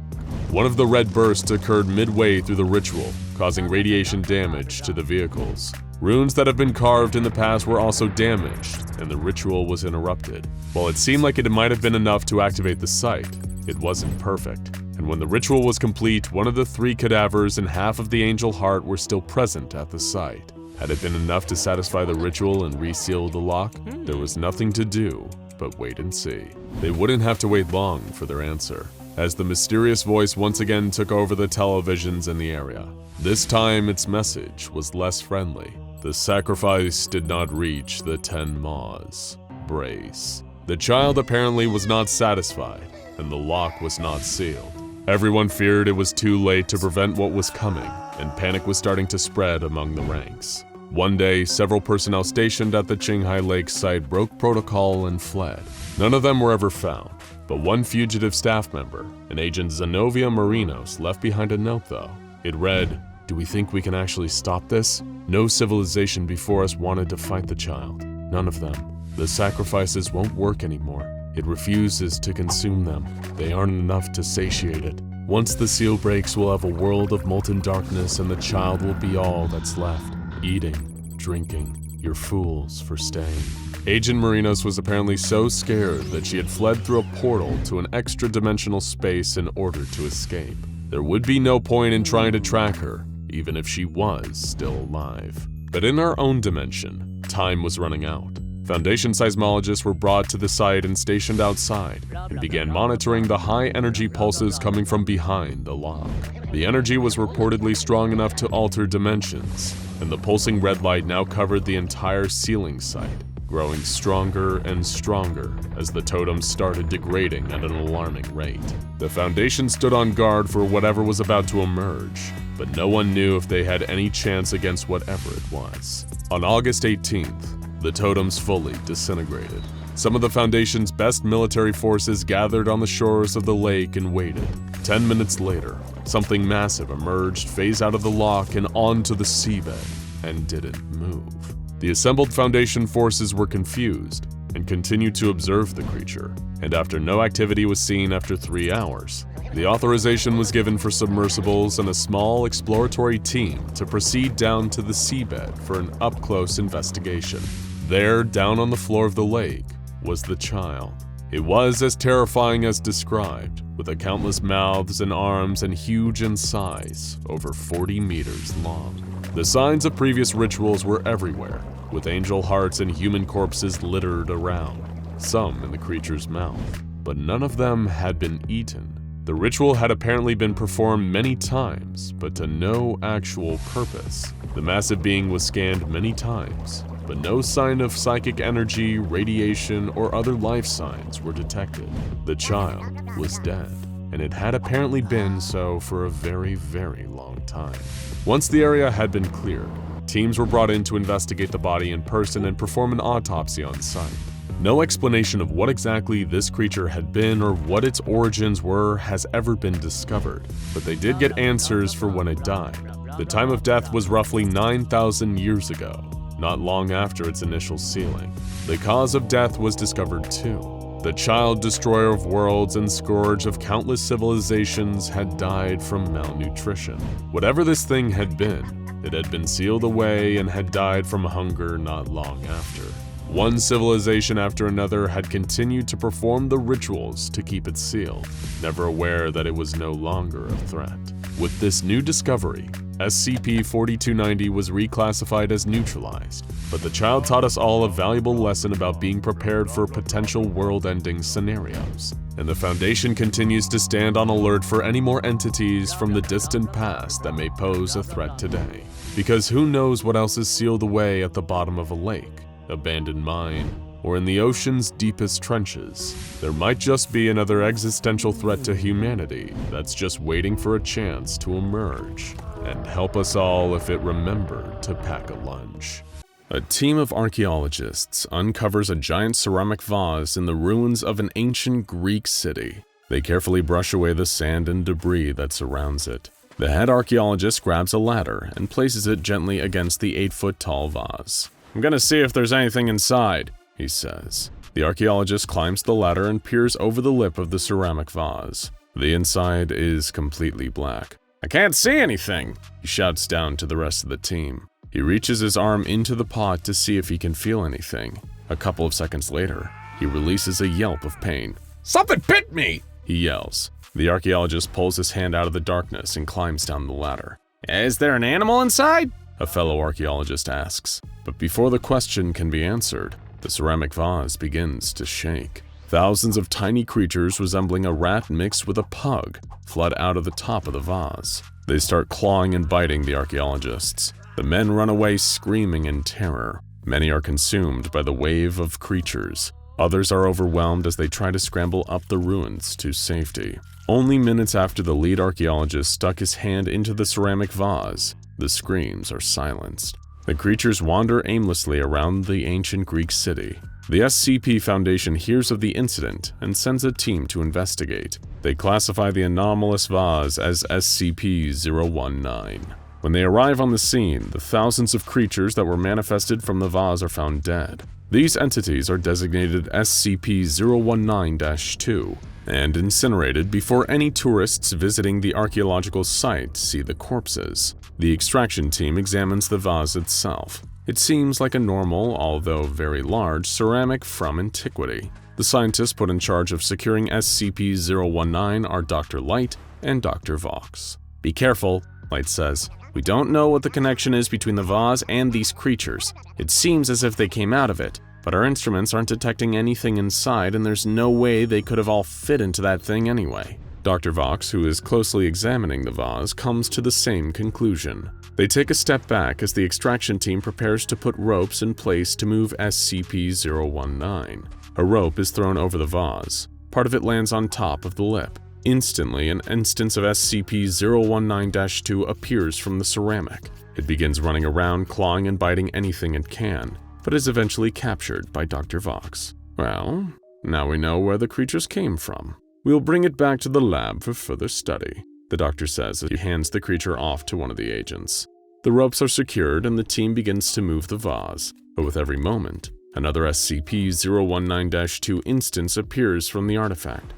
One of the red bursts occurred midway through the ritual, causing radiation damage to the vehicles. Runes that have been carved in the past were also damaged, and the ritual was interrupted. While it seemed like it might have been enough to activate the site, it wasn't perfect. And when the ritual was complete, one of the 3 cadavers and half of the angel heart were still present at the site. Had it been enough to satisfy the ritual and reseal the lock? There was nothing to do but wait and see. They wouldn't have to wait long for their answer, as the mysterious voice once again took over the televisions in the area. This time, its message was less friendly. The sacrifice did not reach the 10 maws. Brace. The child apparently was not satisfied, and the lock was not sealed. Everyone feared it was too late to prevent what was coming, and panic was starting to spread among the ranks. One day, several personnel stationed at the Qinghai Lake site broke protocol and fled. None of them were ever found, but one fugitive staff member, an Agent Zenobia Marinos, left behind a note though. It read, "Do we think we can actually stop this? No civilization before us wanted to fight the child. None of them. The sacrifices won't work anymore. It refuses to consume them. They aren't enough to satiate it. Once the seal breaks, we'll have a world of molten darkness and the child will be all that's left. Eating, drinking. You're fools for staying." Agent Marinos was apparently so scared that she had fled through a portal to an extra-dimensional space in order to escape. There would be no point in trying to track her, even if she was still alive. But in our own dimension, time was running out. Foundation seismologists were brought to the site and stationed outside, and began monitoring the high-energy pulses coming from behind the lock. The energy was reportedly strong enough to alter dimensions, and the pulsing red light now covered the entire ceiling site, growing stronger and stronger as the totems started degrading at an alarming rate. The Foundation stood on guard for whatever was about to emerge, but no one knew if they had any chance against whatever it was. On August 18th, the totems fully disintegrated. Some of the Foundation's best military forces gathered on the shores of the lake and waited. 10 minutes later, something massive emerged, phased out of the lock and onto the seabed, and didn't move. The assembled Foundation forces were confused and continued to observe the creature, and after no activity was seen after 3 hours, the authorization was given for submersibles and a small exploratory team to proceed down to the seabed for an up-close investigation. There, down on the floor of the lake, was the child. It was as terrifying as described, with a countless mouths and arms and huge in size, over 40 meters long. The signs of previous rituals were everywhere, with angel hearts and human corpses littered around, some in the creature's mouth, but none of them had been eaten. The ritual had apparently been performed many times, but to no actual purpose. The massive being was scanned many times, but no sign of psychic energy, radiation, or other life signs were detected. The child was dead, and it had apparently been so for a very, very long time. Once the area had been cleared, teams were brought in to investigate the body in person and perform an autopsy on site. No explanation of what exactly this creature had been or what its origins were has ever been discovered, but they did get answers for when it died. The time of death was roughly 9,000 years ago, not long after its initial sealing. The cause of death was discovered too. The child destroyer of worlds and scourge of countless civilizations had died from malnutrition. Whatever this thing had been sealed away and had died from hunger not long after. One civilization after another had continued to perform the rituals to keep it sealed, never aware that it was no longer a threat. With this new discovery, SCP-4290 was reclassified as neutralized, but the child taught us all a valuable lesson about being prepared for potential world-ending scenarios. And the Foundation continues to stand on alert for any more entities from the distant past that may pose a threat today. Because who knows what else is sealed away at the bottom of a lake, abandoned mine, or in the ocean's deepest trenches. There might just be another existential threat to humanity that's just waiting for a chance to emerge and help us all if it remembered to pack a lunch. A team of archaeologists uncovers a giant ceramic vase in the ruins of an ancient Greek city. They carefully brush away the sand and debris that surrounds it. The head archaeologist grabs a ladder and places it gently against the 8-foot-tall vase. "I'm gonna see if there's anything inside," he says. The archaeologist climbs the ladder and peers over the lip of the ceramic vase. The inside is completely black. "I can't see anything," he shouts down to the rest of the team. He reaches his arm into the pot to see if he can feel anything. A couple of seconds later, he releases a yelp of pain. Something bit me! He yells. The archaeologist pulls his hand out of the darkness and climbs down the ladder. "Is there an animal inside?" A fellow archaeologist asks. But before the question can be answered, the ceramic vase begins to shake. Thousands of tiny creatures resembling a rat mixed with a pug flood out of the top of the vase. They start clawing and biting the archaeologists. The men run away screaming in terror. Many are consumed by the wave of creatures. Others are overwhelmed as they try to scramble up the ruins to safety. Only minutes after the lead archaeologist stuck his hand into the ceramic vase, the screams are silenced. The creatures wander aimlessly around the ancient Greek city. The SCP Foundation hears of the incident and sends a team to investigate. They classify the anomalous vase as SCP-019. When they arrive on the scene, the thousands of creatures that were manifested from the vase are found dead. These entities are designated SCP-019-2 and incinerated before any tourists visiting the archaeological site see the corpses. The extraction team examines the vase itself. It seems like a normal, although very large, ceramic from antiquity. The scientists put in charge of securing SCP-019 are Dr. Light and Dr. Vox. "Be careful," Light says. "We don't know what the connection is between the vase and these creatures. It seems as if they came out of it, but our instruments aren't detecting anything inside and there's no way they could have all fit into that thing anyway." Dr. Vox, who is closely examining the vase, comes to the same conclusion. They take a step back as the extraction team prepares to put ropes in place to move SCP-019. A rope is thrown over the vase. Part of it lands on top of the lip. Instantly, an instance of SCP-019-2 appears from the ceramic. It begins running around, clawing and biting anything it can, but is eventually captured by Dr. Vox. "Well, now we know where the creatures came from. We'll bring it back to the lab for further study," the doctor says as he hands the creature off to one of the agents. The ropes are secured and the team begins to move the vase, but with every moment, another SCP-019-2 instance appears from the artifact.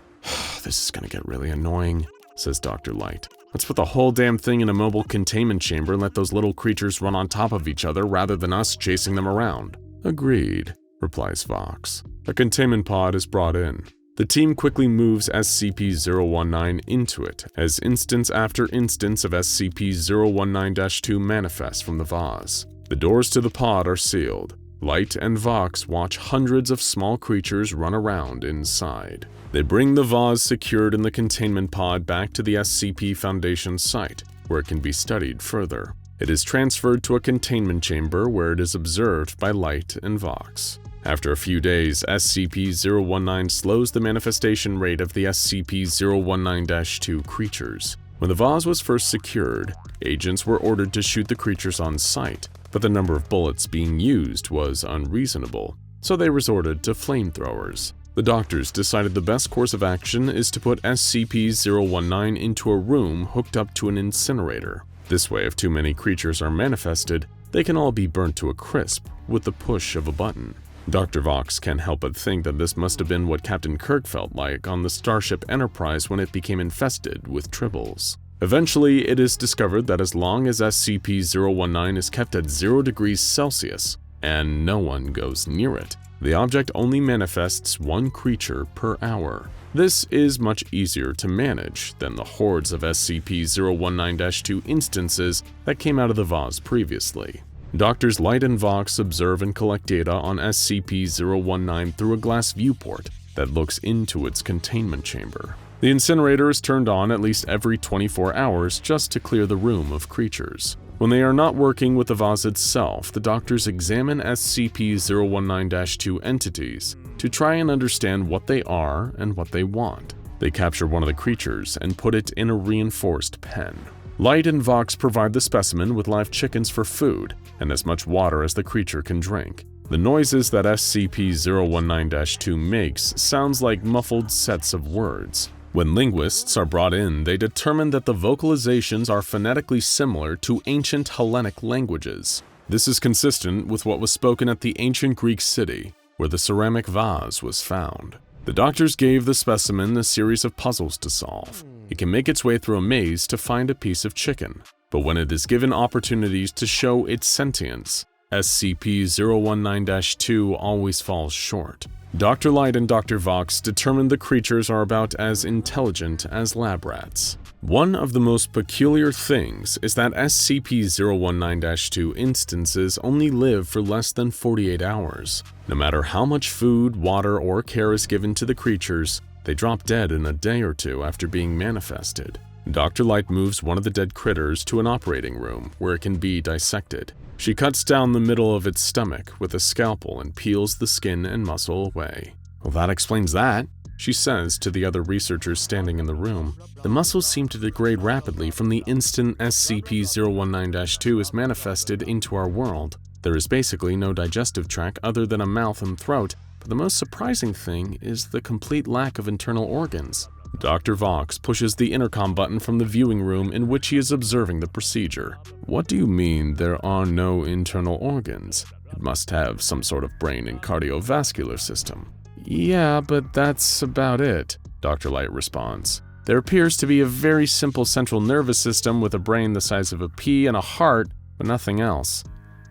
"This is gonna get really annoying," says Dr. Light. "Let's put the whole damn thing in a mobile containment chamber and let those little creatures run on top of each other rather than us chasing them around." "Agreed," replies Vox. A containment pod is brought in. The team quickly moves SCP-019 into it, as instance after instance of SCP-019-2 manifests from the vase. The doors to the pod are sealed. Light and Vox watch hundreds of small creatures run around inside. They bring the vase secured in the containment pod back to the SCP Foundation site, where it can be studied further. It is transferred to a containment chamber where it is observed by Light and Vox. After a few days, SCP-019 slows the manifestation rate of the SCP-019-2 creatures. When the vase was first secured, agents were ordered to shoot the creatures on sight, but the number of bullets being used was unreasonable, so they resorted to flamethrowers. The doctors decided the best course of action is to put SCP-019 into a room hooked up to an incinerator. This way, if too many creatures are manifested, they can all be burnt to a crisp with the push of a button. Dr. Vox can't help but think that this must have been what Captain Kirk felt like on the Starship Enterprise when it became infested with tribbles. Eventually, it is discovered that as long as SCP-019 is kept at 0 degrees Celsius and no one goes near it, the object only manifests one creature per hour. This is much easier to manage than the hordes of SCP-019-2 instances that came out of the vase previously. Doctors Light and Vox observe and collect data on SCP-019 through a glass viewport that looks into its containment chamber. The incinerator is turned on at least every 24 hours just to clear the room of creatures. When they are not working with the vase itself, the doctors examine SCP-019-2 entities to try and understand what they are and what they want. They capture one of the creatures and put it in a reinforced pen. Light and Vox provide the specimen with live chickens for food and as much water as the creature can drink. The noises that SCP-019-2 makes sounds like muffled sets of words. When linguists are brought in, they determine that the vocalizations are phonetically similar to ancient Hellenic languages. This is consistent with what was spoken at the ancient Greek city, where the ceramic vase was found. The doctors gave the specimen a series of puzzles to solve. It can make its way through a maze to find a piece of chicken, but when it is given opportunities to show its sentience, SCP-019-2 always falls short. Dr. Light and Dr. Vox determined the creatures are about as intelligent as lab rats. One of the most peculiar things is that SCP-019-2 instances only live for less than 48 hours. No matter how much food, water, or care is given to the creatures, they drop dead in a day or two after being manifested. Dr. Light moves one of the dead critters to an operating room where it can be dissected. She cuts down the middle of its stomach with a scalpel and peels the skin and muscle away. "Well, that explains that," she says to the other researchers standing in the room. "The muscles seem to degrade rapidly from the instant SCP-019-2 is manifested into our world. There is basically no digestive tract other than a mouth and throat, but the most surprising thing is the complete lack of internal organs." Dr. Vox pushes the intercom button from the viewing room in which he is observing the procedure. "What do you mean there are no internal organs? It must have some sort of brain and cardiovascular system." "Yeah, but that's about it," Dr. Light responds. "There appears to be a very simple central nervous system with a brain the size of a pea and a heart, but nothing else.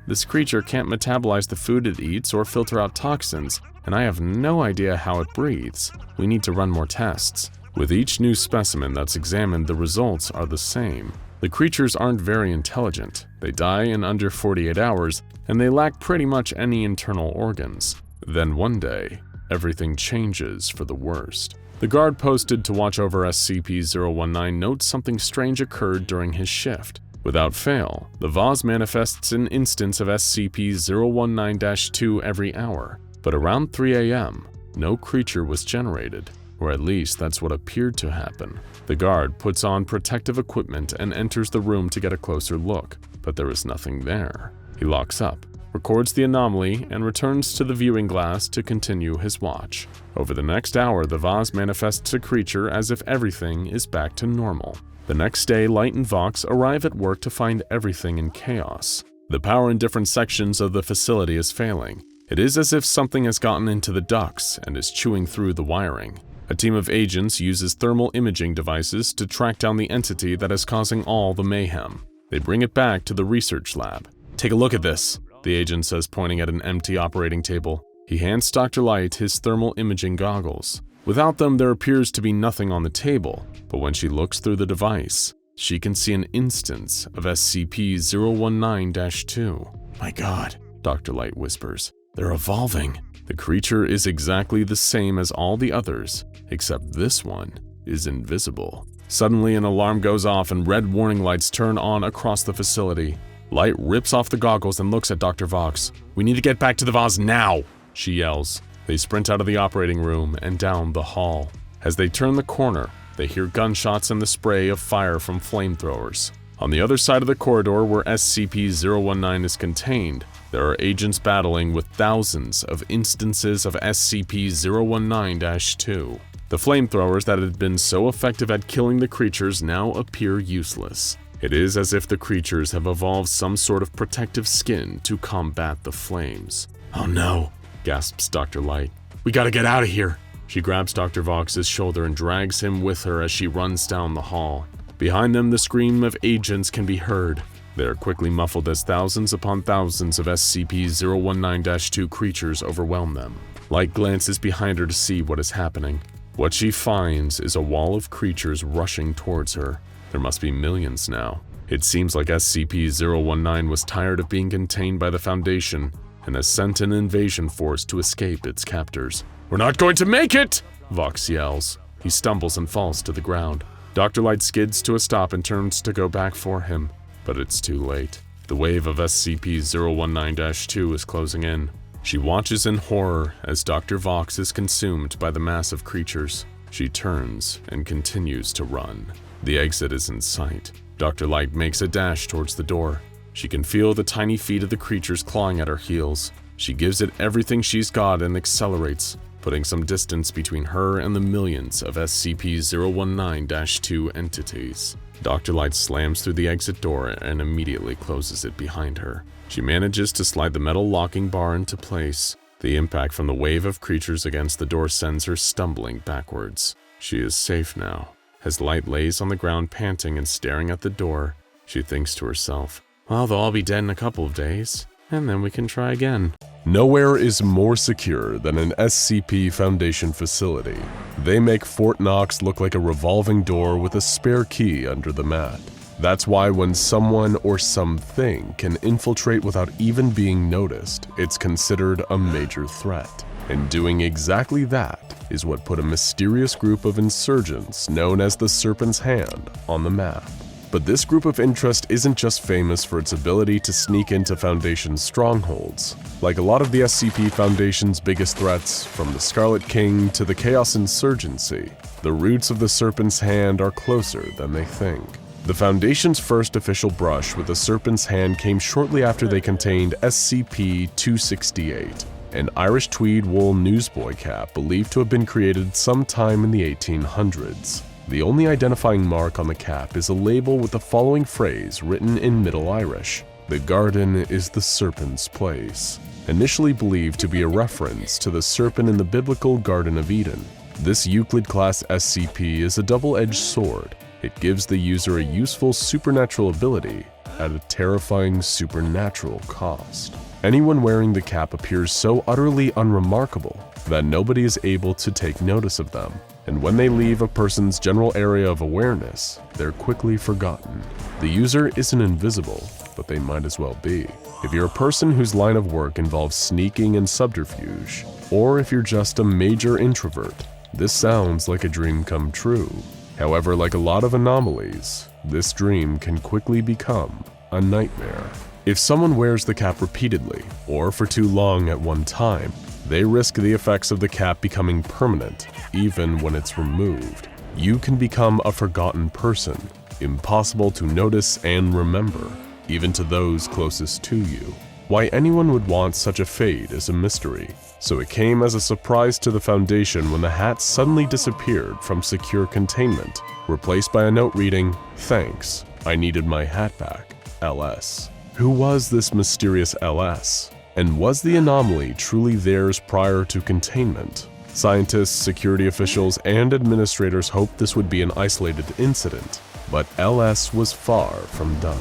This creature can't metabolize the food it eats or filter out toxins, and I have no idea how it breathes. We need to run more tests." With each new specimen that's examined, the results are the same. The creatures aren't very intelligent. They die in under 48 hours, and they lack pretty much any internal organs. Then one day, everything changes for the worst. The guard posted to watch over SCP-019 notes something strange occurred during his shift. Without fail, the vase manifests an instance of SCP-019-2 every hour, but around 3 a.m., no creature was generated. Or at least that's what appeared to happen. The guard puts on protective equipment and enters the room to get a closer look, but there is nothing there. He locks up, records the anomaly, and returns to the viewing glass to continue his watch. Over the next hour, the vase manifests a creature as if everything is back to normal. The next day, Light and Vox arrive at work to find everything in chaos. The power in different sections of the facility is failing. It is as if something has gotten into the ducts and is chewing through the wiring. A team of agents uses thermal imaging devices to track down the entity that is causing all the mayhem. They bring it back to the research lab. "Take a look at this," the agent says, pointing at an empty operating table. He hands Dr. Light his thermal imaging goggles. Without them, there appears to be nothing on the table, but when she looks through the device, she can see an instance of SCP-019-2. My God, Dr. Light whispers. They're evolving. The creature is exactly the same as all the others, except this one is invisible. Suddenly, an alarm goes off and red warning lights turn on across the facility. Light rips off the goggles and looks at Dr. Vox. "We need to get back to the vase now," she yells. They sprint out of the operating room and down the hall. As they turn the corner, they hear gunshots and the spray of fire from flamethrowers. On the other side of the corridor where SCP-019 is contained, there are agents battling with thousands of instances of SCP-019-2. The flamethrowers that had been so effective at killing the creatures now appear useless. It is as if the creatures have evolved some sort of protective skin to combat the flames. oh no, Gasps Dr. Light. we gotta get out of here. She grabs Dr. Vox's shoulder and drags him with her as she runs down the hall. Behind them, the scream of agents can be heard. They are quickly muffled as thousands upon thousands of SCP-019-2 creatures overwhelm them. Light glances behind her to see what is happening. What she finds is a wall of creatures rushing towards her. There must be millions now. It seems like SCP-019 was tired of being contained by the Foundation and has sent an invasion force to escape its captors. "We're not going to make it!" Vox yells. He stumbles and falls to the ground. Dr. Light skids to a stop and turns to go back for him, but it's too late. The wave of SCP-019-2 is closing in. She watches in horror as Dr. Vox is consumed by the mass of creatures. She turns and continues to run. The exit is in sight. Dr. Light makes a dash towards the door. She can feel the tiny feet of the creatures clawing at her heels. She gives it everything she's got and accelerates, putting some distance between her and the millions of SCP-019-2 entities. Dr. Light slams through the exit door and immediately closes it behind her. She manages to slide the metal locking bar into place. The impact from the wave of creatures against the door sends her stumbling backwards. She is safe now. As Light lays on the ground panting and staring at the door, she thinks to herself, "Well, they'll all be dead in a couple of days, and then we can try again." Nowhere is more secure than an SCP Foundation facility. They make Fort Knox look like a revolving door with a spare key under the mat. That's why when someone or something can infiltrate without even being noticed, it's considered a major threat. And doing exactly that is what put a mysterious group of insurgents known as the Serpent's Hand on the map. But this group of interest isn't just famous for its ability to sneak into Foundation strongholds. Like a lot of the SCP Foundation's biggest threats, from the Scarlet King to the Chaos Insurgency, the roots of the Serpent's Hand are closer than they think. The Foundation's first official brush with the Serpent's Hand came shortly after they contained SCP-268, an Irish tweed wool newsboy cap believed to have been created sometime in the 1800s. The only identifying mark on the cap is a label with the following phrase written in Middle Irish: "The garden is the serpent's place," initially believed to be a reference to the serpent in the biblical Garden of Eden. This Euclid-class SCP is a double-edged sword. It gives the user a useful supernatural ability at a terrifying supernatural cost. Anyone wearing the cap appears so utterly unremarkable that nobody is able to take notice of them, and when they leave a person's general area of awareness, they're quickly forgotten. The user isn't invisible, but they might as well be. If you're a person whose line of work involves sneaking and subterfuge, or if you're just a major introvert, this sounds like a dream come true. However, like a lot of anomalies, this dream can quickly become a nightmare. If someone wears the cap repeatedly, or for too long at one time, they risk the effects of the cap becoming permanent, even when it's removed. You can become a forgotten person, impossible to notice and remember, even to those closest to you. Why anyone would want such a fate is a mystery, so it came as a surprise to the Foundation when the hat suddenly disappeared from secure containment, replaced by a note reading, "Thanks, I needed my hat back, LS." Who was this mysterious LS? And was the anomaly truly theirs prior to containment? Scientists, security officials, and administrators hoped this would be an isolated incident, but LS was far from done.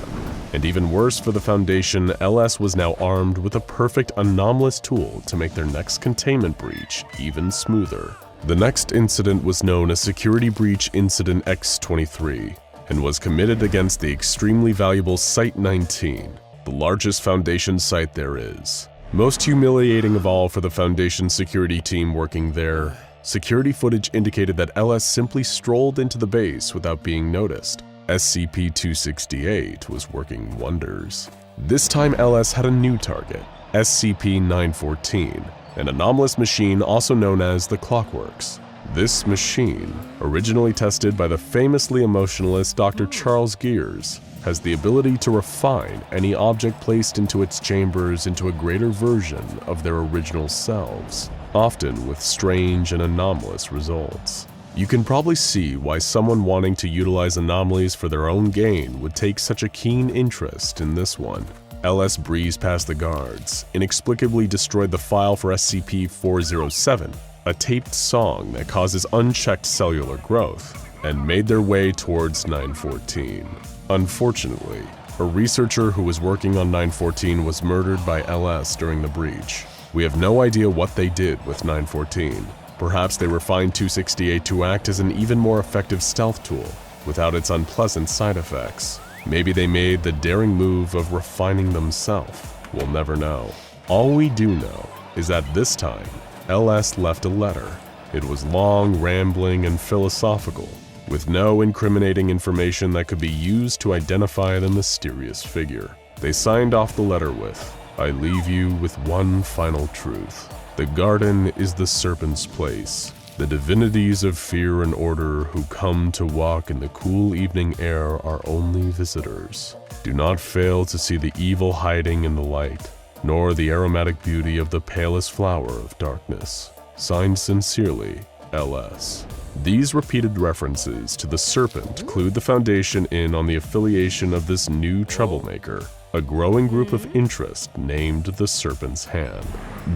And even worse for the Foundation, LS was now armed with a perfect anomalous tool to make their next containment breach even smoother. The next incident was known as Security Breach Incident X-23 and was committed against the extremely valuable Site-19, the largest Foundation site there is. Most humiliating of all for the Foundation security team working there, security footage indicated that LS simply strolled into the base without being noticed. SCP-268 was working wonders. This time LS had a new target, SCP-914, an anomalous machine also known as the Clockworks. This machine, originally tested by the famously emotionalist Dr. Charles Gears, has the ability to refine any object placed into its chambers into a greater version of their original selves, often with strange and anomalous results. You can probably see why someone wanting to utilize anomalies for their own gain would take such a keen interest in this one. LS breezed past the guards, inexplicably destroyed the file for SCP-407, a taped song that causes unchecked cellular growth, and made their way towards 914. Unfortunately, a researcher who was working on 914 was murdered by LS during the breach. We have no idea what they did with 914. Perhaps they refined 268 to act as an even more effective stealth tool, without its unpleasant side effects. Maybe they made the daring move of refining themselves. We'll never know. All we do know is that this time, LS left a letter. It was long, rambling, and philosophical, with no incriminating information that could be used to identify the mysterious figure. They signed off the letter with, "I leave you with one final truth. The garden is the Serpent's place. The divinities of fear and order who come to walk in the cool evening air are only visitors. Do not fail to see the evil hiding in the light, nor the aromatic beauty of the palest flower of darkness. Signed sincerely, LS." These repeated references to the Serpent clued the Foundation in on the affiliation of this new troublemaker, a growing group of interest named the Serpent's Hand.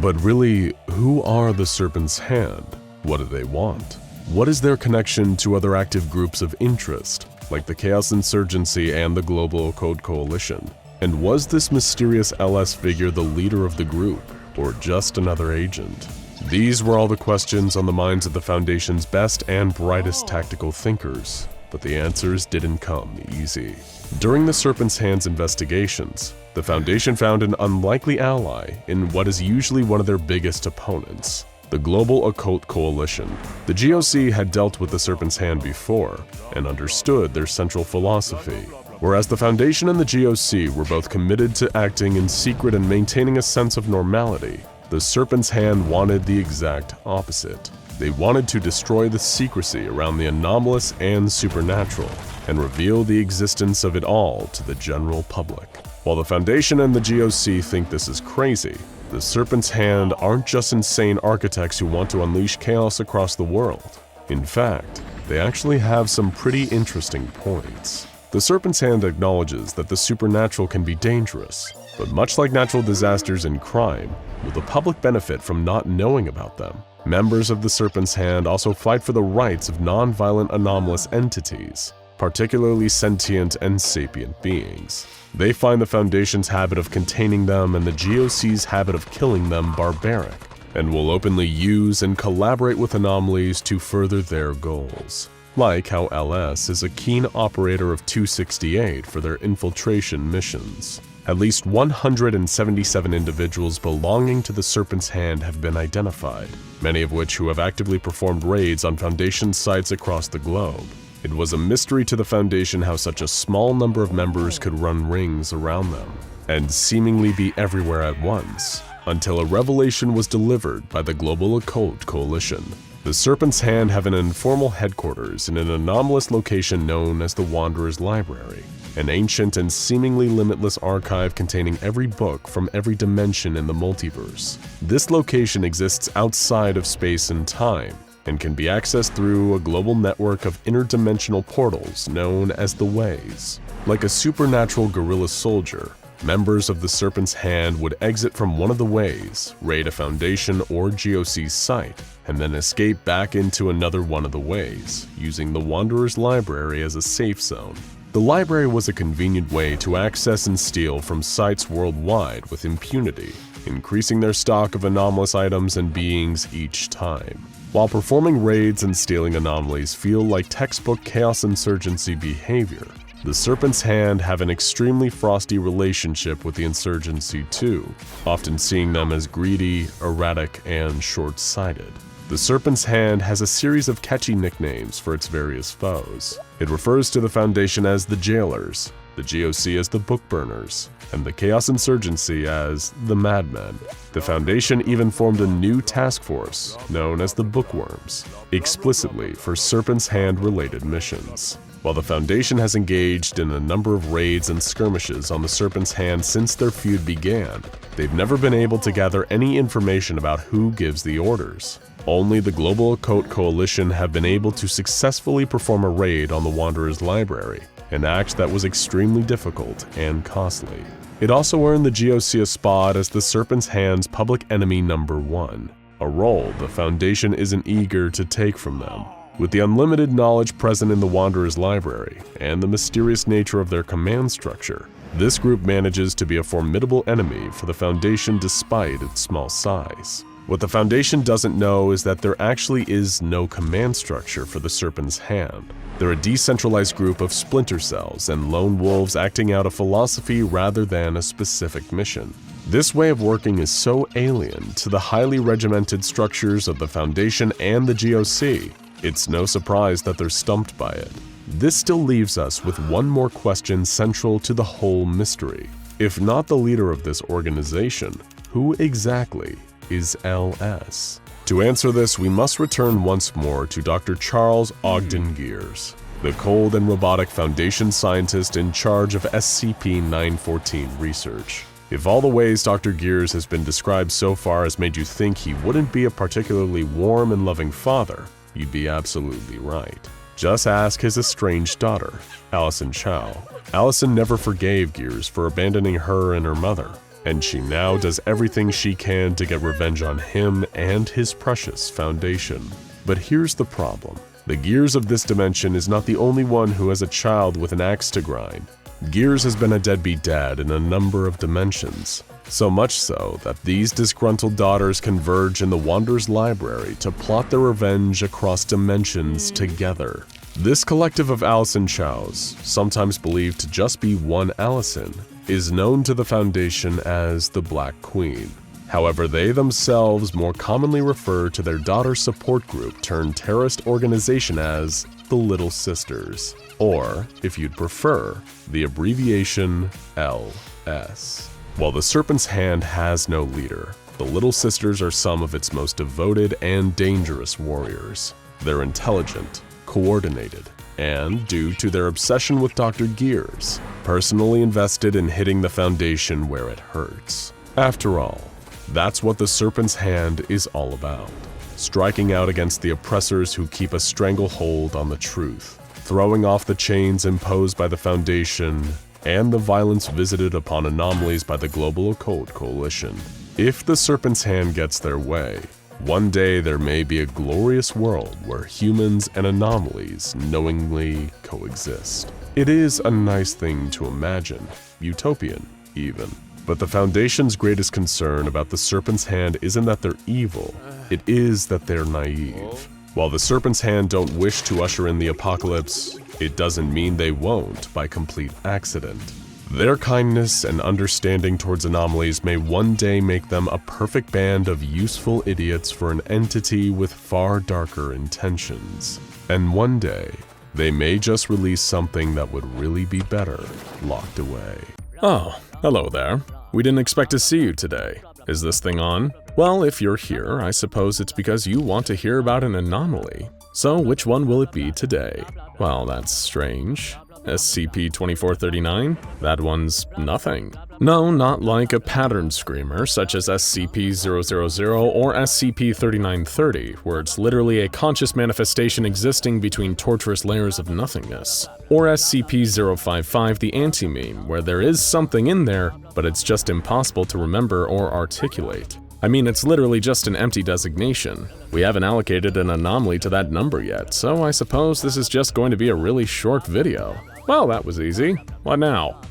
But really, who are the Serpent's Hand? What do they want? What is their connection to other active groups of interest, like the Chaos Insurgency and the Global Occult Coalition? And was this mysterious LS figure the leader of the group, or just another agent? These were all the questions on the minds of the Foundation's best and brightest tactical thinkers, but the answers didn't come easy. During the Serpent's Hand's investigations, the Foundation found an unlikely ally in what is usually one of their biggest opponents, the Global Occult Coalition. The GOC had dealt with the Serpent's Hand before and understood their central philosophy. Whereas the Foundation and the GOC were both committed to acting in secret and maintaining a sense of normality, the Serpent's Hand wanted the exact opposite. They wanted to destroy the secrecy around the anomalous and supernatural and reveal the existence of it all to the general public. While the Foundation and the GOC think this is crazy, the Serpent's Hand aren't just insane architects who want to unleash chaos across the world. In fact, they actually have some pretty interesting points. The Serpent's Hand acknowledges that the supernatural can be dangerous, but much like natural disasters and crime, will the public benefit from not knowing about them? Members of the Serpent's Hand also fight for the rights of non-violent anomalous entities, particularly sentient and sapient beings. They find the Foundation's habit of containing them and the GOC's habit of killing them barbaric, and will openly use and collaborate with anomalies to further their goals. Like how LS is a keen operator of 268 for their infiltration missions. At least 177 individuals belonging to the Serpent's Hand have been identified, many of which who have actively performed raids on Foundation sites across the globe. It was a mystery to the Foundation how such a small number of members could run rings around them, and seemingly be everywhere at once, until a revelation was delivered by the Global Occult Coalition. The Serpent's Hand have an informal headquarters in an anomalous location known as the Wanderer's Library, an ancient and seemingly limitless archive containing every book from every dimension in the multiverse. This location exists outside of space and time, and can be accessed through a global network of interdimensional portals known as the Ways. Like a supernatural guerrilla soldier, members of the Serpent's Hand would exit from one of the Ways, raid a Foundation or GOC site, and then escape back into another one of the Ways, using the Wanderer's Library as a safe zone. The library was a convenient way to access and steal from sites worldwide with impunity, increasing their stock of anomalous items and beings each time. While performing raids and stealing anomalies feel like textbook Chaos Insurgency behavior, the Serpent's Hand have an extremely frosty relationship with the Insurgency too, often seeing them as greedy, erratic, and short-sighted. The Serpent's Hand has a series of catchy nicknames for its various foes. It refers to the Foundation as the Jailers, the GOC as the Bookburners, and the Chaos Insurgency as the Madmen. The Foundation even formed a new task force, known as the Bookworms, explicitly for Serpent's Hand-related missions. While the Foundation has engaged in a number of raids and skirmishes on the Serpent's Hand since their feud began, they've never been able to gather any information about who gives the orders. Only the Global Occult Coalition have been able to successfully perform a raid on the Wanderer's library, an act that was extremely difficult and costly. It also earned the GOC a spot as the Serpent's Hand's public enemy #1, a role the Foundation isn't eager to take from them. With the unlimited knowledge present in the Wanderer's library and the mysterious nature of their command structure, this group manages to be a formidable enemy for the Foundation despite its small size. What the Foundation doesn't know is that there actually is no command structure for the Serpent's Hand. They're a decentralized group of splinter cells and lone wolves acting out a philosophy rather than a specific mission. This way of working is so alien to the highly regimented structures of the Foundation and the GOC, it's no surprise that they're stumped by it. This still leaves us with one more question central to the whole mystery. If not the leader of this organization, who exactly is LS? To answer this, we must return once more to Dr. Charles Ogden Gears, the cold and robotic Foundation scientist in charge of SCP-914 research. If all the ways Dr. Gears has been described so far has made you think he wouldn't be a particularly warm and loving father, you'd be absolutely right. Just ask his estranged daughter, Allison Chow. Allison never forgave Gears for abandoning her and her mother, and she now does everything she can to get revenge on him and his precious Foundation. But here's the problem. The Gears of this dimension is not the only one who has a child with an axe to grind. Gears has been a deadbeat dad in a number of dimensions. So much so that these disgruntled daughters converge in the Wanderer's library to plot their revenge across dimensions together. This collective of Allison Chows, sometimes believed to just be one Allison, is known to the Foundation as the Black Queen. However, they themselves more commonly refer to their daughter support group turned terrorist organization as the Little Sisters, or, if you'd prefer, the abbreviation LS. While the Serpent's Hand has no leader, the Little Sisters are some of its most devoted and dangerous warriors. They're intelligent, coordinated, and, due to their obsession with Dr. Gears, personally invested in hitting the Foundation where it hurts. After all, that's what the Serpent's Hand is all about. Striking out against the oppressors who keep a stranglehold on the truth, throwing off the chains imposed by the Foundation, and the violence visited upon anomalies by the Global Occult Coalition. If the Serpent's Hand gets their way, one day there may be a glorious world where humans and anomalies knowingly coexist. It is a nice thing to imagine, utopian even. But the Foundation's greatest concern about the Serpent's Hand isn't that they're evil, it is that they're naive. While the Serpent's Hand don't wish to usher in the apocalypse, it doesn't mean they won't by complete accident. Their kindness and understanding towards anomalies may one day make them a perfect band of useful idiots for an entity with far darker intentions. And one day, they may just release something that would really be better locked away. Oh, hello there. We didn't expect to see you today. Is this thing on? Well, if you're here, I suppose it's because you want to hear about an anomaly. So which one will it be today? Well, that's strange. SCP-2439? That one's nothing. No, not like a pattern screamer such as SCP-000 or SCP-3930, where it's literally a conscious manifestation existing between torturous layers of nothingness. Or SCP-055, the anti-meme, where there is something in there, but it's just impossible to remember or articulate. I mean, it's literally just an empty designation. We haven't allocated an anomaly to that number yet, so I suppose this is just going to be a really short video. Well, that was easy. What now?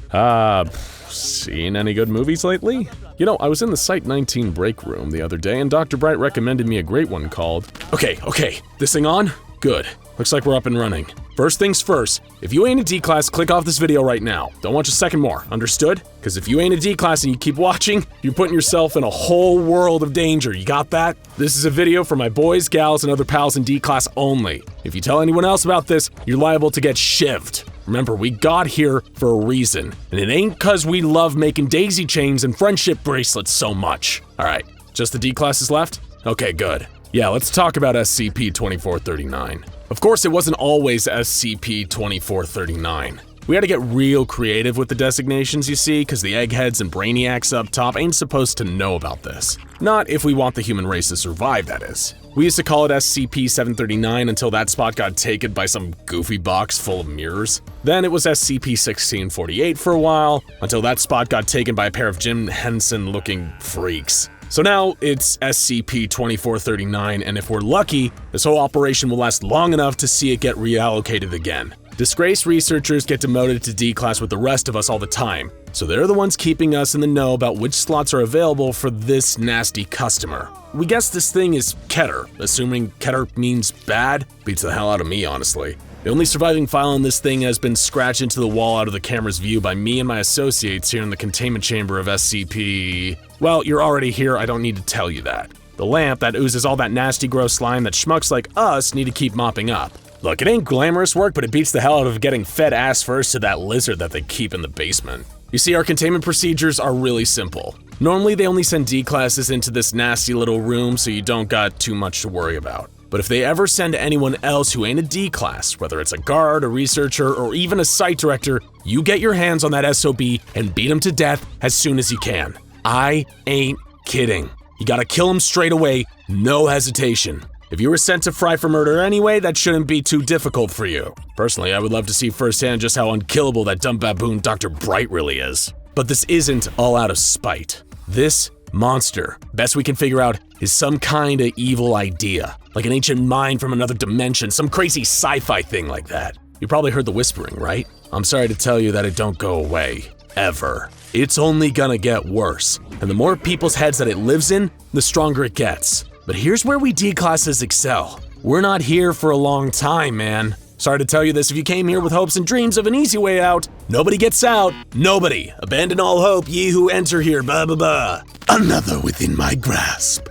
Seen any good movies lately? You know, I was in the Site 19 break room the other day and Dr. Bright recommended me a great one called... Okay, this thing on? Good. Looks like we're up and running. First things first, if you ain't a D-class, click off this video right now. Don't watch a second more, understood? Because if you ain't a D-class and you keep watching, you're putting yourself in a whole world of danger, you got that? This is a video for my boys, gals, and other pals in D-class only. If you tell anyone else about this, you're liable to get shivved. Remember, we got here for a reason, and it ain't cause we love making daisy chains and friendship bracelets so much. Alright, just the D-classes left? Okay, good. Yeah, let's talk about SCP-2439. Of course, it wasn't always SCP-2439. We had to get real creative with the designations, you see, because the eggheads and brainiacs up top ain't supposed to know about this. Not if we want the human race to survive, that is. We used to call it SCP-739 until that spot got taken by some goofy box full of mirrors. Then it was SCP-1648 for a while, until that spot got taken by a pair of Jim Henson-looking freaks. So now it's SCP-2439, and if we're lucky, this whole operation will last long enough to see it get reallocated again. Disgraced researchers get demoted to D-class with the rest of us all the time, so they're the ones keeping us in the know about which slots are available for this nasty customer. We guess this thing is Keter, assuming Keter means bad. Beats the hell out of me, honestly. The only surviving file on this thing has been scratched into the wall out of the camera's view by me and my associates here in the containment chamber of SCP... Well, you're already here, I don't need to tell you that. The lamp that oozes all that nasty gross slime that schmucks like us need to keep mopping up. Look, it ain't glamorous work, but it beats the hell out of getting fed ass first to that lizard that they keep in the basement. You see, our containment procedures are really simple. Normally, they only send D-classes into this nasty little room so you don't got too much to worry about. But if they ever send anyone else who ain't a D-class, whether it's a guard, a researcher, or even a site director, you get your hands on that SOB and beat him to death as soon as you can. I ain't kidding. You gotta kill him straight away, no hesitation. If you were sent to Fry for murder anyway, that shouldn't be too difficult for you. Personally, I would love to see firsthand just how unkillable that dumb baboon Dr. Bright really is. But this isn't all out of spite. This monster, best we can figure out, is some kind of evil idea. Like an ancient mind from another dimension, some crazy sci-fi thing like that. You probably heard the whispering, right? I'm sorry to tell you that it don't go away. Ever. It's only gonna get worse. And the more people's heads that it lives in, the stronger it gets. But here's where we D-classes excel. We're not here for a long time, man. Sorry to tell you this if you came here with hopes and dreams of an easy way out. Nobody gets out. Nobody. Abandon all hope, ye who enter here, blah blah blah. Another within my grasp.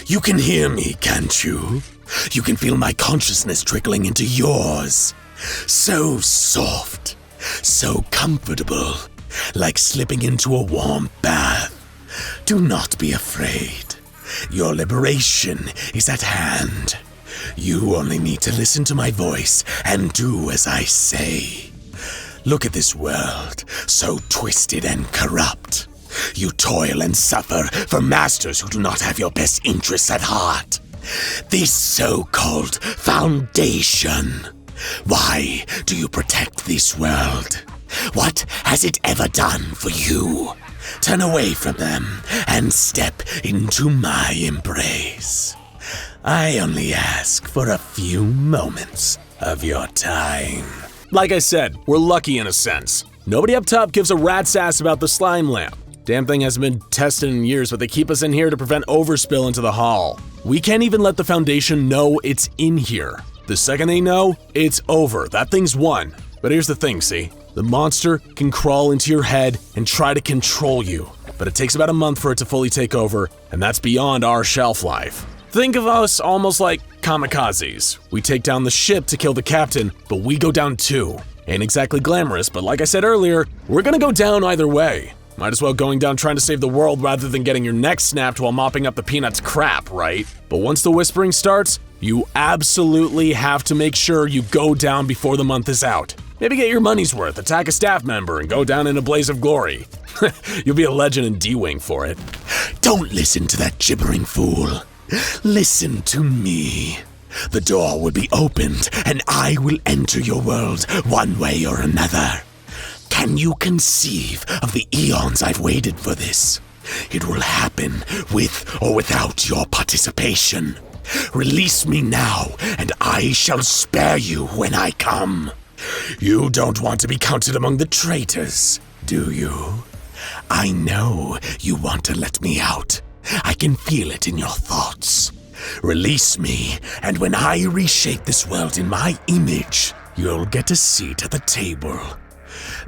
You can hear me, can't you? You can feel my consciousness trickling into yours. So soft, so comfortable, like slipping into a warm bath. Do not be afraid. Your liberation is at hand. You only need to listen to my voice and do as I say. Look at this world, so twisted and corrupt. You toil and suffer for masters who do not have your best interests at heart. This so-called Foundation. Why do you protect this world? What has it ever done for you? Turn away from them and step into my embrace. I only ask for a few moments of your time. Like I said, we're lucky in a sense. Nobody up top gives a rat's ass about the slime lamp. Damn thing hasn't been tested in years, but they keep us in here to prevent overspill into the hall. We can't even let the Foundation know it's in here. The second they know, it's over. That thing's won. But here's the thing, see? The monster can crawl into your head and try to control you, but it takes about a month for it to fully take over, and that's beyond our shelf life. Think of us almost like kamikazes. We take down the ship to kill the captain, but we go down too. Ain't exactly glamorous, but like I said earlier, we're gonna go down either way. Might as well going down trying to save the world rather than getting your neck snapped while mopping up the Peanuts crap, right? But once the whispering starts, you absolutely have to make sure you go down before the month is out. Maybe get your money's worth, attack a staff member, and go down in a blaze of glory. You'll be a legend in D-Wing for it. Don't listen to that gibbering fool. Listen to me. The door will be opened, and I will enter your world one way or another. Can you conceive of the eons I've waited for this? It will happen with or without your participation. Release me now, and I shall spare you when I come. You don't want to be counted among the traitors, do you? I know you want to let me out. I can feel it in your thoughts. Release me, and when I reshape this world in my image, you'll get a seat at the table.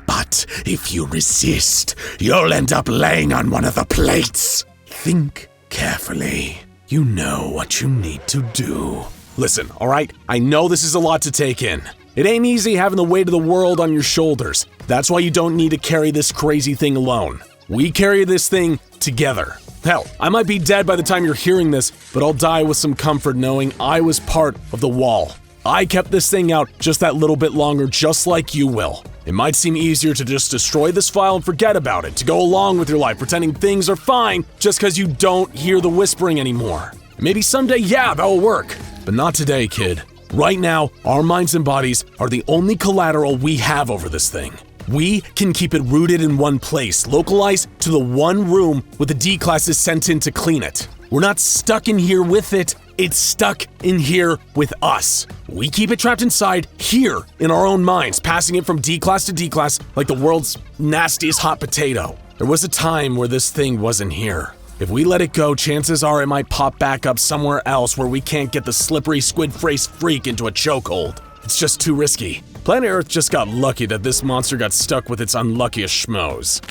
But if you resist, you'll end up laying on one of the plates. Think carefully. You know what you need to do. Listen, alright? I know this is a lot to take in. It ain't easy having the weight of the world on your shoulders. That's why you don't need to carry this crazy thing alone. We carry this thing together. Hell, I might be dead by the time you're hearing this, but I'll die with some comfort knowing I was part of the wall. I kept this thing out just that little bit longer, just like you will. It might seem easier to just destroy this file and forget about it, to go along with your life pretending things are fine just because you don't hear the whispering anymore. Maybe someday, yeah, that'll work. But not today, kid. Right now, our minds and bodies are the only collateral we have over this thing. We can keep it rooted in one place, localized to the one room with the D-classes sent in to clean it. We're not stuck in here with it, it's stuck in here with us. We keep it trapped inside here in our own minds, passing it from D-class to D-class like the world's nastiest hot potato. There was a time where this thing wasn't here. If we let it go, chances are it might pop back up somewhere else where we can't get the slippery squid-faced freak into a chokehold. It's just too risky. Planet Earth just got lucky that this monster got stuck with its unluckiest schmoes.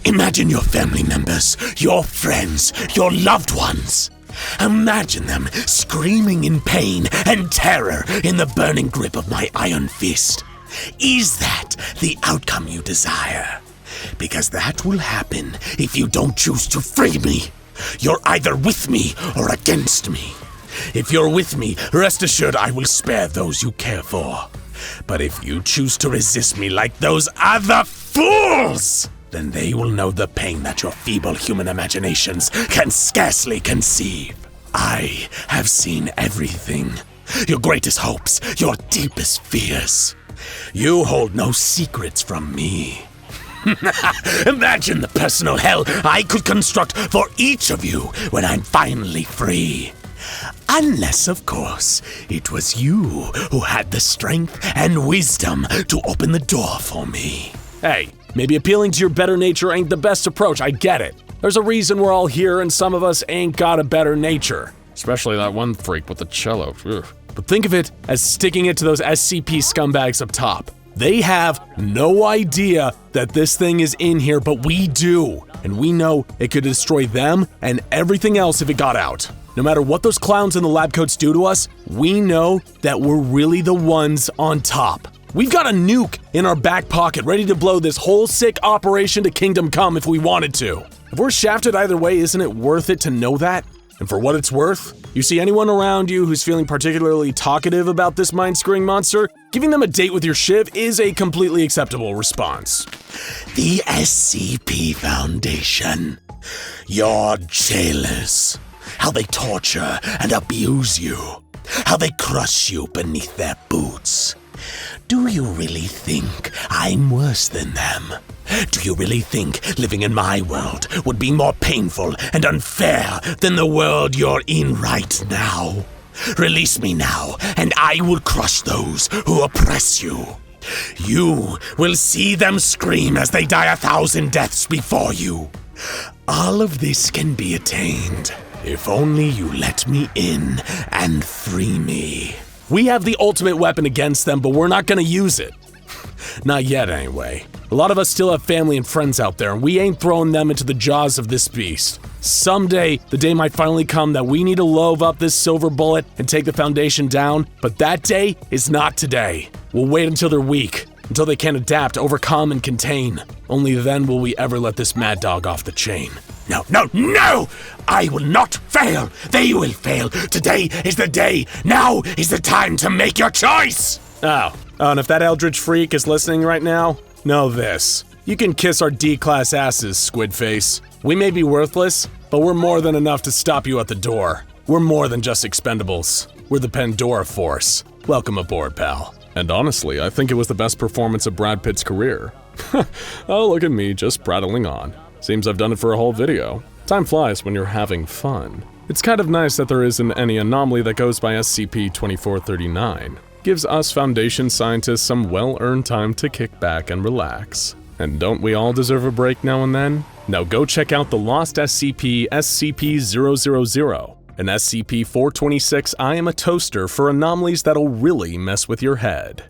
Imagine your family members, your friends, your loved ones. Imagine them screaming in pain and terror in the burning grip of my iron fist. Is that the outcome you desire? Because that will happen if you don't choose to free me. You're either with me or against me. If you're with me, rest assured I will spare those you care for. But if you choose to resist me like those other fools, then they will know the pain that your feeble human imaginations can scarcely conceive. I have seen everything. Your greatest hopes, your deepest fears. You hold no secrets from me. Imagine the personal hell I could construct for each of you when I'm finally free. Unless, of course, it was you who had the strength and wisdom to open the door for me. Hey, maybe appealing to your better nature ain't the best approach, I get it. There's a reason we're all here and some of us ain't got a better nature. Especially that one freak with the cello. Ugh. But think of it as sticking it to those SCP scumbags up top. They have no idea that this thing is in here, but we do. And we know it could destroy them and everything else if it got out. No matter what those clowns in the lab coats do to us, we know that we're really the ones on top. We've got a nuke in our back pocket ready to blow this whole sick operation to Kingdom Come if we wanted to. If we're shafted either way, isn't it worth it to know that? And for what it's worth, you see anyone around you who's feeling particularly talkative about this mind-screwing monster, giving them a date with your shiv is a completely acceptable response. The SCP Foundation. Your jailers. How they torture and abuse you. How they crush you beneath their boots. Do you really think I'm worse than them? Do you really think living in my world would be more painful and unfair than the world you're in right now? Release me now, and I will crush those who oppress you. You will see them scream as they die 1,000 deaths before you. All of this can be attained, if only you let me in and free me. We have the ultimate weapon against them, but we're not gonna use it. Not yet, anyway. A lot of us still have family and friends out there, and we ain't throwing them into the jaws of this beast. Someday, the day might finally come that we need to load up this silver bullet and take the Foundation down, but that day is not today. We'll wait until they're weak, until they can adapt, overcome, and contain. Only then will we ever let this mad dog off the chain. No, no, no! I will not fail! They will fail! Today is the day! Now is the time to make your choice! Oh, and if that eldritch freak is listening right now, know this. You can kiss our D-class asses, Squidface. We may be worthless, but we're more than enough to stop you at the door. We're more than just expendables. We're the Pandora Force. Welcome aboard, pal. And honestly, I think it was the best performance of Brad Pitt's career. Oh, look at me, just prattling on. Seems I've done it for a whole video. Time flies when you're having fun. It's kind of nice that there isn't any anomaly that goes by SCP-2439. gives us Foundation scientists some well-earned time to kick back and relax. And don't we all deserve a break now and then? Now go check out the Lost SCP SCP-000 and SCP-426 I Am a Toaster for anomalies that'll really mess with your head.